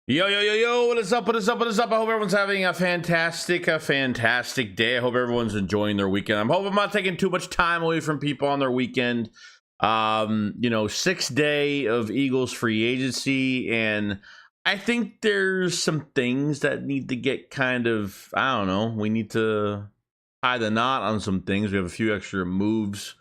Yo, yo, yo, yo, what is up? What is up? What is up? I hope everyone's having a fantastic day. I hope everyone's enjoying their weekend. I'm hoping I'm not taking too much time away from people on their weekend. 6th day of Eagles free agency, and I think there's some things that need to get I don't know, we need to tie the knot on some things. We have a few extra moves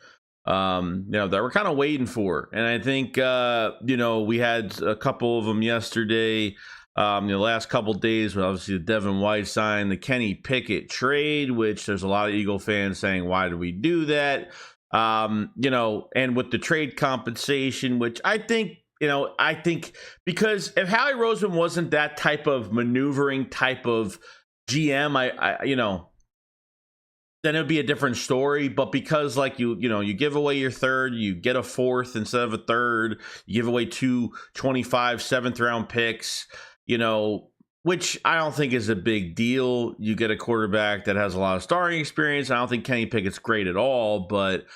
that we're kind of waiting for. And I think, we had a couple of them yesterday. The last couple days, obviously the Devin White sign, the Kenny Pickett trade, which there's a lot of Eagle fans saying, why did we do that? And with the trade compensation, which I think because if Howie Roseman wasn't that type of maneuvering type of GM, then it would be a different story. But because you give away your third, you get a fourth instead of a third, you give away 2 7th round picks, which I don't think is a big deal. You get a quarterback that has a lot of starting experience. I don't think Kenny Pickett's great at all, but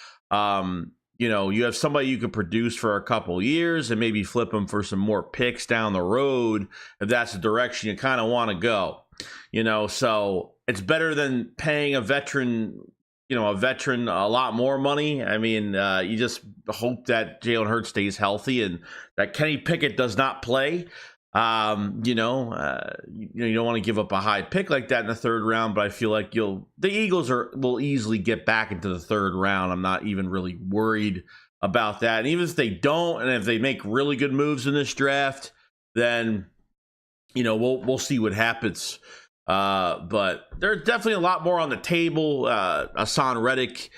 you have somebody you could produce for a couple years and maybe flip them for some more picks down the road if that's the direction you kind of want to go. So it's better than paying a veteran a lot more money. I mean, you just hope that Jalen Hurts stays healthy and that Kenny Pickett does not play. You don't want to give up a high pick like that in the third round, but I feel like the Eagles will easily get back into the third round. I'm not even really worried about that. And even if they don't, and if they make really good moves in this draft, then we'll see what happens. But there's definitely a lot more on the table. HaasonReddick,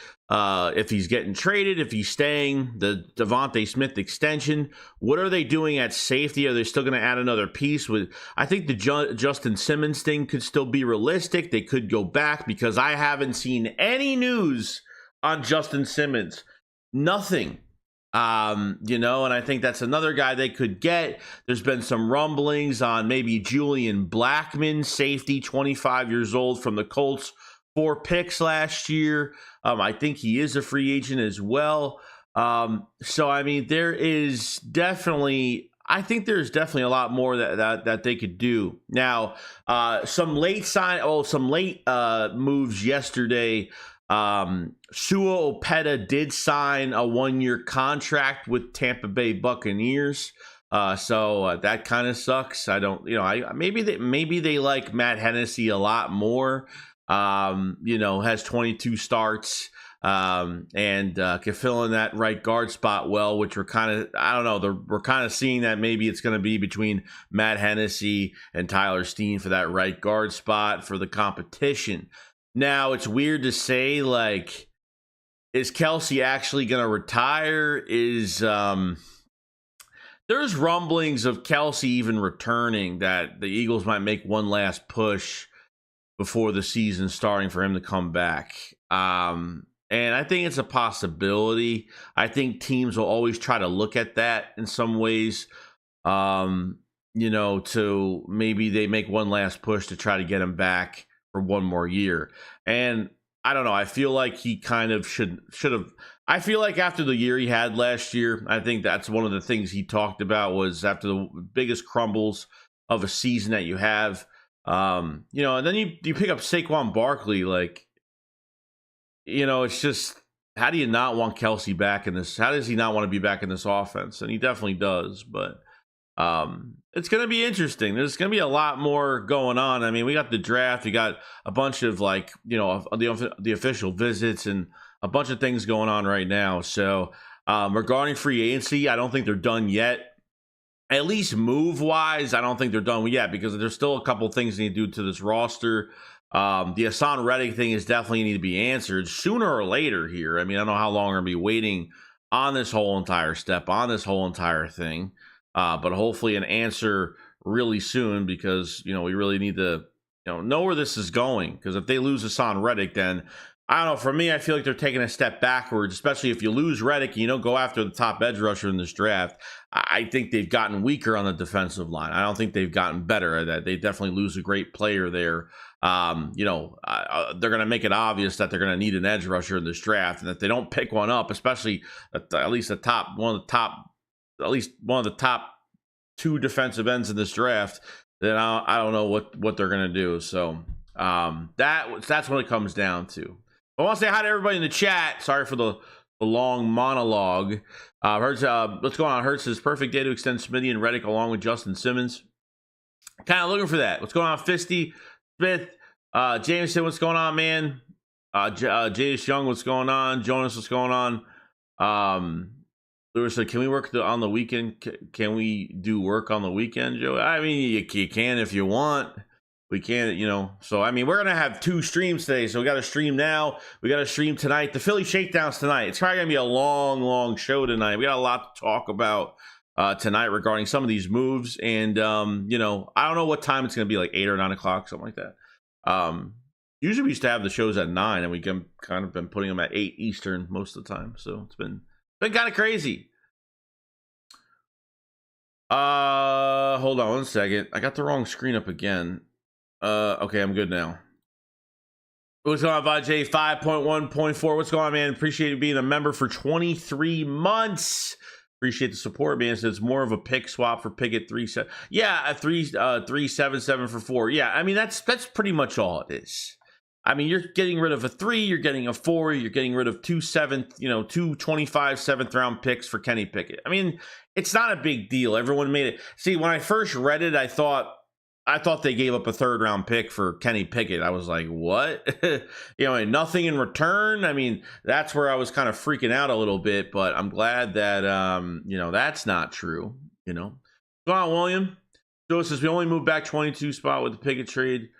if he's getting traded, if he's staying, the Devontae Smith extension, what are they doing at safety? Are they still going to add another piece? I think the Justin Simmons thing could still be realistic. They could go back because I haven't seen any news on Justin Simmons. Nothing. And I think that's another guy they could get. There's been some rumblings on maybe Julian Blackmon, safety, 25 years old from the Colts, 4 picks last year. I think he is a free agent as well. So I mean, there's definitely a lot more that they could do. Now, some late moves yesterday. Sua Opeta did sign a 1-year contract with Tampa Bay Buccaneers. So that kind of sucks. I don't, maybe they like Matt Hennessy a lot more. Has 22 starts, and can fill in that right guard spot well, which we're kind of, I don't know, we're kind of seeing that maybe it's going to be between Matt Hennessy and Tyler Steen for that right guard spot for the competition. Now, it's weird to say, is Kelsey actually going to retire? There's rumblings of Kelsey even returning, that the Eagles might make one last push before the season starting for him to come back. And I think it's a possibility. I think teams will always try to look at that in some ways, to maybe they make one last push to try to get him back for one more year. And I don't know, I feel like he kind of should have. I feel like after the year he had last year, I think that's one of the things he talked about was after the biggest crumbles of a season that you have, and then you pick up Saquon Barkley, it's just, how do you not want Kelsey back in this? How does he not want to be back in this offense? And he definitely does, but it's going to be interesting. There's going to be a lot more going on. I mean, we got the draft, we got a bunch of the official visits and a bunch of things going on right now. So regarding free agency, I don't think they're done yet. At least move wise, I don't think they're done yet, because there's still a couple things they need to do to this roster. The HaasonReddick thing is definitely need to be answered sooner or later here. I mean, I don't know how long we're going to be waiting on this whole entire step, on this whole entire thing. But hopefully an answer really soon, because, we really need to, know where this is going. Because if they lose HaasonReddick, then, I don't know, for me, I feel like they're taking a step backwards, especially if you lose Reddick and you don't go after the top edge rusher in this draft. I think they've gotten weaker on the defensive line. I don't think they've gotten better at that. They definitely lose a great player there. They're going to make it obvious that they're going to need an edge rusher in this draft. And if they don't pick one up, especially at least one of the top 2 defensive ends in this draft, then I don't know what they're gonna do. So that's what it comes down to. I want to say hi to everybody in the chat. Sorry for the long monologue. What's going on? Hurts says perfect day to extend Smitty and Reddick along with Justin Simmons. Kind of looking for that. What's going on, Fisty Smith? Jameson, what's going on, man? Jadis Young, what's going on? Jonas, what's going on? Lewis said, can we work on the weekend? Can we do work on the weekend, Joe? I mean, you can if you want. We can't, So, I mean, we're going to have 2 streams today. So we got to stream now. We got to stream tonight. The Philly Shakedown's tonight. It's probably going to be a long show tonight. We got a lot to talk about tonight regarding some of these moves. And, I don't know what time it's going to be, like 8 or 9 o'clock, something like that. Usually we used to have the shows at 9, and we kind of been putting them at 8 Eastern most of the time. So it's been kind of crazy. Hold on 1 second. I got the wrong screen up again. Okay, I'm good now. What's going on, Vajay? 5.1.4. What's going on, man? Appreciate you being a member for 23 months. Appreciate the support, man. So it's more of a pick swap for Pickett 3-7. Yeah, a 3-7-7 for 4. Yeah, I mean that's pretty much all it is. I mean, you're getting rid of a 3, you're getting a 4, you're getting rid of 2 25 7th round picks for Kenny Pickett. I mean, it's not a big deal. Everyone made it. See, when I first read it, I thought they gave up a 3rd round pick for Kenny Pickett. I was like, what? Nothing in return. I mean, that's where I was kind of freaking out a little bit, but I'm glad that, that's not true. What's going on, William? Joe says we only moved back 22 spot with the Pickett trade.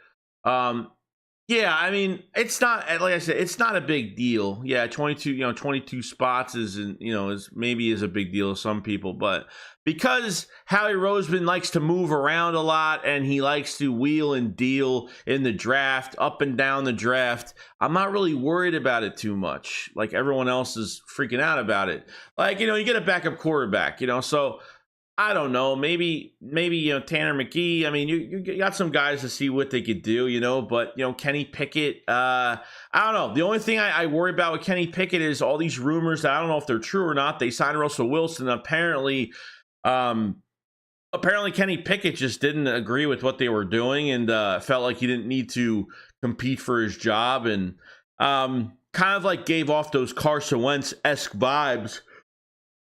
Yeah, I mean, it's not, like I said, it's not a big deal. Yeah, 22 spots is a big deal to some people, but because Howie Roseman likes to move around a lot and he likes to wheel and deal in the draft, up and down the draft, I'm not really worried about it too much. Like everyone else is freaking out about it. Like, you get a backup quarterback, so I don't know, maybe Tanner McGee. I mean, you got some guys to see what they could do, but Kenny Pickett, I don't know. The only thing I worry about with Kenny Pickett is all these rumors that I don't know if they're true or not. They signed Russell Wilson. Apparently Kenny Pickett just didn't agree with what they were doing and felt like he didn't need to compete for his job and kind of like gave off those Carson Wentz-esque vibes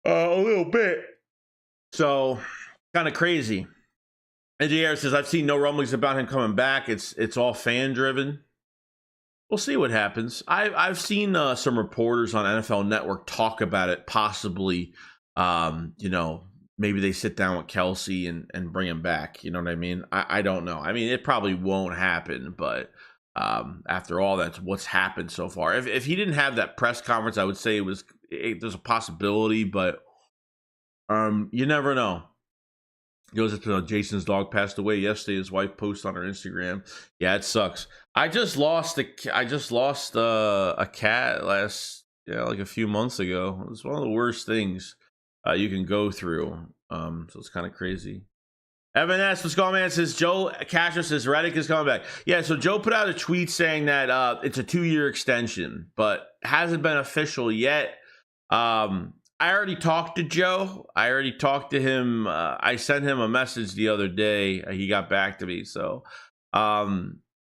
a little bit. So, kind of crazy. And JR says, I've seen no rumblings about him coming back. It's all fan-driven. We'll see what happens. I've seen some reporters on NFL Network talk about it, possibly, maybe they sit down with Kelsey and bring him back. You know what I mean? I don't know. I mean, it probably won't happen, but after all, that's what's happened so far. If he didn't have that press conference, I would say there's a possibility, but you never know. Jason's dog passed away yesterday. His wife posted on her Instagram. Yeah, it sucks. I just lost a cat like a few months ago. It was one of the worst things you can go through. So it's kind of crazy. Evan S. What's going on, man? Says Joe Castro says Reddick is coming back. Yeah, so Joe put out a tweet saying that it's a 2-year extension, but hasn't been official yet. I already talked to Joe. I already talked to him. I sent him a message the other day. He got back to me. So,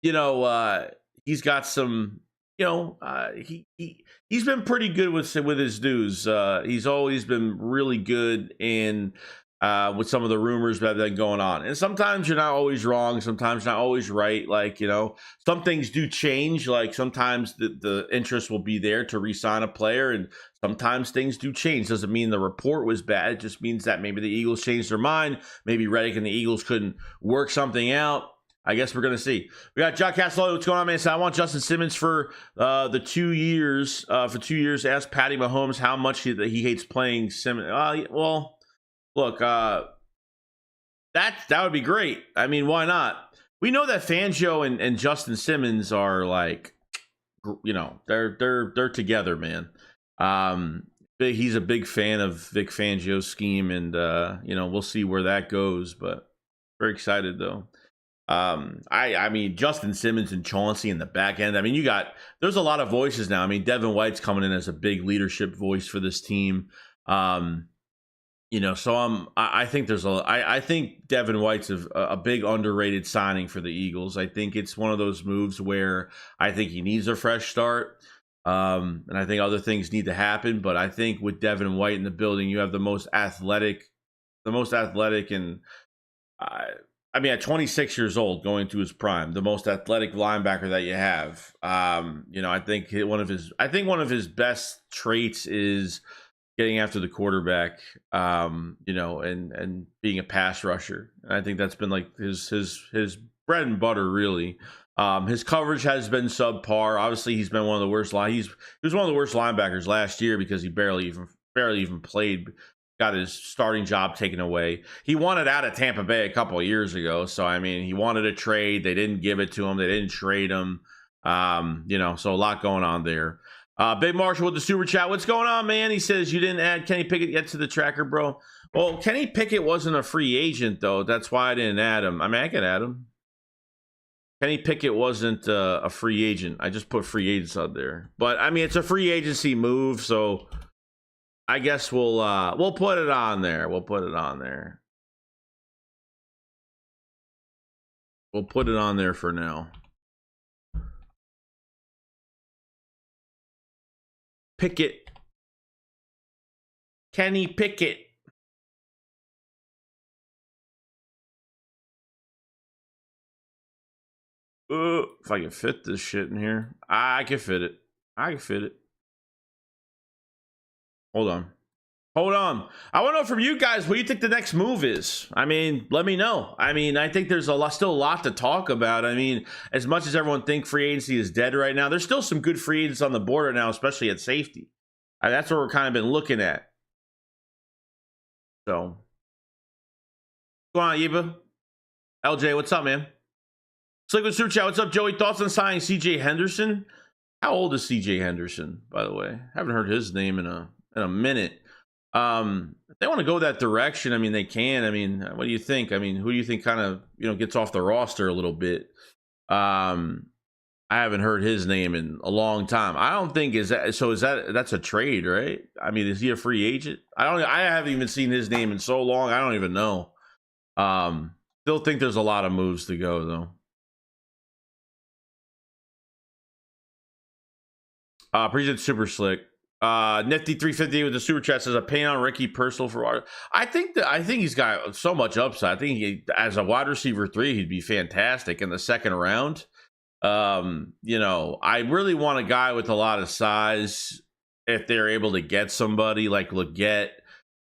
he's got some, he's been pretty good with his dues. He's always been really good in with some of the rumors that have been going on. And sometimes you're not always wrong. Sometimes not always right. Like, some things do change. Like sometimes the interest will be there to re-sign a player, and sometimes things do change. Doesn't mean the report was bad. It just means that maybe the Eagles changed their mind. Maybe Reddick and the Eagles couldn't work something out. I guess we're going to see. We got John Castelo. What's going on, man? So I want Justin Simmons for the 2 years. For 2 years, ask Patty Mahomes how much he hates playing Simmons. Well, look, that would be great. I mean, why not? We know that Fangio and Justin Simmons are like, they're together, man. He's a big fan of Vic Fangio's scheme, and we'll see where that goes. But very excited though. I mean, Justin Simmons and Chauncey in the back end. I mean, there's a lot of voices now. I mean, Devin White's coming in as a big leadership voice for this team. So I think I think Devin White's a big underrated signing for the Eagles. I think it's one of those moves where I think he needs a fresh start. And I think other things need to happen, but I think with Devin White in the building, you have the most athletic, and I, I mean, at 26 years old, going to his prime, the most athletic linebacker that you have. I think one of his best traits is getting after the quarterback. And being a pass rusher. And I think that's been like his bread and butter, really. His coverage has been subpar. Obviously, he's been one of the worst. He was one of the worst linebackers last year because he barely even played. Got his starting job taken away. He wanted out of Tampa Bay a couple of years ago. So I mean, he wanted a trade. They didn't give it to him. They didn't trade him. So a lot going on there. Big Marshall with the super chat. What's going on, man? He says you didn't add Kenny Pickett yet to the tracker, bro. Well, Kenny Pickett wasn't a free agent, though. That's why I didn't add him. I mean, I can add him. Kenny Pickett wasn't a free agent. I just put free agents out there. But, I mean, it's a free agency move, so I guess we'll put it on there. We'll put it on there. We'll put it on there for now. Pickett. Kenny Pickett. If I can fit this shit in here. I can fit it. I can fit it. Hold on. I want to know from you guys, what do you think the next move is? I mean, let me know. I mean, I think there's still a lot to talk about. I mean, as much as everyone thinks free agency is dead right now, there's still some good free agents on the board right now, especially at safety. That's what we're kind of been looking at. So, what's going on, Yiba? LJ, what's up, man? Slick with Super Chat, what's up, Joey? Thoughts on signing CJ Henderson? How old is CJ Henderson, by the way? Haven't heard his name in a minute. If they want to go that direction, I mean, they can. I mean, what do you think? I mean, who do you think kind of, gets off the roster a little bit? I haven't heard his name in a long time. I don't think that's a trade, right? I mean, is he a free agent? I haven't even seen his name in so long. I don't even know. Still think there's a lot of moves to go, though. Appreciate Super Slick. Nifty 350 with the super chat says a pain on Ricky personal for water. I think he's got so much upside. I think as a wide receiver 3, he'd be fantastic in the second round. I really want a guy with a lot of size if they're able to get somebody like Leggett.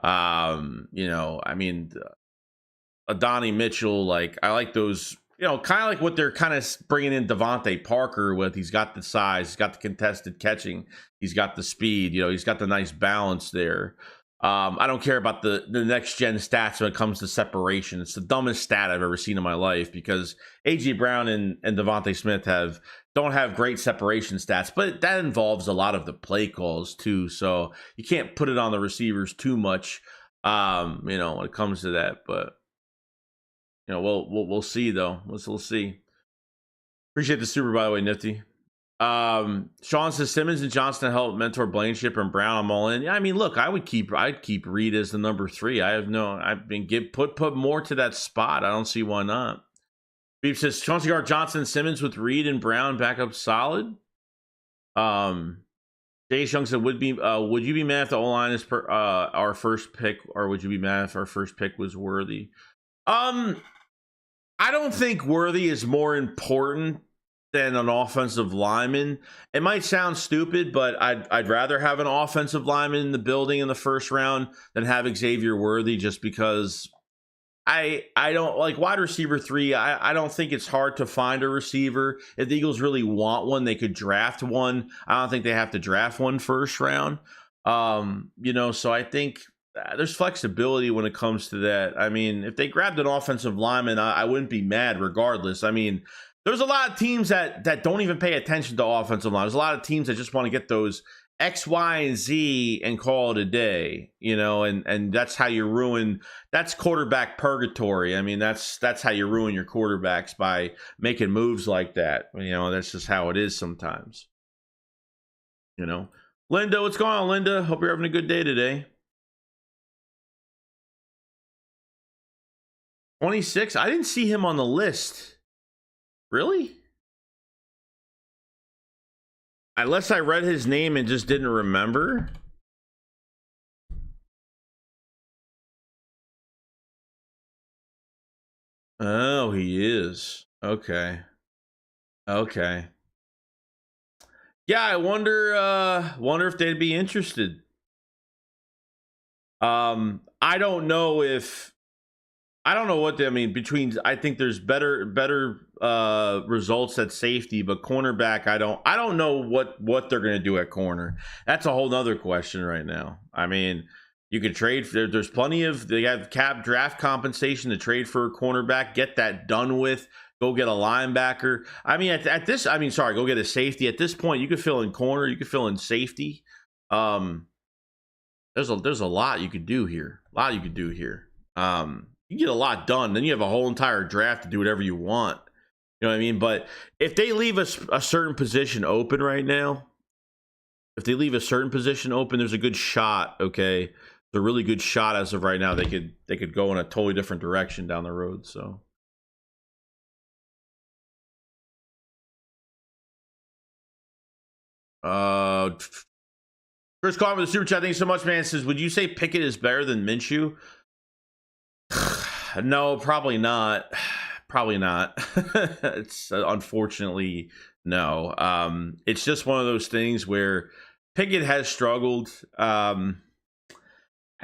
I mean, Adonai Mitchell, like I like those. Kind of like what they're kind of bringing in Devontae Parker with. He's got the size, he's got the contested catching, he's got the speed, he's got the nice balance there. I don't care about the next gen stats when it comes to separation. It's the dumbest stat I've ever seen in my life because A.J. Brown and Devontae Smith don't have great separation stats, but that involves a lot of the play calls too. So you can't put it on the receivers too much, when it comes to that. But we'll see though. We'll see. Appreciate the super, by the way, Nifty. Sean says Simmons and Johnston help mentor Blankenship and Brown. I'm all in. Yeah, I mean, look, I'd keep Reed as the number 3. I've been put more to that spot. I don't see why not. Beef says Chauncey Gard, Johnson, Simmons with Reed and Brown back up solid. Jay Young said, would you be mad if the O-line is our first pick, or would you be mad if our first pick was Worthy? I don't think Worthy is more important than an offensive lineman. It might sound stupid, but I'd rather have an offensive lineman in the building in the first round than have Xavier Worthy, just because I don't like wide receiver 3. I don't think it's hard to find a receiver. If the Eagles really want one, they could draft one. I don't think they have to draft one first round. So I think there's flexibility when it comes to that. I mean, if they grabbed an offensive lineman, I wouldn't be mad regardless. I mean, there's a lot of teams that don't even pay attention to offensive line. There's a lot of teams that just want to get those X, Y, and Z and call it a day, and that's how you ruin. That's quarterback purgatory. I mean, that's how you ruin your quarterbacks, by making moves like that. That's just how it is sometimes. Linda, what's going on, Linda? Hope you're having a good day today. 26. I didn't see him on the list. Really? Unless I read his name and just didn't remember. Oh, he is. Okay. Okay. Yeah, I wonder if they'd be interested. I don't know what they, I mean, between, I think there's better results at safety, but cornerback, I don't know what they're going to do at corner. That's a whole nother question right now. I mean, you could trade, there's plenty of, they have cap draft compensation to trade for a cornerback, get that done with, go get a linebacker. I mean, at this, I mean, sorry, go get a safety. At this point, you could fill in corner, you could fill in safety. There's a lot you could do here. You get a lot done, then you have a whole entire draft to do whatever you want. You know what I mean? But if they leave a certain position open right now, there's a good shot, okay? It's a really good shot as of right now. They could go in a totally different direction down the road, so. Chris Carver, the super chat, thank you so much, man. Says, would you say Pickett is better than Minshew? No, probably not. It's unfortunately no. It's just one of those things where Pickett has struggled.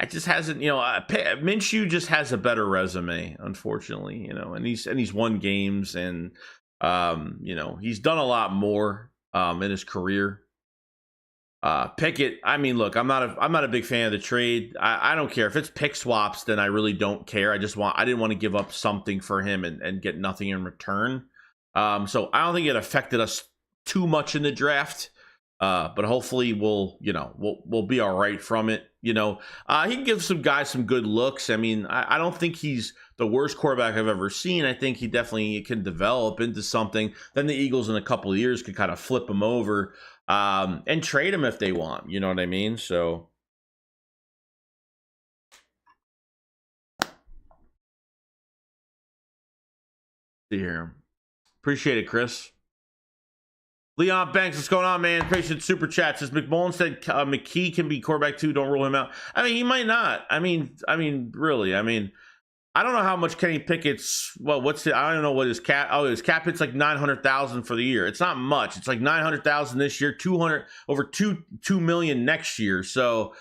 It just hasn't, Minshew just has a better resume, unfortunately, and he's won games, and he's done a lot more in his career. Pickett, I mean, look, I'm not a big fan of the trade. I don't care if it's pick swaps, then I really don't care. I didn't want to give up something for him and get nothing in return. So I don't think it affected us too much in the draft. But hopefully we'll be all right from it. He can give some guys some good looks. I mean, I don't think he's the worst quarterback I've ever seen. I think he definitely can develop into something. Then the Eagles in a couple of years could kind of flip him over and trade him if they want. You know what I mean? So. See here. Appreciate it, Chris. Leon Banks, what's going on, man? Patient super chat says McMullen said McKee can be quarterback too. Don't rule him out. I mean, he might not. I mean, really. I mean, I don't know how much Kenny Pickett's. Well, I don't know what his cap. Oh, his cap hit's like $900,000 for the year. It's not much. It's like $900,000 this year. Over $2 million next year. So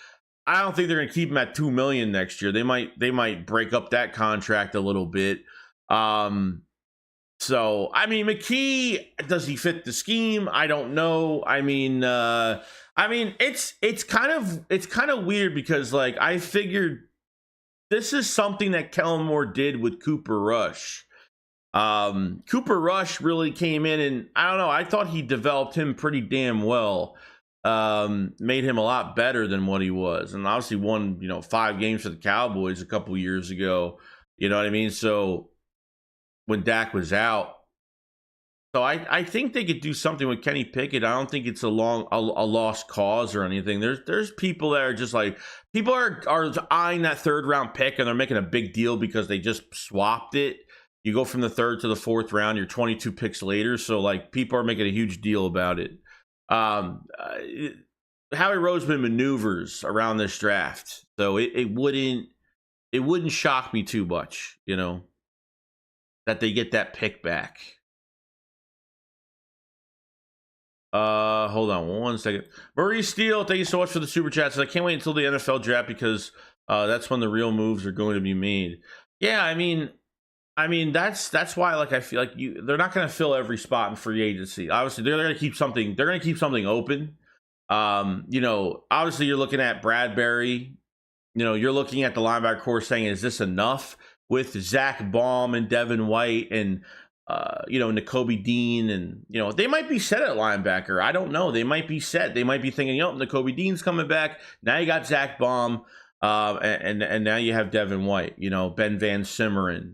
I don't think they're gonna keep him at $2 million next year. They might break up that contract a little bit. So, I mean, McKee, does he fit the scheme? I don't know. I mean, it's kind of weird because, like, I figured this is something that Kellen Moore did with Cooper Rush. Cooper Rush really came in, and I don't know, I thought he developed him pretty damn well. Made him a lot better than what he was, and obviously won, 5 games for the Cowboys a couple years ago. You know what I mean? So when Dak was out. So I think they could do something with Kenny Pickett. I don't think it's a lost cause or anything. There's people that are just like, people are eyeing that 3rd round pick, and they're making a big deal because they just swapped it. You go from the 3rd to the 4th round, you're 22 picks later. So, like, people are making a huge deal about it. Howie Roseman maneuvers around this draft. So it wouldn't shock me too much, that they get that pick back. Hold on 1 second. Maurice Steele, thank you so much for the super chat. So I can't wait until the NFL draft because that's when the real moves are going to be made. Yeah, I mean that's why, like, I feel like they're not going to fill every spot in free agency. Obviously, they're going to keep something. They're going to keep something open. Obviously, you're looking at Bradbury. You're looking at the linebacker core saying, is this enough? With Zach Baum and Devin White and Nakobe Dean, and they might be set at linebacker. I don't know. They might be set. They might be thinking, Nakobe Dean's coming back. Now you got Zach Baum, and now you have Devin White. Ben Van Simmeren.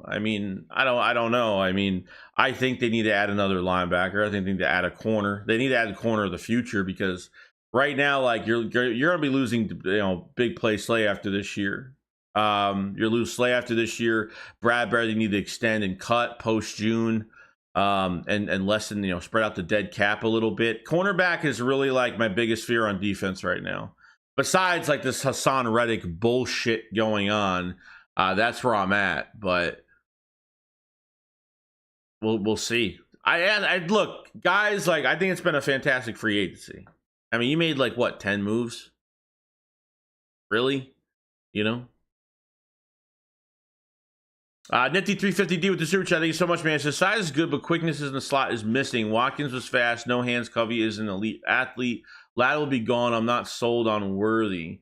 I mean, I don't know. I mean, I think they need to add another linebacker. I think they need to add a corner. They need to add a corner of the future because right now, like, you're gonna be losing, big play Slay after this year. You're lose Slay after this year. Bradbury, you need to extend and cut post June, and lessen, spread out the dead cap a little bit. Cornerback is really like my biggest fear on defense right now. Besides like this HaasonReddick bullshit going on, that's where I'm at. But we'll see. I look, guys, like, I think it's been a fantastic free agency. I mean, you made like what, 10 moves? Really? Nifty 350D with the super chat. Thank you so much, man. His size is good, but quickness in the slot is missing. Watkins was fast, no hands. Covey is an elite athlete. Ladd will be gone. I'm not sold on Worthy.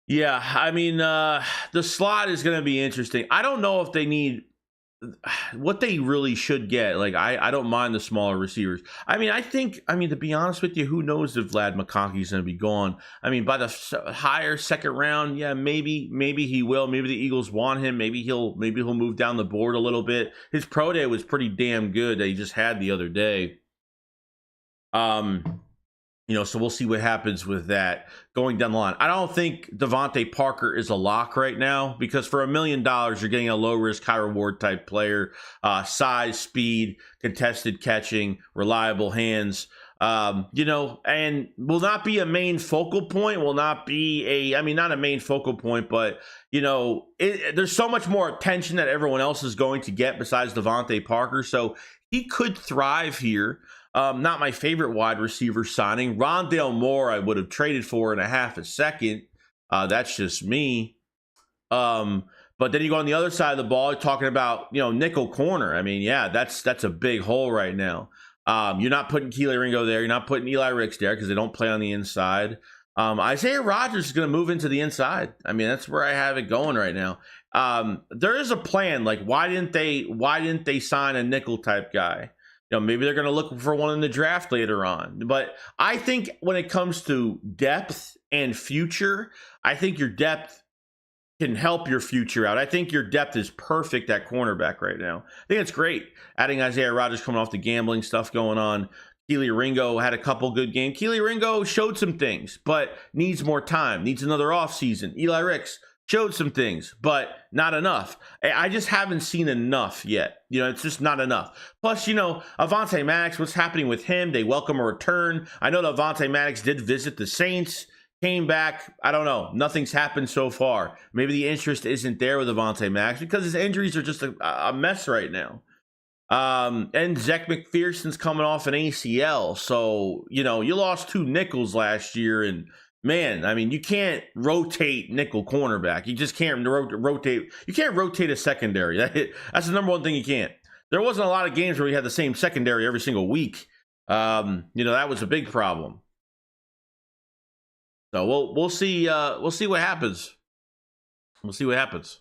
Yeah, I mean, the slot is going to be interesting. I don't know if they need what they really should get. Like, I don't mind the smaller receivers. I mean, to be honest with you, who knows if Vlad McConkey's going to be gone? I mean, by the higher second round, yeah, maybe he will. Maybe the Eagles want him. Maybe he'll move down the board a little bit. His pro day was pretty damn good that he just had the other day. So we'll see what happens with that going down the line. I don't think Devontae Parker is a lock right now, because for $1 million, you're getting a low risk, high reward type player. Size, speed, contested catching, reliable hands. And will not be a main focal point. Will not be not a main focal point, but there's so much more attention that everyone else is going to get besides Devontae Parker. So he could thrive here. Not my favorite wide receiver signing. Rondale Moore, I would have traded for in a half a second. That's just me. But then you go on the other side of the ball, you're talking about, nickel corner. I mean, yeah, that's a big hole right now. You're not putting Keely Ringo there. You're not putting Eli Ricks there because they don't play on the inside. Isaiah Rodgers is going to move into the inside. I mean, that's where I have it going right now. There is a plan. Like, why didn't they sign a nickel type guy? Maybe they're going to look for one in the draft later on. But I think when it comes to depth and future, I think your depth can help your future out. I think your depth is perfect at cornerback right now. I think it's great. Adding Isaiah Rodgers coming off the gambling stuff going on. Keely Ringo had a couple good games. Keely Ringo showed some things, but needs more time. Needs another offseason. Eli Ricks showed some things, but not enough. I just haven't seen enough yet. It's just not enough. Plus, Avonte Maddox, what's happening with him? They welcome a return. I know that Avonte Maddox did visit the Saints, came back. I don't know. Nothing's happened so far. Maybe the interest isn't there with Avonte Maddox because his injuries are just a mess right now. And Zach McPherson's coming off an ACL. So, you lost 2 nickels last year, and man, I mean, you can't rotate nickel cornerback. You just can't rotate. You can't rotate a secondary. That's the number one thing you can't. There wasn't a lot of games where you had the same secondary every single week. That was a big problem. So we'll see. We'll see what happens. We'll see what happens.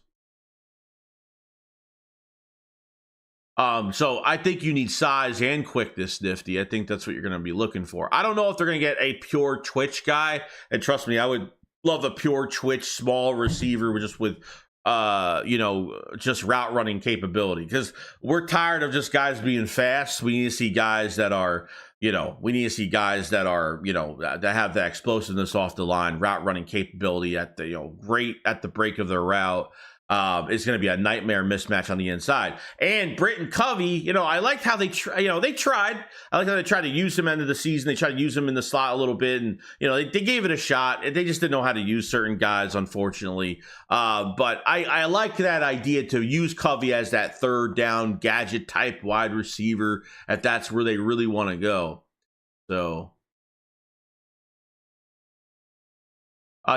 So I think you need size and quickness, Nifty. I think that's what you're going to be looking for. I don't know if they're going to get a pure twitch guy. And trust me, I would love a pure twitch small receiver just with, just route running capability, because we're tired of just guys being fast. We need to see guys that are, that have that explosiveness off the line, route running capability at the, great at the break of their route. It's going to be a nightmare mismatch on the inside. And Britton Covey, I liked how they tried. I like how they tried to use him end of the season. They tried to use him in the slot a little bit, and they gave it a shot. They just didn't know how to use certain guys, unfortunately. But I like that idea to use Covey as that third down gadget type wide receiver, if that's where they really want to go. So.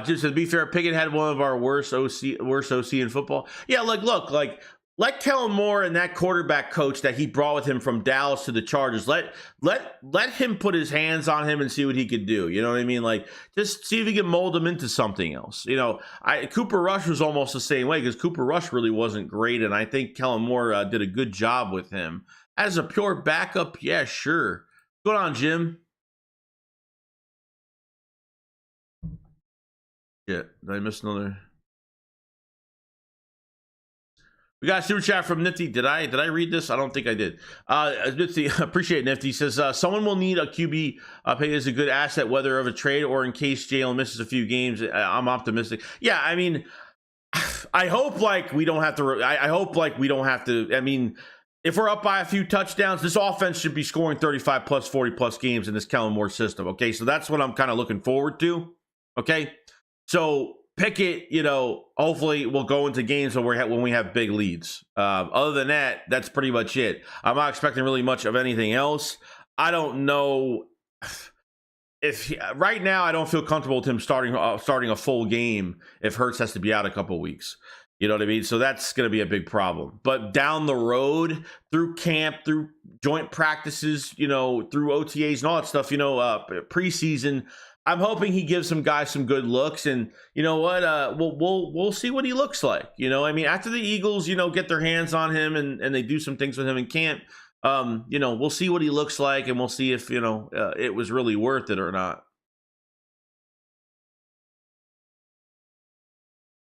Just to be fair, Pickett had one of our worst OC in football. Yeah, look, let Kellen Moore and that quarterback coach that he brought with him from Dallas to the Chargers, let him put his hands on him and see what he could do. You know what I mean? Like, just see if he can mold him into something else. Cooper Rush was almost the same way, because Cooper Rush really wasn't great, and I think Kellen Moore did a good job with him. As a pure backup, yeah, sure. What's going on, Jim? Yeah, did I miss another? We got a super chat from Nifty. Did I read this? I don't think I did. Nifty, appreciate it, Nifty. Says someone will need a QB paid as a good asset, whether of a trade or in case Jalen misses a few games. I'm optimistic. Yeah, I mean, I hope like we don't have to. I hope like we don't have to. I mean, if we're up by a few touchdowns, this offense should be scoring 35 plus, 40 plus games in this Kellen Moore system. Okay, so that's what I'm kind of looking forward to. Okay, so Pickett, you know, hopefully we'll go into games when we have big leads. Other than that, that's pretty much it. I'm not expecting really much of anything else. I don't know if right now I don't feel comfortable with him starting a full game if Hurts has to be out a couple weeks. You know what I mean? So that's going to be a big problem. But down the road, through camp, through joint practices, you know, through OTAs and all that stuff, you know, preseason, I'm hoping he gives some guys some good looks. And you know what? We'll see what he looks like. You know, I mean, after the Eagles, you know, get their hands on him and they do some things with him in camp. You know, we'll see what he looks like, and we'll see if, you know, it was really worth it or not.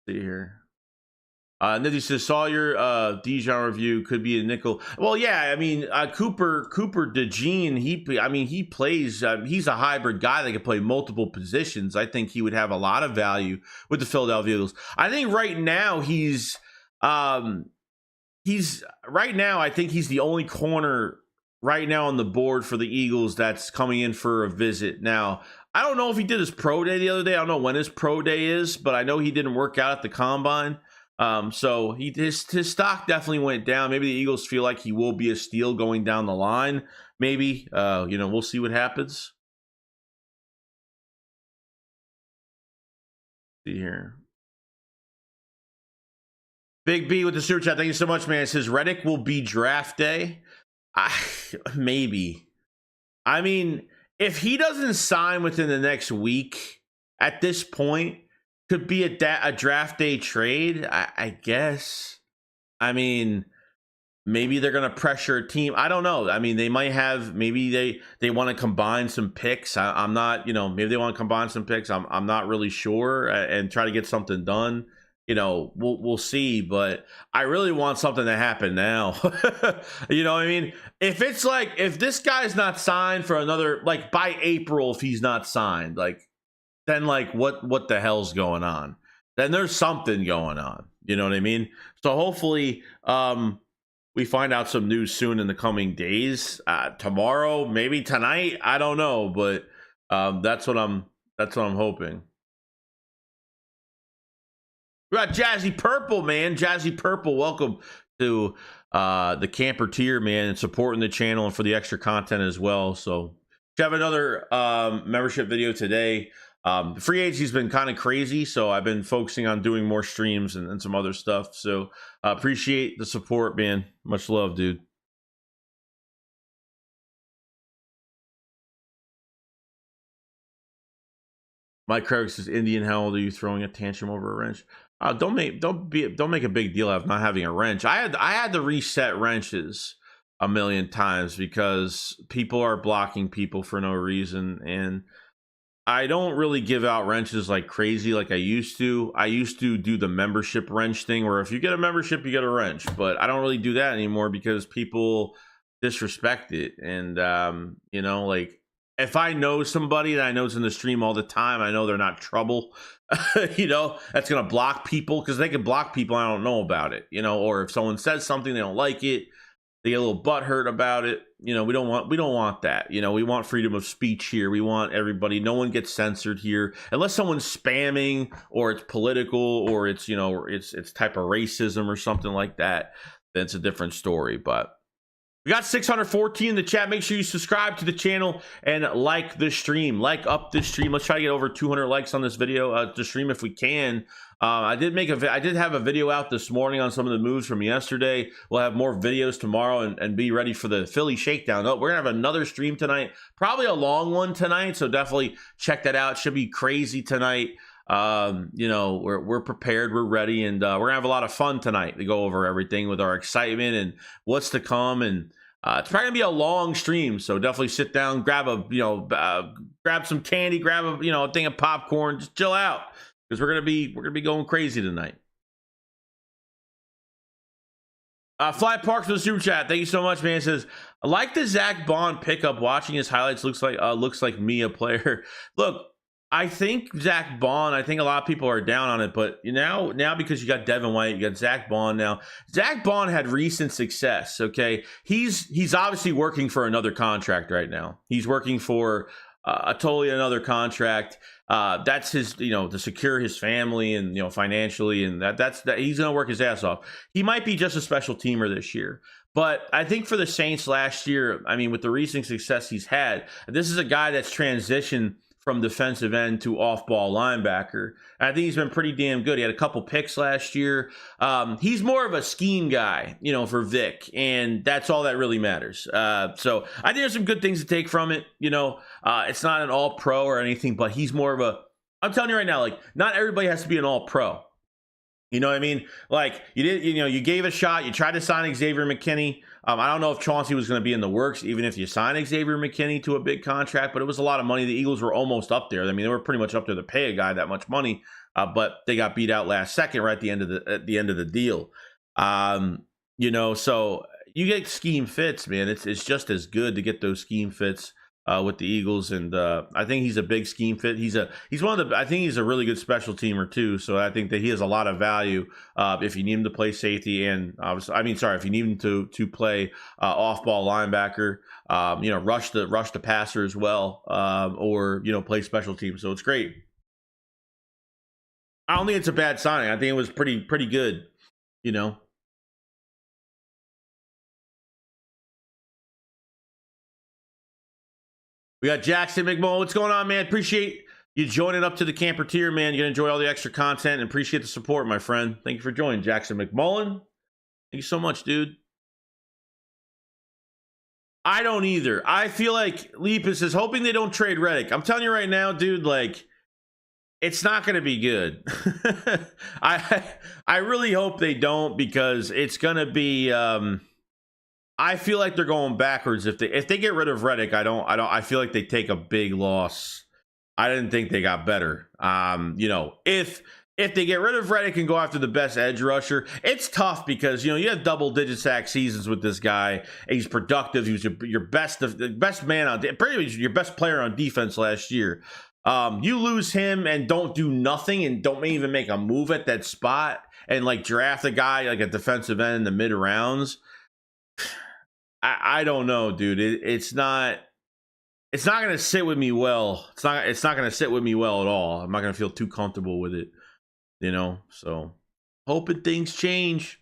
Let's see here. Nidhi says, saw your Dijon review, could be a nickel. Well, yeah, I mean, Cooper DeJean, he plays, he's a hybrid guy that can play multiple positions. I think he would have a lot of value with the Philadelphia Eagles. I think right now I think he's the only corner right now on the board for the Eagles that's coming in for a visit. Now, I don't know if he did his pro day the other day. I don't know when his pro day is, but I know he didn't work out at the combine. So his stock definitely went down. Maybe the Eagles feel like he will be a steal going down the line. Maybe, you know, we'll see what happens. Let's see here. Big B with the super chat. Thank you so much, man. It says Reddick will be draft day. Maybe. I mean, if he doesn't sign within the next week, at this point, could be a draft day trade, I guess. I mean, maybe they're going to pressure a team. I don't know. I mean, they might have, maybe they want to combine some picks. I'm not, you know, maybe they want to combine some picks. I'm not really sure, and try to get something done. You know, we'll see, but I really want something to happen now. You know what I mean? If it's like, if this guy's not signed for another, like by April, if he's not signed, like, then like what the hell's going on? Then there's something going on. You know what I mean? So hopefully we find out some news soon in the coming days. Tomorrow, maybe tonight, I don't know, but that's what I'm hoping. We got Jazzy Purple, man. Jazzy Purple, welcome to the camper tier, man, and supporting the channel and for the extra content as well. So we have another membership video today. Free agency's been kind of crazy, so I've been focusing on doing more streams and some other stuff. So appreciate the support, man. Much love, dude. Mike Craig says, Indian, how old are you? Throwing a tantrum over a wrench? Don't make a big deal out of not having a wrench. I had to reset wrenches a million times because people are blocking people for no reason, and I don't really give out wrenches like crazy like I used to. I used to do the membership wrench thing where if you get a membership, you get a wrench, but I don't really do that anymore because people disrespect it. And you know, like, if I know somebody that I know is in the stream all the time, I know they're not trouble, you know, that's going to block people because they can block people. I don't know about it, you know, or if someone says something, they don't like it, they get a little butthurt about it. You know, we don't want that. You know, we want freedom of speech here. We want everybody, no one gets censored here unless someone's spamming or it's political or it's, you know, it's type of racism or something like that. Then it's a different story. But we got 614 in the chat. Make sure you subscribe to the channel and like the stream. Like up this stream. Let's try to get over 200 likes on this video to stream if we can. I did have a video out this morning on some of the moves from yesterday. We'll have more videos tomorrow and be ready for the Philly shakedown. Oh, we're gonna have another stream tonight, probably a long one tonight. So definitely check that out. Should be crazy tonight. You know, we're prepared, we're ready, and we're gonna have a lot of fun tonight to go over everything with our excitement and what's to come. And it's probably gonna be a long stream, so definitely sit down, grab grab some candy, grab a thing of popcorn, just chill out because we're gonna be going crazy tonight. Fly Parks with the super chat. Thank you so much, man. It says, I like the Zach Bond pickup. Watching his highlights looks like me, a player. Look, I think Zach Bond, I think a lot of people are down on it, but now because you got Devin White, you got Zach Bond now. Zach Bond had recent success, okay? He's obviously working for another contract right now. He's working for a totally another contract. That's his, to secure his family and, financially, and that's he's going to work his ass off. He might be just a special teamer this year. But I think for the Saints last year, I mean, with the recent success he's had, this is a guy that's transitioned from defensive end to off-ball linebacker. I think he's been pretty damn good. He had a couple picks last year. He's more of a scheme guy, for Vic, and that's all that really matters. So I think there's some good things to take from it. It's not an all-pro or anything, but he's more of a. I'm telling you right now, like, not everybody has to be an all-pro. You know what I mean? Like, you gave it a shot. You tried to sign Xavier McKinney. I don't know if Chauncey was going to be in the works, even if you sign Xavier McKinney to a big contract, but it was a lot of money. The Eagles were almost up there. I mean, they were pretty much up there to pay a guy that much money, but they got beat out last second right at the end of the deal. So you get scheme fits, man. It's just as good to get those scheme fits with the Eagles, and I think he's a big scheme fit. He's one of the. I think he's a really good special teamer too. So I think that he has a lot of value if you need him to play safety, and obviously, if you need him to play off-ball linebacker, rush the passer as well, or play special teams. So it's great. I don't think it's a bad signing. I think it was pretty good. We got Jackson McMullen. What's going on, man? Appreciate you joining up to the camper tier, man. You're going to enjoy all the extra content and appreciate the support, my friend. Thank you for joining, Jackson McMullen. Thank you so much, dude. I don't either. I feel like Lepus is hoping they don't trade Reddick. I'm telling you right now, dude, like, it's not going to be good. I really hope they don't, because it's going to be I feel like they're going backwards if they get rid of Reddick. I feel like they take a big loss. I didn't think they got better. If they get rid of Reddick and go after the best edge rusher, it's tough because you have double-digit sack seasons with this guy. He's productive. He was your best man on, pretty much your best player on defense last year. You lose him and don't do nothing and don't even make a move at that spot and like draft a guy like a defensive end in the mid rounds. I don't know, dude. It's not going to sit with me well. It's not going to sit with me well at all. I'm not going to feel too comfortable with it, So hoping things change.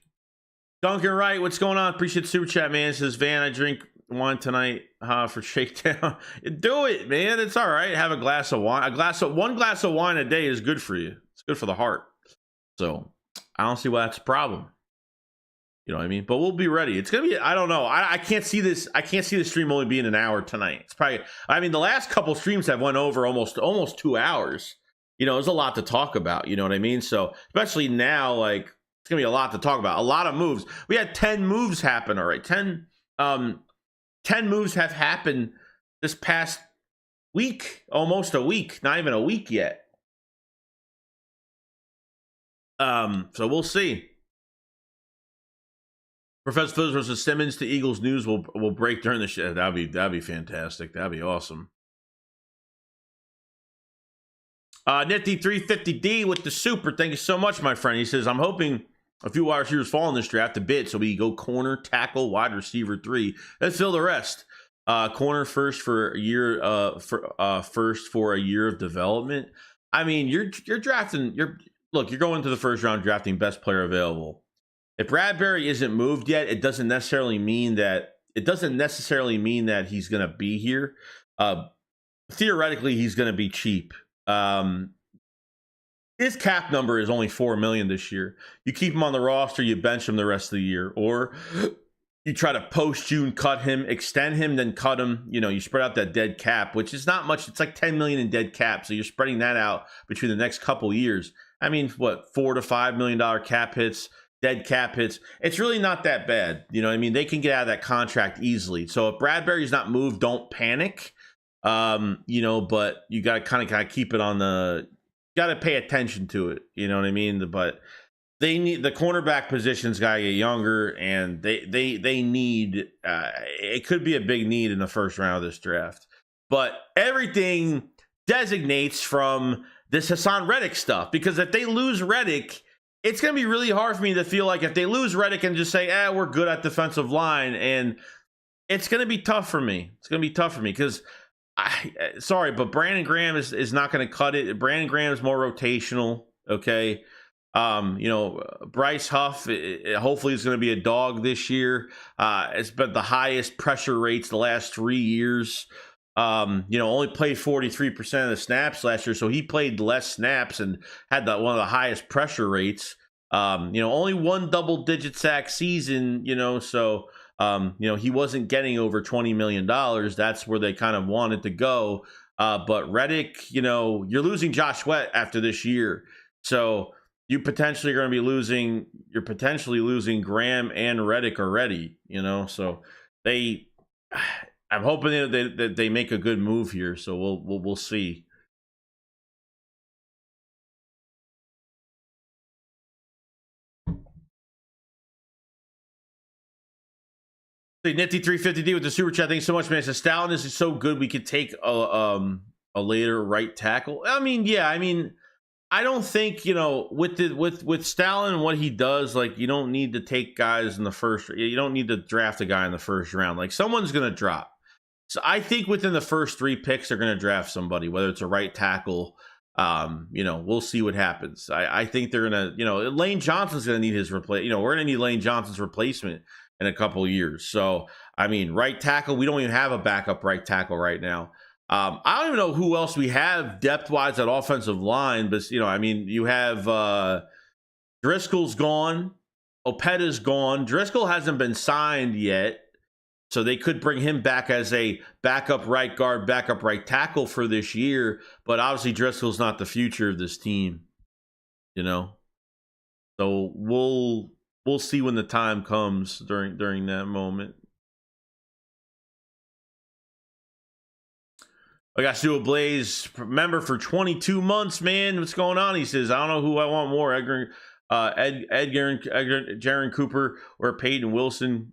Duncan Wright, what's going on? Appreciate the super chat, man. It says, Van, I drink wine tonight for shakedown. Do it, man. It's all right. Have a glass of wine. One glass of wine a day is good for you. It's good for the heart. So I don't see why that's a problem. You know what I mean? But we'll be ready. It's going to be, I don't know. I can't see this. I can't see the stream only being an hour tonight. It's probably, the last couple streams have went over almost 2 hours. There's a lot to talk about. You know what I mean? So especially now, like, it's going to be a lot to talk about. A lot of moves. We had 10 moves happen. All right. 10 moves have happened this past week, almost a week, not even a week yet. So we'll see. Professor Phillips versus Simmons to Eagles news will break during the show. That'd be fantastic. That'd be awesome. Nifty 350D with the super. Thank you so much, my friend. He says, I'm hoping a few wide receivers fall in this draft a bit, so we go corner, tackle, wide receiver 3. Let's fill the rest. Corner first for a year. First for a year of development. You're drafting. You're going to the first round drafting best player available. If Bradbury isn't moved yet, it doesn't necessarily mean that he's going to be here. Theoretically, he's going to be cheap. His cap number is only $4 million this year. You keep him on the roster, you bench him the rest of the year, or you try to post-June cut him, extend him, then cut him. You spread out that dead cap, which is not much. It's like $10 million in dead cap, so you're spreading that out between the next couple years. $4 to $5 million cap hits. Dead cap hits. It's really not that bad. They can get out of that contract easily. So if Bradbury's not moved, don't panic. But you got to kind of keep it on got to pay attention to it. You know what I mean? But they need the cornerback positions got to get younger, and they need, it could be a big need in the first round of this draft. But everything designates from this HaasonReddick stuff. Because if they lose Reddick, it's going to be really hard for me to feel like if they lose Reddick and just say, we're good at defensive line, and it's going to be tough for me. It's going to be tough for me because sorry, but Brandon Graham is not going to cut it. Brandon Graham is more rotational. Okay. Bryce Huff, hopefully is going to be a dog this year. It's been the highest pressure rates the last 3 years. Only played 43% of the snaps last year. So he played less snaps and had one of the highest pressure rates. Only one double-digit sack season, so he wasn't getting over $20 million. That's where they kind of wanted to go. But Reddick, you're losing Josh Sweat after this year. So you're potentially losing Graham and Reddick already, so I'm hoping that they make a good move here. So we'll see. Nifty 350D with the super chat. Thanks so much, man. So Stalin is so good. We could take a later right tackle. I don't think, with Stalin and what he does, like, you don't need to take guys in the first. You don't need to draft a guy in the first round. Like, someone's going to drop. So I think within the first 3 picks, they're going to draft somebody, whether it's a right tackle. We'll see what happens. I think they're going to, Lane Johnson's going to need his replacement. We're going to need Lane Johnson's replacement in a couple of years. So, right tackle, we don't even have a backup right tackle right now. I don't even know who else we have depth-wise at offensive line, but, you have Driscoll's gone. Opetta's gone. Driscoll hasn't been signed yet, so they could bring him back as a backup right guard, backup right tackle for this year, but obviously Driscoll's not the future of this team, So we'll see when the time comes during that moment. I got Stu Blaze member for 22 months, man. What's going on? He says, I don't know who I want more, Edgar, Jaron Cooper or Peyton Wilson.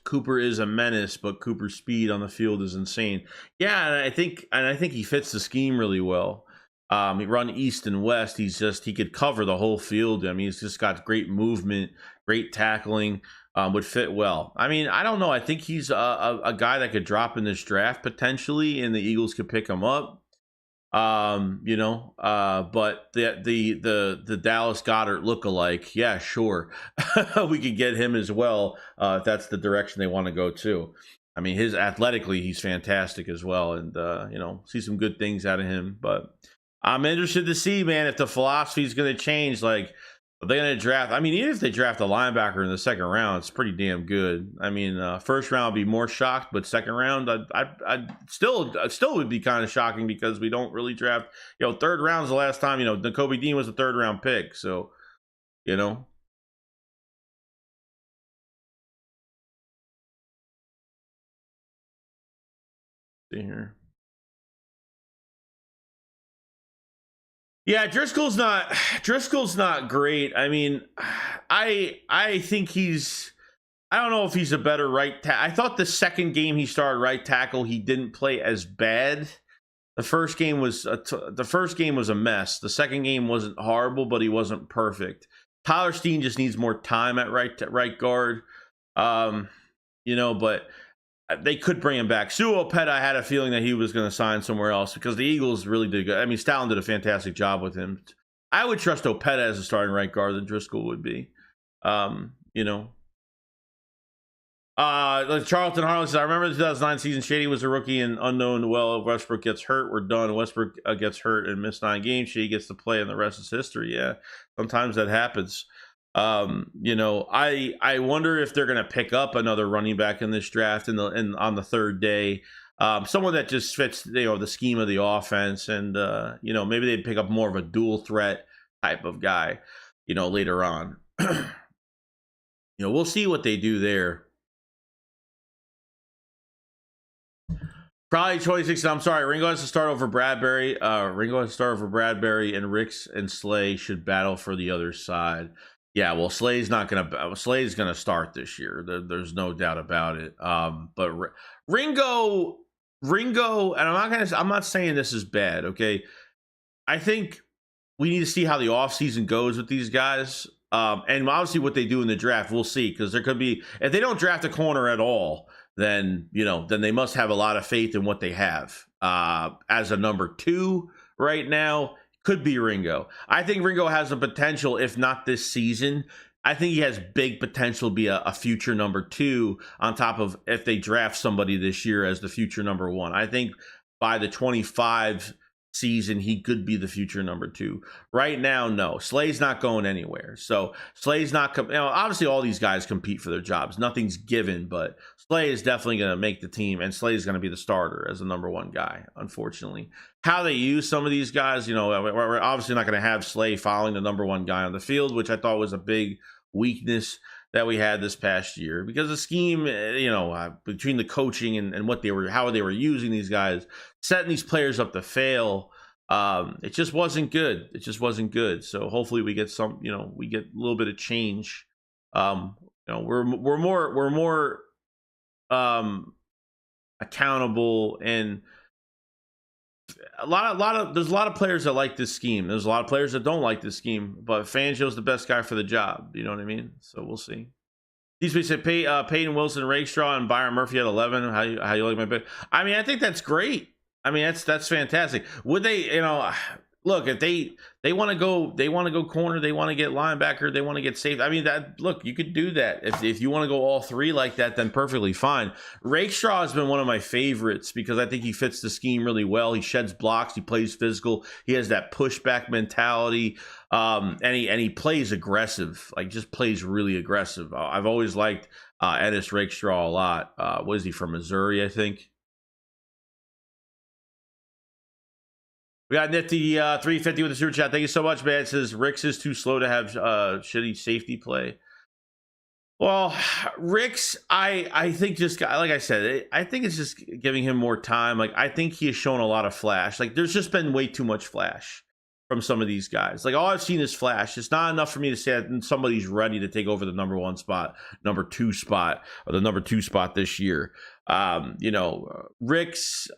Cooper is a menace, but Cooper's speed on the field is insane. Yeah, and I think he fits the scheme really well. He run east and west. He could cover the whole field. He's just got great movement, great tackling. Would fit well. I don't know. I think he's a guy that could drop in this draft potentially, and the Eagles could pick him up. But the Dallas Goedert lookalike, yeah, sure, we could get him as well if that's the direction they want to go too. His athletically, he's fantastic as well, and see some good things out of him. But I'm interested to see, man, if the philosophy is going to change. Like, are they going to draft? Even if they draft a linebacker in the second round, it's pretty damn good. First round I'd be more shocked, but second round, I still would be kind of shocking because we don't really draft. Third round's the last time. Nakobe Dean was a third round pick, so See here. Yeah, Driscoll's not great. I think I don't know if he's a better right tackle. I thought the second game he started right tackle, he didn't play as bad. The first game was a mess. The second game wasn't horrible, but he wasn't perfect. Tyler Steen just needs more time at right guard. But they could bring him back. Sue Opetta, I had a feeling that he was going to sign somewhere else because the Eagles really did good. Stalin did a fantastic job with him. I would trust Opetta as a starting right guard than Driscoll would be. Charlton Harlan says, I remember the 2009 season, Shady was a rookie and unknown. Well, Westbrook gets hurt, we're done. Westbrook gets hurt and missed 9 games. Shady gets to play, and the rest is history. Yeah, sometimes that happens. I wonder if they're going to pick up another running back in this draft on the third day. Someone that just fits, the scheme of the offense, and maybe they'd pick up more of a dual threat type of guy, later on. We'll see what they do there. Probably 26. I'm sorry. Ringo has to start over Bradbury. And Ricks and Slay should battle for the other side. Yeah, well, Slay's gonna start this year. There's no doubt about it. But Ringo, Ringo, and I'm not saying this is bad, okay? I think we need to see how the offseason goes with these guys. And obviously what they do in the draft, we'll see, because there could be, if they don't draft a corner at all, then then they must have a lot of faith in what they have. As a number 2 right now, could be Ringo. I think Ringo has the potential, if not this season. I think he has big potential to be a future number 2 on top of if they draft somebody this year as the future number 1. I think by the 25 season, he could be the future number 2. Right now, no. Slay's not going anywhere. So Slay's not, obviously all these guys compete for their jobs. Nothing's given, but Slay is definitely going to make the team, and Slay is going to be the starter as the number 1 guy, unfortunately. How they use some of these guys, we're obviously not going to have Slay following the number 1 guy on the field, which I thought was a big weakness that we had this past year, because the scheme, between the coaching and how they were using these guys, setting these players up to fail, it just wasn't good. So hopefully we get we get a little bit of change. We're more accountable, and there's a lot of players that like this scheme. There's a lot of players that don't like this scheme, but Fangio's the best guy for the job. You know what I mean? So we'll see. These we said Peyton Wilson, Rakestraw, and Byron Murphy at 11. How you like my pick? I mean, I think that's great. I mean, that's fantastic. Would they, look, if they want to go corner, they want to get linebacker, they want to get safe. I mean, you could do that. If you want to go all 3 like that, then perfectly fine. Rakestraw has been one of my favorites because I think he fits the scheme really well. He sheds blocks, he plays physical, he has that pushback mentality, and he plays aggressive, just plays really aggressive. I've always liked Ennis Rakestraw a lot. What is he, from Missouri, I think? We got Nifty 350 with the super chat. Thank you so much, man. It says Ricks is too slow to have shitty safety play. Well, Ricks, I think just like I said, I think it's just giving him more time. I think he has shown a lot of flash. There's just been way too much flash from some of these guys. All I've seen is flash. It's not enough for me to say that somebody's ready to take over the number 1 spot, number 2 spot, or the number 2 spot this year. Ricks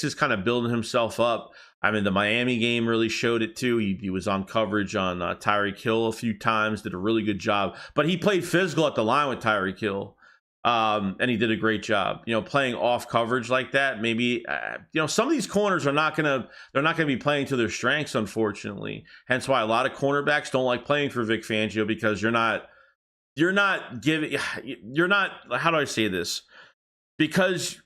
is kind of building himself up. I mean, the Miami game really showed it too. He was on coverage on Tyreek Hill a few times, did a really good job. But he played physical at the line with Tyreek Hill, and he did a great job. Playing off coverage like that, maybe some of these corners are not gonna be playing to their strengths, unfortunately. Hence why a lot of cornerbacks don't like playing for Vic Fangio, because you're not how do I say this? Because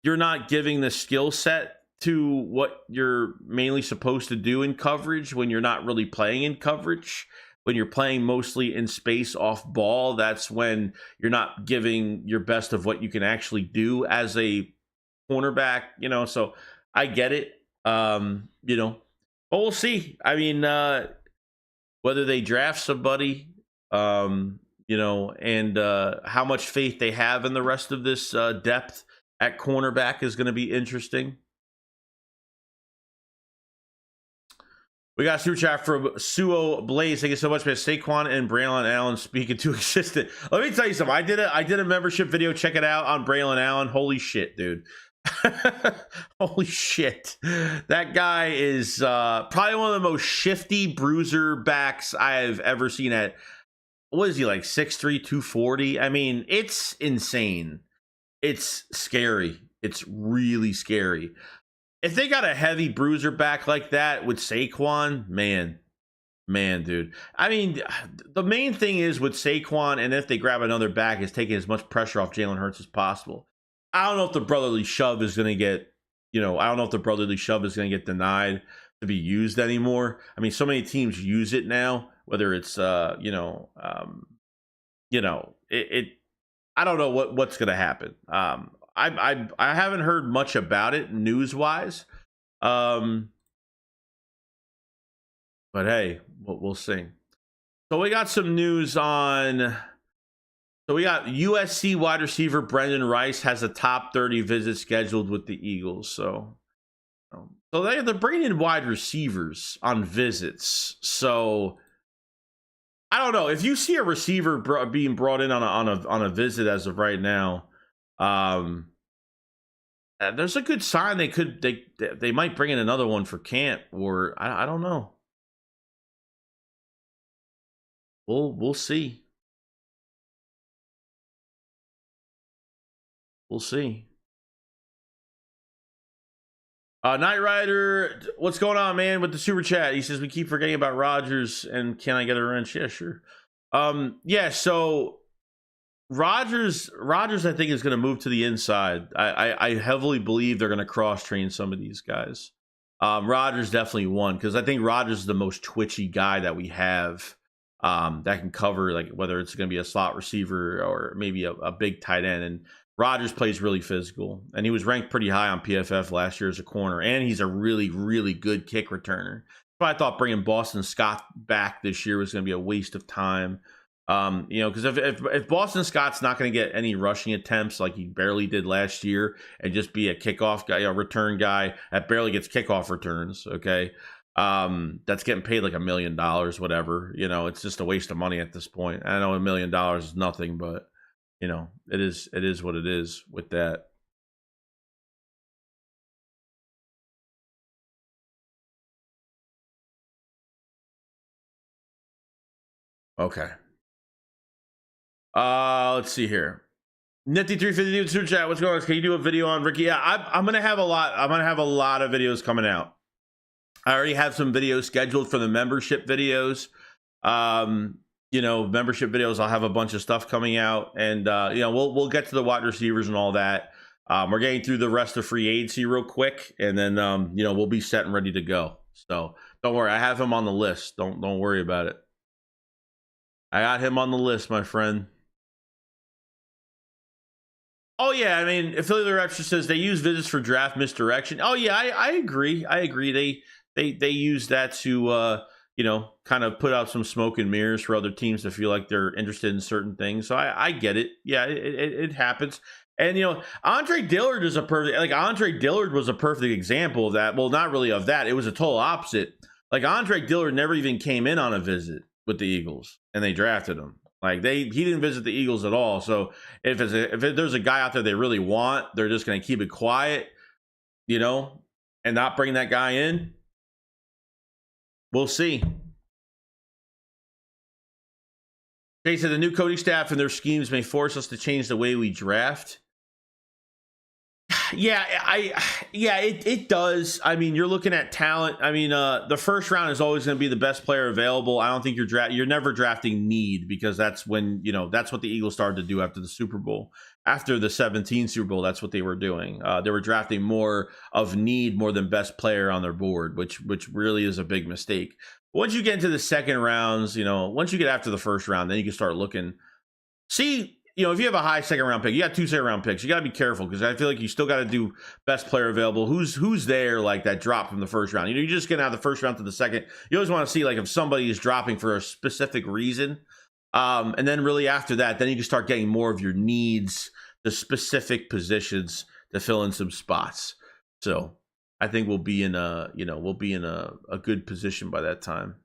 you're not giving the skill set to what you're mainly supposed to do in coverage when you're not really playing in coverage. When you're playing mostly in space off ball, that's when you're not giving your best of what you can actually do as a cornerback, so I get it. But we'll see. I mean, whether they draft somebody, and how much faith they have in the rest of this depth at cornerback is going to be interesting. We got a super chat from Suo Blaze. Thank you so much, man. Saquon and Braylon Allen speaking to existent. Let me tell you something. I did a membership video. Check it out on Braylon Allen. Holy shit, dude. Holy shit. That guy is probably one of the most shifty bruiser backs I've ever seen at, what is he, 6'3", 240? I mean, it's insane. It's scary. It's really scary. If they got a heavy bruiser back like that with Saquon, man, dude. I mean, the main thing is with Saquon, and if they grab another back, is taking as much pressure off Jalen Hurts as possible. I don't know if the brotherly shove is going to get, denied to be used anymore. I mean, so many teams use it now, whether it's, I don't know what's going to happen. I haven't heard much about it news wise, but hey, we'll see. So we got some news on. So we got USC wide receiver Brendan Rice has a top 30 visit scheduled with the Eagles. So they're bringing in wide receivers on visits. So I don't know if you see a receiver being brought in on a visit as of right now. there's a good sign they might bring in another one for camp, or I don't know. We'll see. We'll see. Knight Rider, what's going on, man? With the super chat, he says we keep forgetting about Rodgers, and can I get a wrench? Yeah, sure. Yeah. So Rodgers, I think, is going to move to the inside. I heavily believe they're going to cross train some of these guys. Rodgers definitely one, because I think Rodgers is the most twitchy guy that we have. That can cover, like, whether it's going to be a slot receiver or maybe a big tight end. And Rodgers plays really physical, and he was ranked pretty high on PFF last year as a corner, and he's a really, really good kick returner. So I thought bringing Boston Scott back this year was going to be a waste of time. Because if Boston Scott's not going to get any rushing attempts like he barely did last year, and just be a kickoff guy, a return guy that barely gets kickoff returns, okay, that's getting paid like $1 million, whatever. It's just a waste of money at this point. I know $1 million is nothing, but it is what it is with that. Okay. Let's see here. Nifty 350 super chat. What's going on? Can you do a video on Ricky? Yeah, I'm gonna have a lot. I'm gonna have a lot of videos coming out. I already have some videos scheduled for the membership videos. Membership videos. I'll have a bunch of stuff coming out, and we'll get to the wide receivers and all that. We're getting through the rest of free agency real quick, and then we'll be set and ready to go. So don't worry, I have him on the list. Don't worry about it. I got him on the list, my friend. Oh yeah, I mean, Affiliate Rapture says they use visits for draft misdirection. Oh yeah, I agree. They use that to kind of put out some smoke and mirrors for other teams to feel like they're interested in certain things. So I get it. Yeah, it happens. And Andre Dillard is Andre Dillard was a perfect example of that. Well, not really of that. It was a total opposite. Like, Andre Dillard never even came in on a visit with the Eagles, and they drafted him. Like, he didn't visit the Eagles at all. So if there's a guy out there they really want, they're just going to keep it quiet, and not bring that guy in. We'll see. They said the new coaching staff and their schemes may force us to change the way we draft. Yeah, it does. I mean, you're looking at talent. I mean, the first round is always going to be the best player available. I don't think you're never drafting need, because that's when, that's what the Eagles started to do after the Super Bowl. After the 17 Super Bowl, that's what they were doing. They were drafting more of need more than best player on their board, which really is a big mistake. Once you get into the second rounds, once you get after the first round, then you can start looking. See, if you have a high second round pick, you got 2 second round picks, you got to be careful, because I feel like you still got to do best player available. Who's there, like, that drop from the first round? You're just getting out of the first round to the second. You always want to see, like, if somebody is dropping for a specific reason. And then really after that, then you can start getting more of your needs, the specific positions to fill in some spots. So I think we'll be in a good position by that time,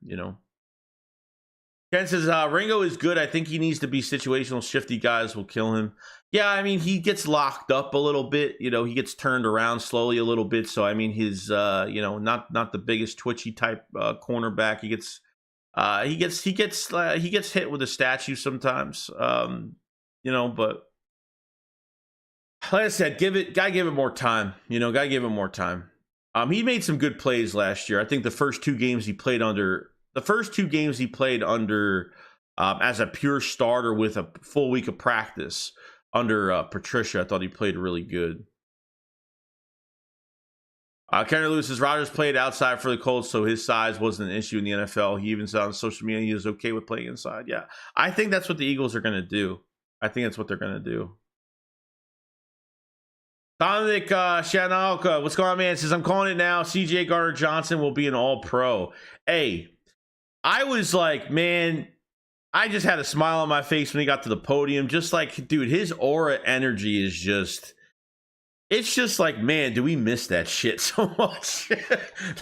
Ken says, Ringo is good. I think he needs to be situational. Shifty guys will kill him. Yeah, I mean, he gets locked up a little bit. He gets turned around slowly a little bit. So, I mean, his, not the biggest twitchy type cornerback. He gets hit with a statue sometimes, but like I said, gotta give it more time. Gotta give it more time. He made some good plays last year. I think the first two games he played under as a pure starter with a full week of practice under Patricia, I thought he played really good. Kenny Lewis says Rodgers played outside for the Colts, so his size wasn't an issue in the NFL. He even said on social media he was okay with playing inside. Yeah, I think that's what the Eagles are going to do. I think that's what they're going to do. Dominic Shanalka, what's going on, man? Says, I'm calling it now. CJ Gardner-Johnson will be an all-pro. Hey, I was like, man, I just had a smile on my face when he got to the podium. Just like, dude, his aura energy is just... It's just like, man, do we miss that shit so much?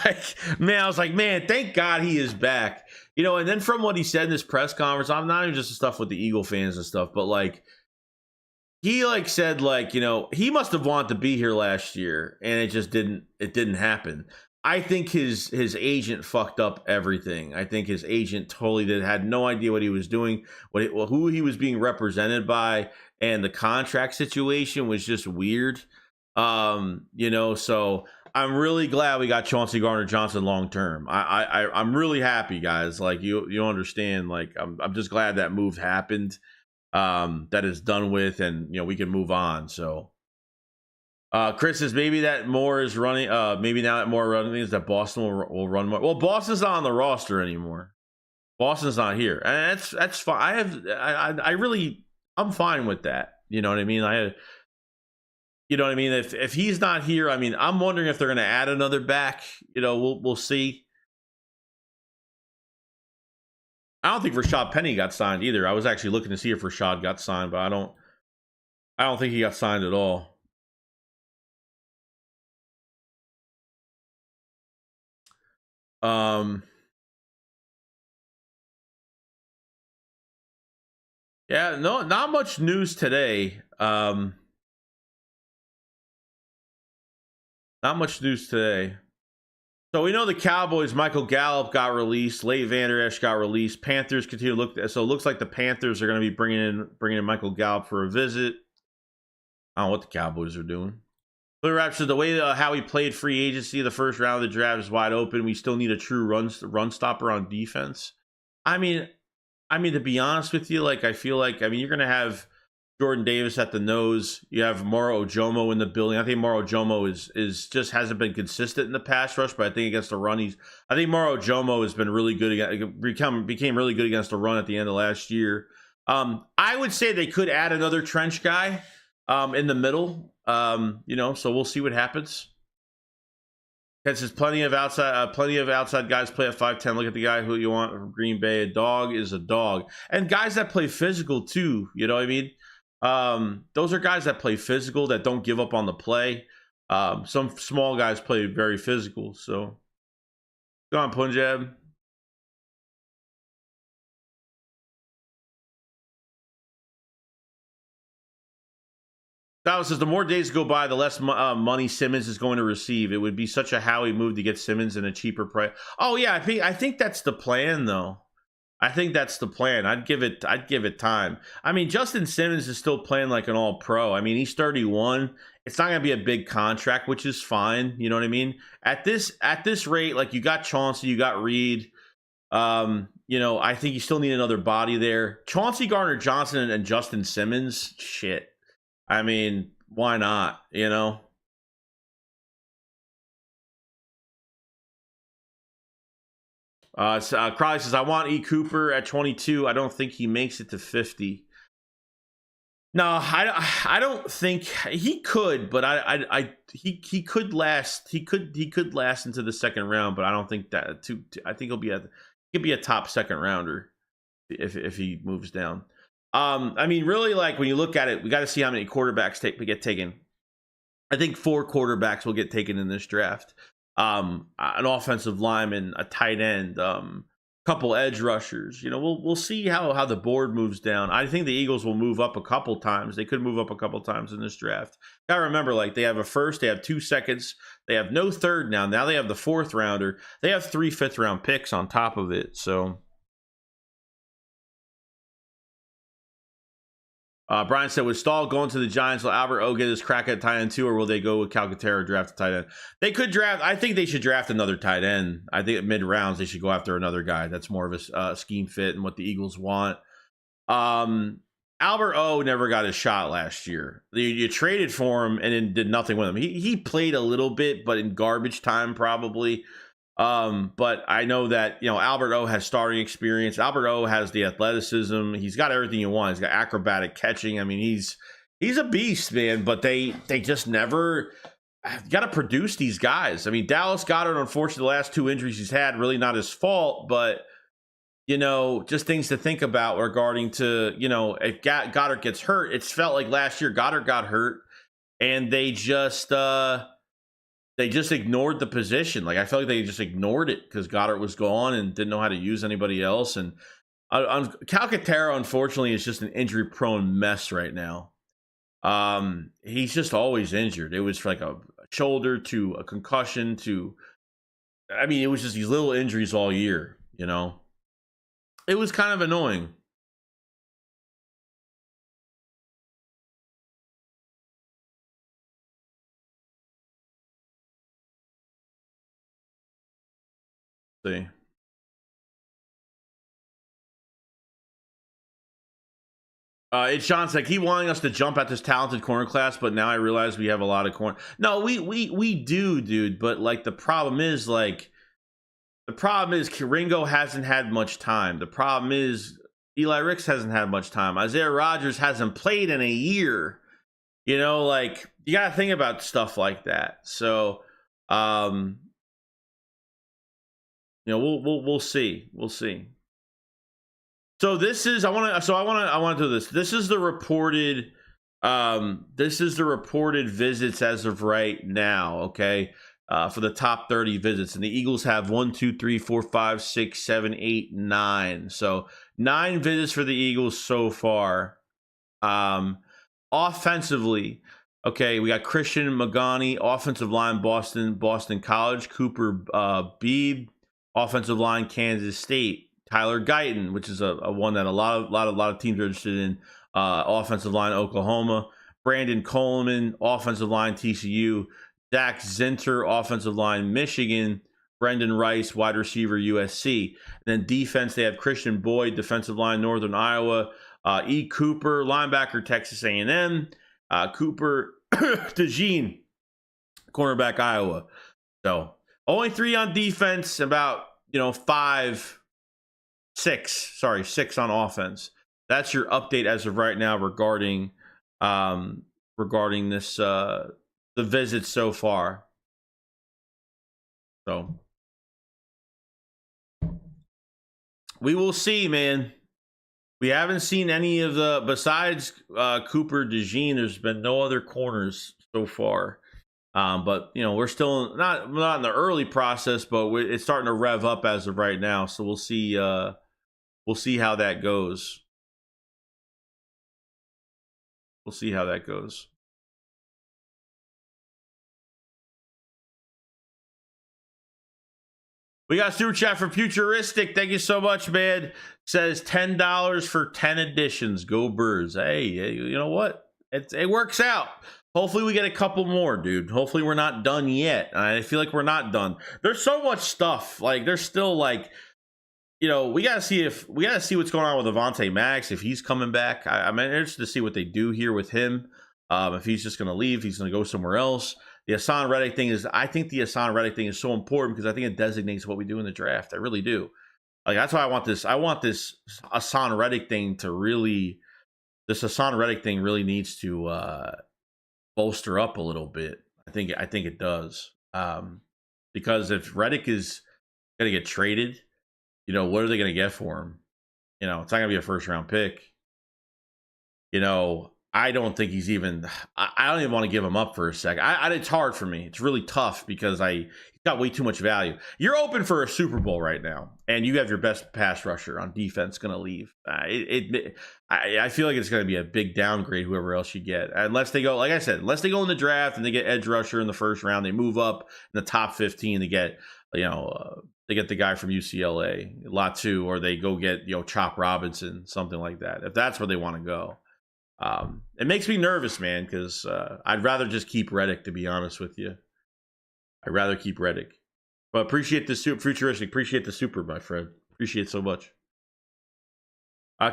Like, man, I was like, man, thank God he is back. And then from what he said in this press conference, I'm not even just the stuff with the Eagle fans and stuff, but like, he like said, like, you know, he must have wanted to be here last year and it just didn't happen. I think his agent fucked up everything. I think his agent totally had no idea what he was doing, who he was being represented by, and the contract situation was just weird. You know, so I'm really glad we got Chauncey Gardner-Johnson long term. I'm really happy, guys. Like you understand. Like I'm just glad that move happened. That is done with, and you know we can move on. So Chris says maybe that Moore is running. Maybe now that Moore running is that Boston will run more. Well, Boston's not on the roster anymore. Boston's not here, and that's fine. I'm fine with that. You know what I mean? You know what I mean? If he's not here, I mean, I'm wondering if they're going to add another back. You know, we'll see. I don't think Rashad Penny got signed either. I was actually looking to see if Rashad got signed, but I don't think he got signed at all. Yeah, no, not much news today. Not much news today. So we know the Cowboys, Michael Gallup got released, Leighton Vander Esch got released. Panthers continue to look. So it looks like the Panthers are going to be bringing in Michael Gallup for a visit. I don't know what the Cowboys are doing. Clear Rapture, the way Howie played free agency, the first round of the draft is wide open. We still need a true run stopper on defense. I mean, to be honest with you, like I feel like you're going to have Jordan Davis at the nose. You have Moro Ojomo in the building. I think Moro Ojomo is just hasn't been consistent in the pass rush, but I think against the run, I think Moro Ojomo has been really good. Became really good against the run at the end of last year. I would say they could add another trench guy in the middle. You know, so we'll see what happens. There's plenty of outside guys play at 5'10". Look at the guy who you want from Green Bay. A dog is a dog, and guys that play physical too. You know what I mean? Those are guys that play physical, that don't give up on the play. Some small guys play very physical. So, go on, Punjab. That says the more days go by, the less money Simmons is going to receive. It would be such a Howie move to get Simmons in a cheaper price. Oh yeah, I think that's the plan though. I think that's the plan. I'd give it time. I mean, Justin Simmons is still playing like an all-pro. I mean, he's 31. It's not going to be a big contract, which is fine. You know what I mean? At this rate, like you got Chauncey, you got Reed. You know, I think you still need another body there. Chauncey Gardner-Johnson and Justin Simmons, shit. I mean, why not? You know? Crowley says, I want E. Cooper at 22. I don't think he makes it to 50. No, I don't think he could, but he could last. He could last into the second round, but I don't think that. I think he'll be a top second rounder if he moves down. I mean, really, like when you look at it, we got to see how many quarterbacks get taken. I think 4 quarterbacks will get taken in this draft. An offensive lineman, a tight end, couple edge rushers. You know, we'll see how the board moves down. I think the Eagles will move up a couple times. They could move up a couple times in this draft. Gotta remember, like they have a first, they have 2 seconds, they have no third now. Now they have the 4th rounder. They have 3 5th round picks on top of it. So. Brian said, would Stahl going to the Giants? Will Albert O get his crack at tight end too, or will they go with Calcaterra draft a tight end? They could draft. I think they should draft another tight end. I think at mid rounds they should go after another guy that's more of a scheme fit and what the Eagles want. Albert O never got his shot last year. You traded for him and then did nothing with him. He played a little bit, but in garbage time probably. But I know that, you know, Albert O has starting experience. Albert O has the athleticism. He's got everything you want. He's got acrobatic catching. I mean, he's a beast, man, but they just never got to produce these guys. I mean, Dallas Goedert, unfortunately, the last 2 injuries he's had, really not his fault, but you know, just things to think about regarding to, you know, if Goddard gets hurt. It's felt like last year Goddard got hurt and they just ignored the position. Like I felt like they just ignored it because Goddard was gone and didn't know how to use anybody else. And Calcaterra, unfortunately, is just an injury-prone mess right now. He's just always injured. It was like a shoulder to a concussion to, I mean, it was just these little injuries all year, you know. It was kind of annoying. See. It's Sean said, keep wanting us to jump at this talented corner class, but now I realize we have a lot of corner. No, we do, dude. But like the problem is Ringo hasn't had much time. The problem is Eli Ricks hasn't had much time. Isaiah Rodgers hasn't played in a year. You know, like you got to think about stuff like that. So, you know, we'll see. We'll see. So this is I want to do this. This is the reported visits as of right now, okay? For the top 30 visits. And the Eagles have 1, 2, 3, 4, 5, 6, 7, 8, 9. So 9 visits for the Eagles so far. Offensively, okay, we got Christian Magani, offensive line, Boston College, Cooper Beebe, offensive line, Kansas State. Tyler Guyton, which is a one that a lot of teams are interested in. Offensive line, Oklahoma. Brandon Coleman, offensive line, TCU. Zach Zinter, offensive line, Michigan. Brendan Rice, wide receiver, USC. And then defense, they have Christian Boyd, defensive line, Northern Iowa. E. Cooper, linebacker, Texas A&M. Cooper DeJean, cornerback, Iowa. So only 3 on defense, about 6 on offense. That's your update as of right now regarding this the visits so far. So we will see, man. We haven't seen any of the, besides Cooper DeJean, there's been no other corners so far. But we're still not in the early process, but it's starting to rev up as of right now. So we'll see. We'll see how that goes. We'll see how that goes. We got super chat from Futuristic. Thank you so much, man. Says $10 for 10 editions. Go Birds. Hey, you know what? It works out. Hopefully we get a couple more, dude. Hopefully we're not done yet. I feel like we're not done. There's so much stuff. Like there's still like, we gotta see what's going on with Avonte Maddox, if he's coming back. I'm interested to see what they do here with him. If he's just gonna leave, he's gonna go somewhere else. The HaasonReddick thing I think the HaasonReddick thing is so important because I think it designates what we do in the draft. I really do. Like that's why I want this HaasonReddick thing to really. This HaasonReddick thing really needs to bolster up a little bit. I think it does. Because if Reddick is gonna get traded, what are they going to get for him? It's not going to be a first round pick. I don't think he's even, I don't even want to give him up for a second. It's hard for me. It's really tough because he's got way too much value. You're open for a Super Bowl right now, and you have your best pass rusher on defense going to leave. I feel like it's going to be a big downgrade, whoever else you get. Unless they go, like I said, unless they go in the draft and they get edge rusher in the first round, they move up in the top 15 to get, they get the guy from UCLA, Latu, or they go get, Chop Robinson, something like that. If that's where they want to go. It makes me nervous, man, because I'd rather just keep Reddick, to be honest with you. I'd rather keep Reddick. But appreciate the super, Futuristic. Appreciate the super, my friend. Appreciate it so much.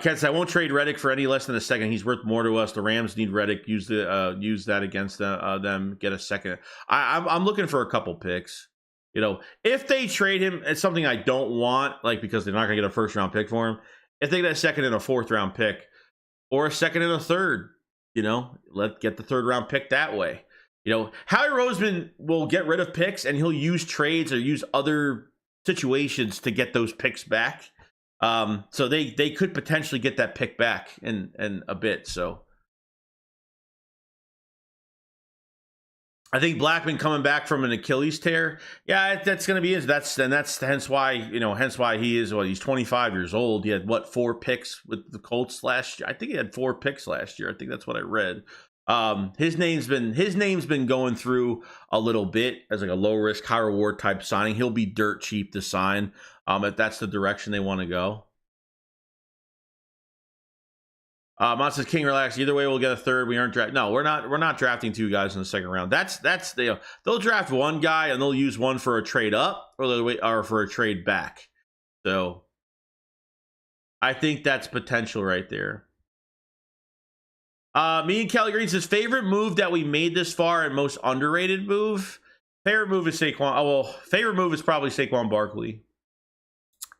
Ken said, I won't trade Reddick for any less than a second. He's worth more to us. The Rams need Reddick. Use that against them. Get a second. I'm looking for a couple picks. If they trade him, it's something I don't want, like because they're not going to get a first round pick for him. If they get a second and a fourth round pick, or a second and a third, let's get the third round pick that way. Howie Roseman will get rid of picks and he'll use trades or use other situations to get those picks back. So they could potentially get that pick back in a bit. So I think Blackman coming back from an Achilles tear. Yeah, that's going to be his. That's hence why he is. He's 25 years old. He had 4 picks with the Colts last year. I think he had 4 picks last year. I think that's what I read. His name's been going through a little bit as like a low risk, high reward type signing. He'll be dirt cheap to sign if that's the direction they want to go. Mont says, King, relax. Either way, we'll get a third. We aren't drafting. No, we're not drafting 2 guys in the second round. They'll draft 1 guy and they'll use 1 for a trade up or for a trade back. So I think that's potential right there. Me and Kelly Green says, favorite move that we made this far and most underrated move. Favorite move is Saquon. Oh, well, favorite move is probably Saquon Barkley.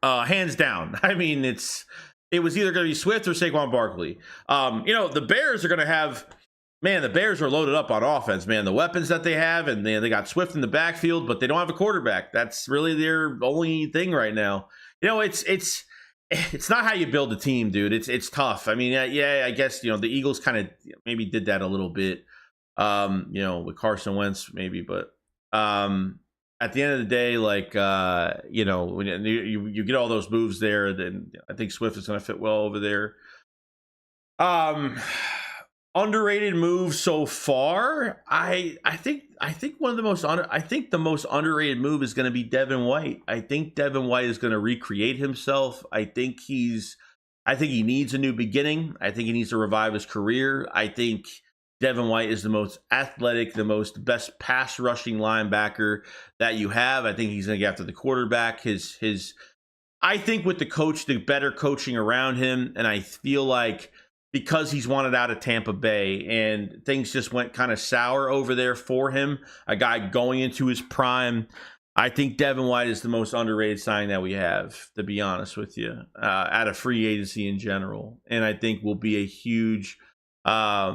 Hands down. I mean, it was either going to be Swift or Saquon Barkley. The Bears are going to have, man, the Bears are loaded up on offense, man. The weapons that they have, and they got Swift in the backfield, but they don't have a quarterback. That's really their only thing right now. It's not how you build a team, dude. It's tough. I mean, I guess, the Eagles kind of maybe did that a little bit, with Carson Wentz maybe, but at the end of the day, like, when you get all those moves there, then I think Swift is going to fit well over there. Underrated move so far, I think one of the most the most underrated move is going to be Devin White. I think Devin White is going to recreate himself. I think he needs a new beginning. I think he needs to revive his career. I think Devin White is the most athletic, the best pass rushing linebacker that you have. I think he's going to get after the quarterback. I think with the better coaching around him, and I feel like because he's wanted out of Tampa Bay and things just went kind of sour over there for him, a guy going into his prime, I think Devin White is the most underrated signing that we have, to be honest with you, out of free agency in general. And I think will be a huge, I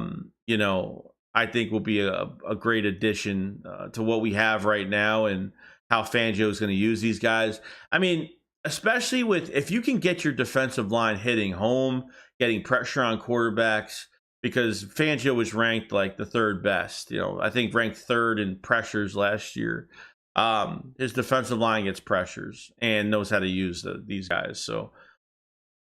think will be a great addition to what we have right now and how Fangio is going to use these guys. I mean, especially if you can get your defensive line hitting home, getting pressure on quarterbacks, because Fangio was ranked like the 3rd best, I think ranked 3rd in pressures last year. His defensive line gets pressures and knows how to use these guys. So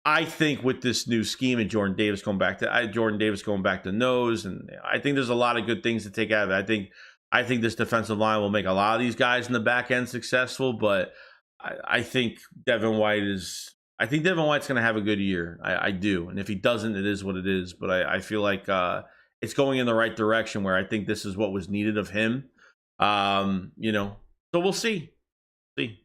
I think with this new scheme and Jordan Davis going back to nose, and I think there's a lot of good things to take out of it. I think this defensive line will make a lot of these guys in the back end successful, but I think Devin White's going to have a good year. I do. And if he doesn't, it is what it is. But I feel like it's going in the right direction where I think this is what was needed of him. So we'll see. You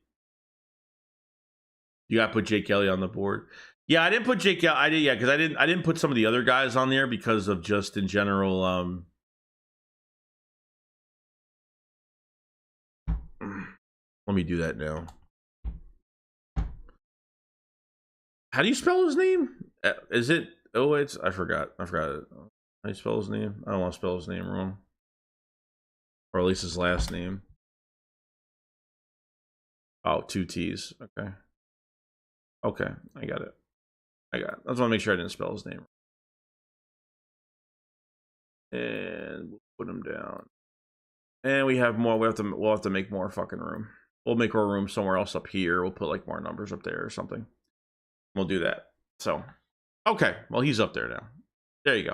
got to put Jake Kelly on the board. Yeah, I didn't put Jake Kelly. I did, yeah, because I didn't put some of the other guys on there because of just in general. Let me do that now. How do you spell his name? Is it? Oh, I forgot. I forgot it. How do you spell his name? I don't want to spell his name wrong, or at least his last name. Oh, 2 T's. Okay. I got it. I just want to make sure I didn't spell his name. And we'll put him down. And we have more. We'll have to make more fucking room. We'll make our room somewhere else up here. We'll put like more numbers up there or something. We'll do that. So, okay. Well, he's up there now. There you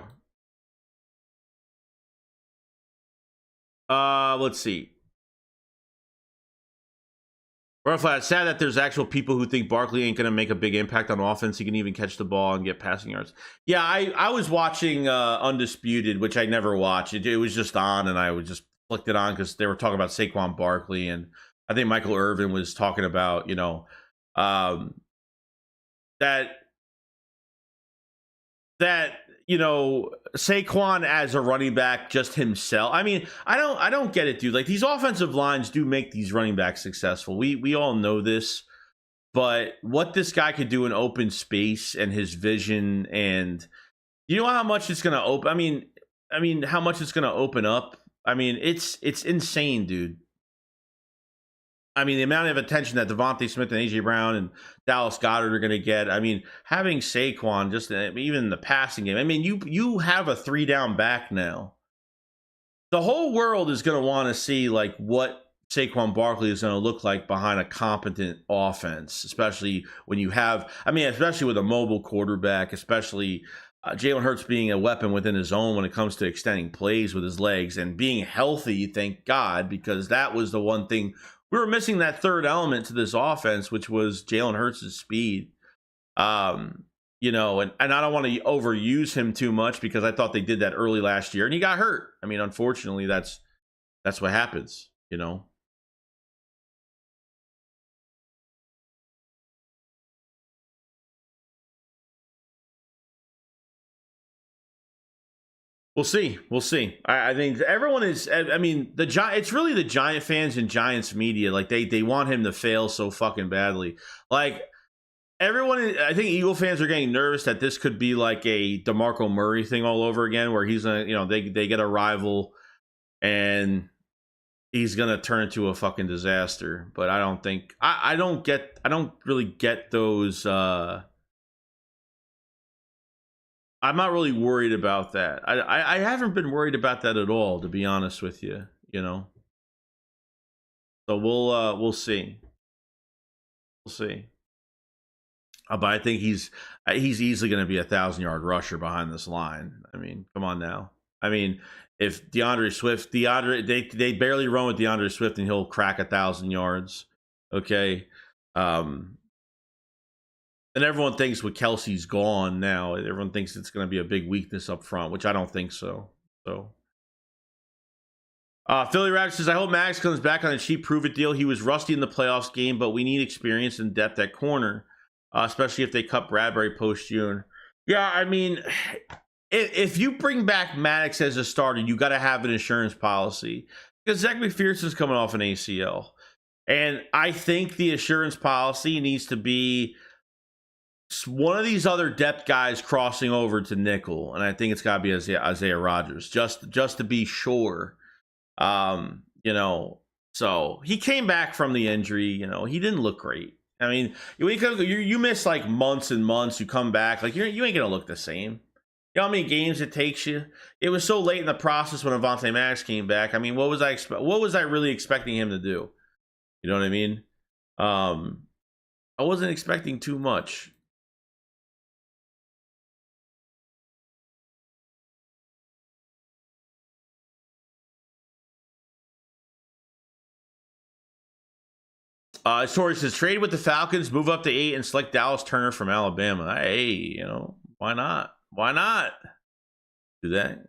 go. Let's see. Flat. Sad that there's actual people who think Barkley ain't going to make a big impact on offense. He can even catch the ball and get passing yards. Yeah, I was watching Undisputed, which I never watched. It was just on, and I would just flicked it on because they were talking about Saquon Barkley, and I think Michael Irvin was talking about, that Saquon as a running back just himself. I mean, I don't get it, dude. Like, these offensive lines do make these running backs successful. We all know this, but what this guy could do in open space and his vision, and how much it's going to open. I mean, how much it's going to open up. I mean, it's insane, dude. I mean, the amount of attention that Devontae Smith and A.J. Brown and Dallas Goedert are going to get. I mean, having Saquon, just even in the passing game. I mean, you have a 3-down back now. The whole world is going to want to see, like, what Saquon Barkley is going to look like behind a competent offense, especially when you have, especially with a mobile quarterback, especially, Jalen Hurts being a weapon within his own when it comes to extending plays with his legs and being healthy, thank God, because that was the one thing we were missing, that third element to this offense, which was Jalen Hurts' speed. You know, and I don't want to overuse him too much because I thought they did that early last year and he got hurt. I mean, unfortunately, that's what happens, you know. We'll see. We'll see. I think everyone is. I mean, the Giant. It's really the Giant fans and Giants media. Like they want him to fail so fucking badly. Like everyone, I think Eagle fans are getting nervous that this could be like a DeMarco Murray thing all over again, where he's gonna, you know, they get a rival and he's gonna turn into a fucking disaster. But I don't think I don't really get those. I'm not really worried about that. I haven't been worried about that at all, to be honest with you. You know, so we'll see. We'll see. But I think he's easily going to be 1,000-yard rusher behind this line. I mean, come on now. I mean, if DeAndre Swift, they barely run with DeAndre Swift, and he'll crack 1,000 yards. Okay. And everyone thinks with Kelsey's gone now, everyone thinks it's going to be a big weakness up front, which I don't think so. So, Philly Rabbit says, I hope Max comes back on a cheap prove-it deal. He was rusty in the playoffs game, but we need experience and depth at corner, especially if they cut Bradbury post-June. Yeah, I mean, if you bring back Maddox as a starter, you got to have an insurance policy because Zach McPherson's coming off an ACL. And I think the insurance policy needs to be one of these other depth guys crossing over to nickel, and I think it's got to be Isaiah Rodgers, just to be sure. You know, so he came back from the injury. You know, he didn't look great. I mean, you miss like months and months. You come back, like you ain't gonna look the same. You know how many games it takes you? It was so late in the process when Avonte Maddox came back. I mean, what was I really expecting him to do? You know what I mean? I wasn't expecting too much. Story says, trade with the Falcons, move up to 8, and select Dallas Turner from Alabama. Hey, you know, why not? Why not? Do that.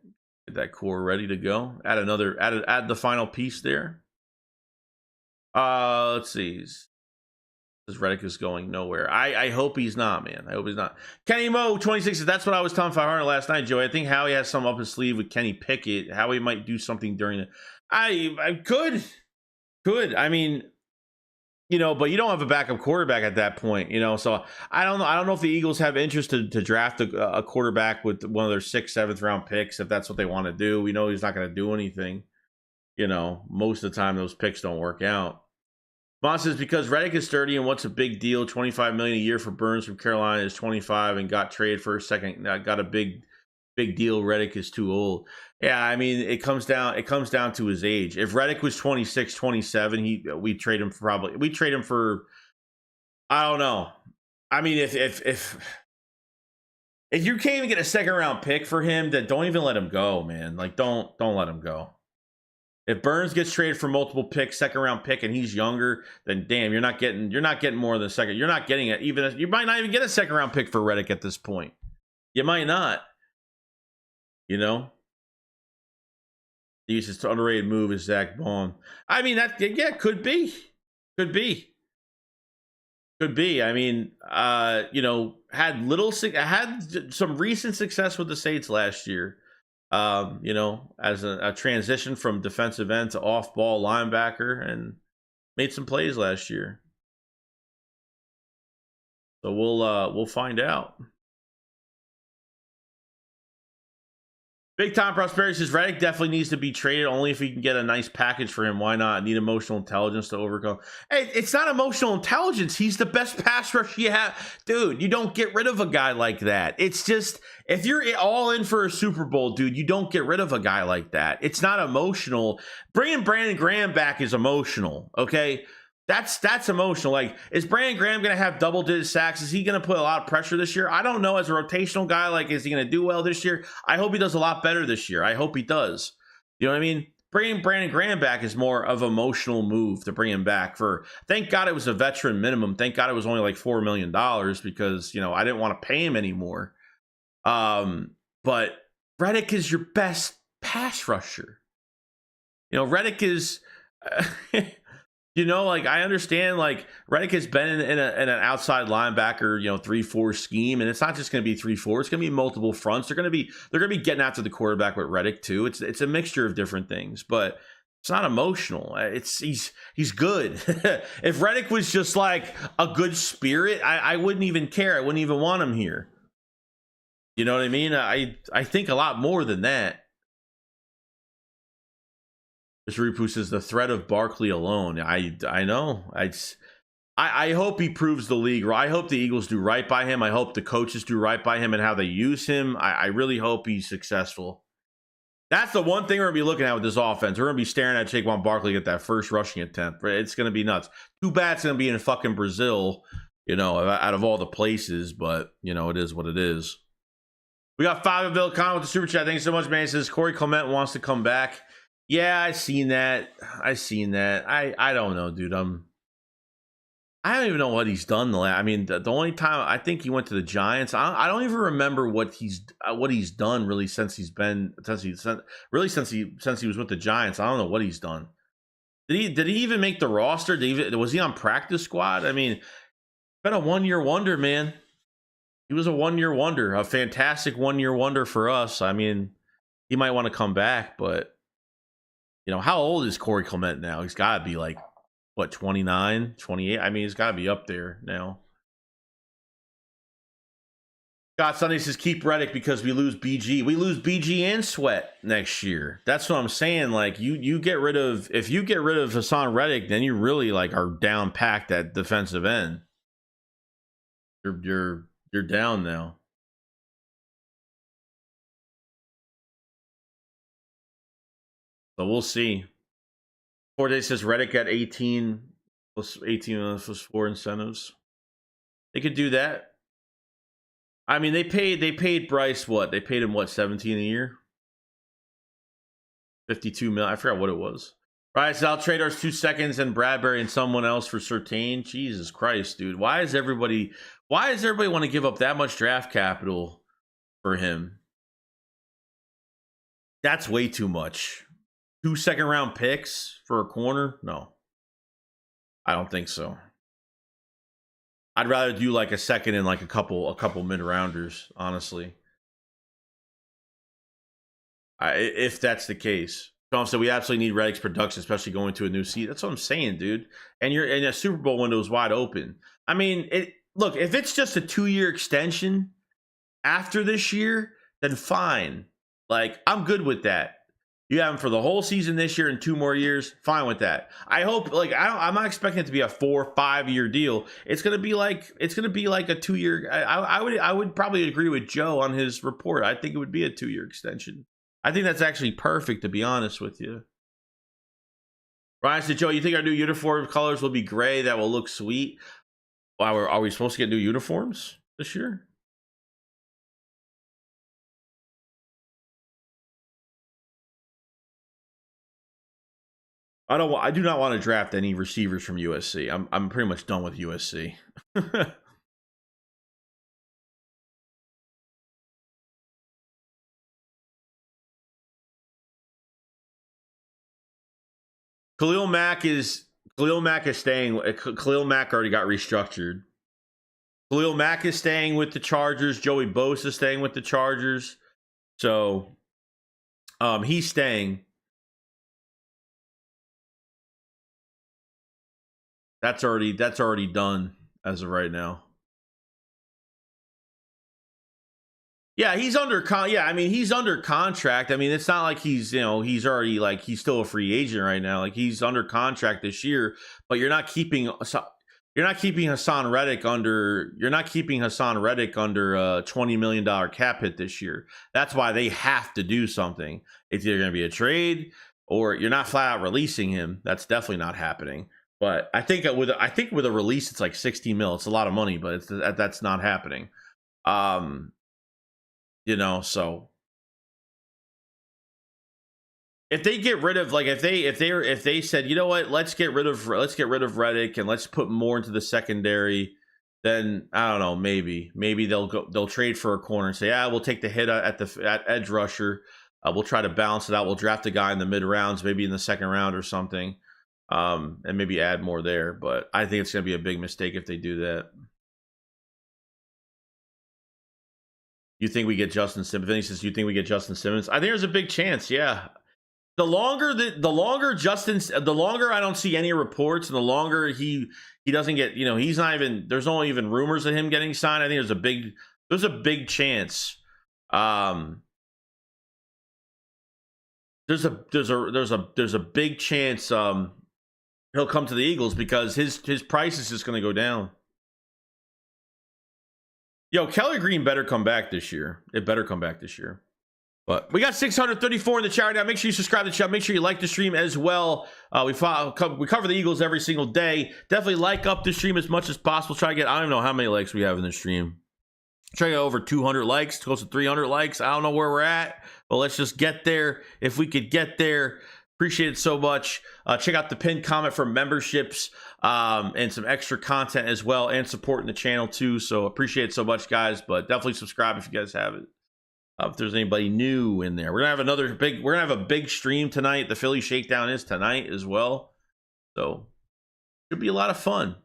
Get that core ready to go. Add the final piece there. Let's see. This Reddick is going nowhere. I hope he's not, man. I hope he's not. Kenny Mo 26 says, that's what I was telling 500 last night, Joey. I think Howie has something up his sleeve with Kenny Pickett. Howie might do something during it. I could. I mean, you know, but you don't have a backup quarterback at that point, you know. So I don't know. I don't know if the Eagles have interest to draft a quarterback with one of their 6th, 7th round picks, if that's what they want to do. We know he's not going to do anything. You know, most of the time those picks don't work out. Vaughn says, because Reddick is 30 and what's a big deal? $25 million a year for Burns from Carolina is 25 and got traded for a second. Got a big deal. Reddick is too old. Yeah, I mean, it comes down to his age. If Reddick was 26, 27, we'd trade him for, I don't know. I mean, if you can't even get a 2nd round pick for him, then don't even let him go, man. Like don't let him go. If Burns gets traded for multiple picks, 2nd round pick, and he's younger, then damn, you're not getting more than a second. You're not getting it. You might not even get a 2nd round pick for Reddick at this point. You might not. You know, the easiest underrated move is Zach Bond. I mean, could be. I mean, you know, had some recent success with the Saints last year. You know, as a transition from defensive end to off-ball linebacker, and made some plays last year. So we'll find out. Big Time Prosperity says Reddick definitely needs to be traded, only if we can get a nice package for him. Why not? Need emotional intelligence to overcome. Hey, it's not emotional intelligence. He's the best pass rush you have. Dude, you don't get rid of a guy like that. It's just, if you're all in for a Super Bowl, dude, you don't get rid of a guy like that. It's not emotional. Bringing Brandon Graham back is emotional, okay? That's emotional. Like, is Brandon Graham going to have double-digit sacks? Is he going to put a lot of pressure this year? I don't know. As a rotational guy, like, is he going to do well this year? I hope he does a lot better this year. I hope he does. You know what I mean? Bringing Brandon Graham back is more of an emotional move to bring him back. Thank God it was a veteran minimum. Thank God it was only like $4 million because, you know, I didn't want to pay him anymore. But Reddick is your best pass rusher. You know, Reddick is... You know, like, I understand, like, Reddick has been in an outside linebacker, you know, 3-4 scheme, and it's not just going to be 3-4. It's going to be multiple fronts. They're going to be getting after the quarterback with Reddick too. It's a mixture of different things, but it's not emotional. He's good. If Reddick was just like a good spirit, I wouldn't even care. I wouldn't even want him here. You know what I mean? I think a lot more than that. This Repu says the threat of Barkley alone. I know. I hope he proves the league. I hope the Eagles do right by him. I hope the coaches do right by him and how they use him. I really hope he's successful. That's the one thing we're going to be looking at with this offense. We're going to be staring at Saquon Barkley get that first rushing attempt. It's going to be nuts. Too bad it's going to be in fucking Brazil, you know, out of all the places. But, you know, it is what it is. We got Favaville Khan with the super chat. Thanks so much, man. He says Corey Clement wants to come back. Yeah, I seen that. I don't know, dude. I don't even know what he's done. I mean, the only time I think he went to the Giants. I don't even remember what he's done really since he was with the Giants. I don't know what he's done. Did he even make the roster? Was he on practice squad? I mean, been a 1-year wonder, man. He was a 1-year wonder, a fantastic 1-year wonder for us. I mean, he might want to come back, but. You know, how old is Corey Clement now? He's got to be like, what, 29, 28? I mean, he's got to be up there now. Scott Sunday says, keep Reddick because we lose BG. We lose BG and Sweat next year. That's what I'm saying. Like, you get rid of... If you get rid of HaasonReddick, then you really, like, are down packed at defensive end. You're down now. So we'll see. Forte says Reddick at 18 plus 18 plus 4 incentives. They could do that. I mean, they paid Bryce what? They paid him what, 17 a year? 52 million. I forgot what it was. Bryce, I'll trade ours 2 seconds and Bradbury and someone else for Surtain. Jesus Christ, dude. Why does everybody want to give up that much draft capital for him? That's way too much. 2 second-round picks for a corner? No. I don't think so. I'd rather do like a second and like a couple mid-rounders, honestly. If that's the case. So we absolutely need Reddick's production, especially going to a new seat. That's what I'm saying, dude. And a Super Bowl window is wide open. I mean, look, if it's just a 2-year extension after this year, then fine. Like, I'm good with that. You have him for the whole season this year and 2 more years. Fine with that. I hope, like, I'm not expecting it to be a 4 or 5 year deal. It's gonna be like a 2-year. I would probably agree with Joe on his report. I think it would be a 2-year extension. I think that's actually perfect, to be honest with you. Ryan said, Joe, you think our new uniform colors will be gray? That will look sweet. Wow, are we supposed to get new uniforms this year? I do not want to draft any receivers from USC. I'm pretty much done with USC. Khalil Mack is staying. Khalil Mack already got restructured. Khalil Mack is staying with the Chargers. Joey Bosa is staying with the Chargers. So he's staying. That's already done as of right now. Yeah, he's under he's under contract. I mean, it's not like he's already like he's still a free agent right now. Like, he's under contract this year, but you're not keeping HaasonReddick under a $20 million cap hit this year. That's why they have to do something. It's either going to be a trade or you're not flat out releasing him. That's definitely not happening. But I think with a release, it's like 60 mil. It's a lot of money, but that's not happening. So if they get rid of, like, if they said, you know what, let's get rid of Reddick and let's put more into the secondary, then I don't know, maybe they'll trade for a corner and say, yeah, we'll take the hit at edge rusher. We'll try to balance it out. We'll draft a guy in the mid rounds, maybe in the second round or something, and maybe add more there. But I think it's going to be a big mistake if they do that. You think we get Justin Simmons? Vinny says, you think we get Justin Simmons? I think there's a big chance, yeah. The longer I don't see any reports, and the longer he doesn't get, he's not even, there's not even rumors of him getting signed. I think there's a big chance. There's a big chance he'll come to the Eagles because his price is just going to go down. Yo, Kelly Green better come back this year. It better come back this year. But we got 634 in the chat right now. Make sure you subscribe to the channel. Make sure you like the stream as well. We cover the Eagles every single day. Definitely like up the stream as much as possible. Try to get, I don't know how many likes we have in the stream. Try to get over 200 likes, close to 300 likes. I don't know where we're at, but let's just get there. If we could get there, appreciate it so much. Check out the pinned comment for memberships and some extra content as well, and supporting the channel too. So appreciate it so much, guys. But definitely subscribe if you guys have it. If there's anybody new in there, we're gonna have a big stream tonight. The Philly Shakedown is tonight as well, so should be a lot of fun.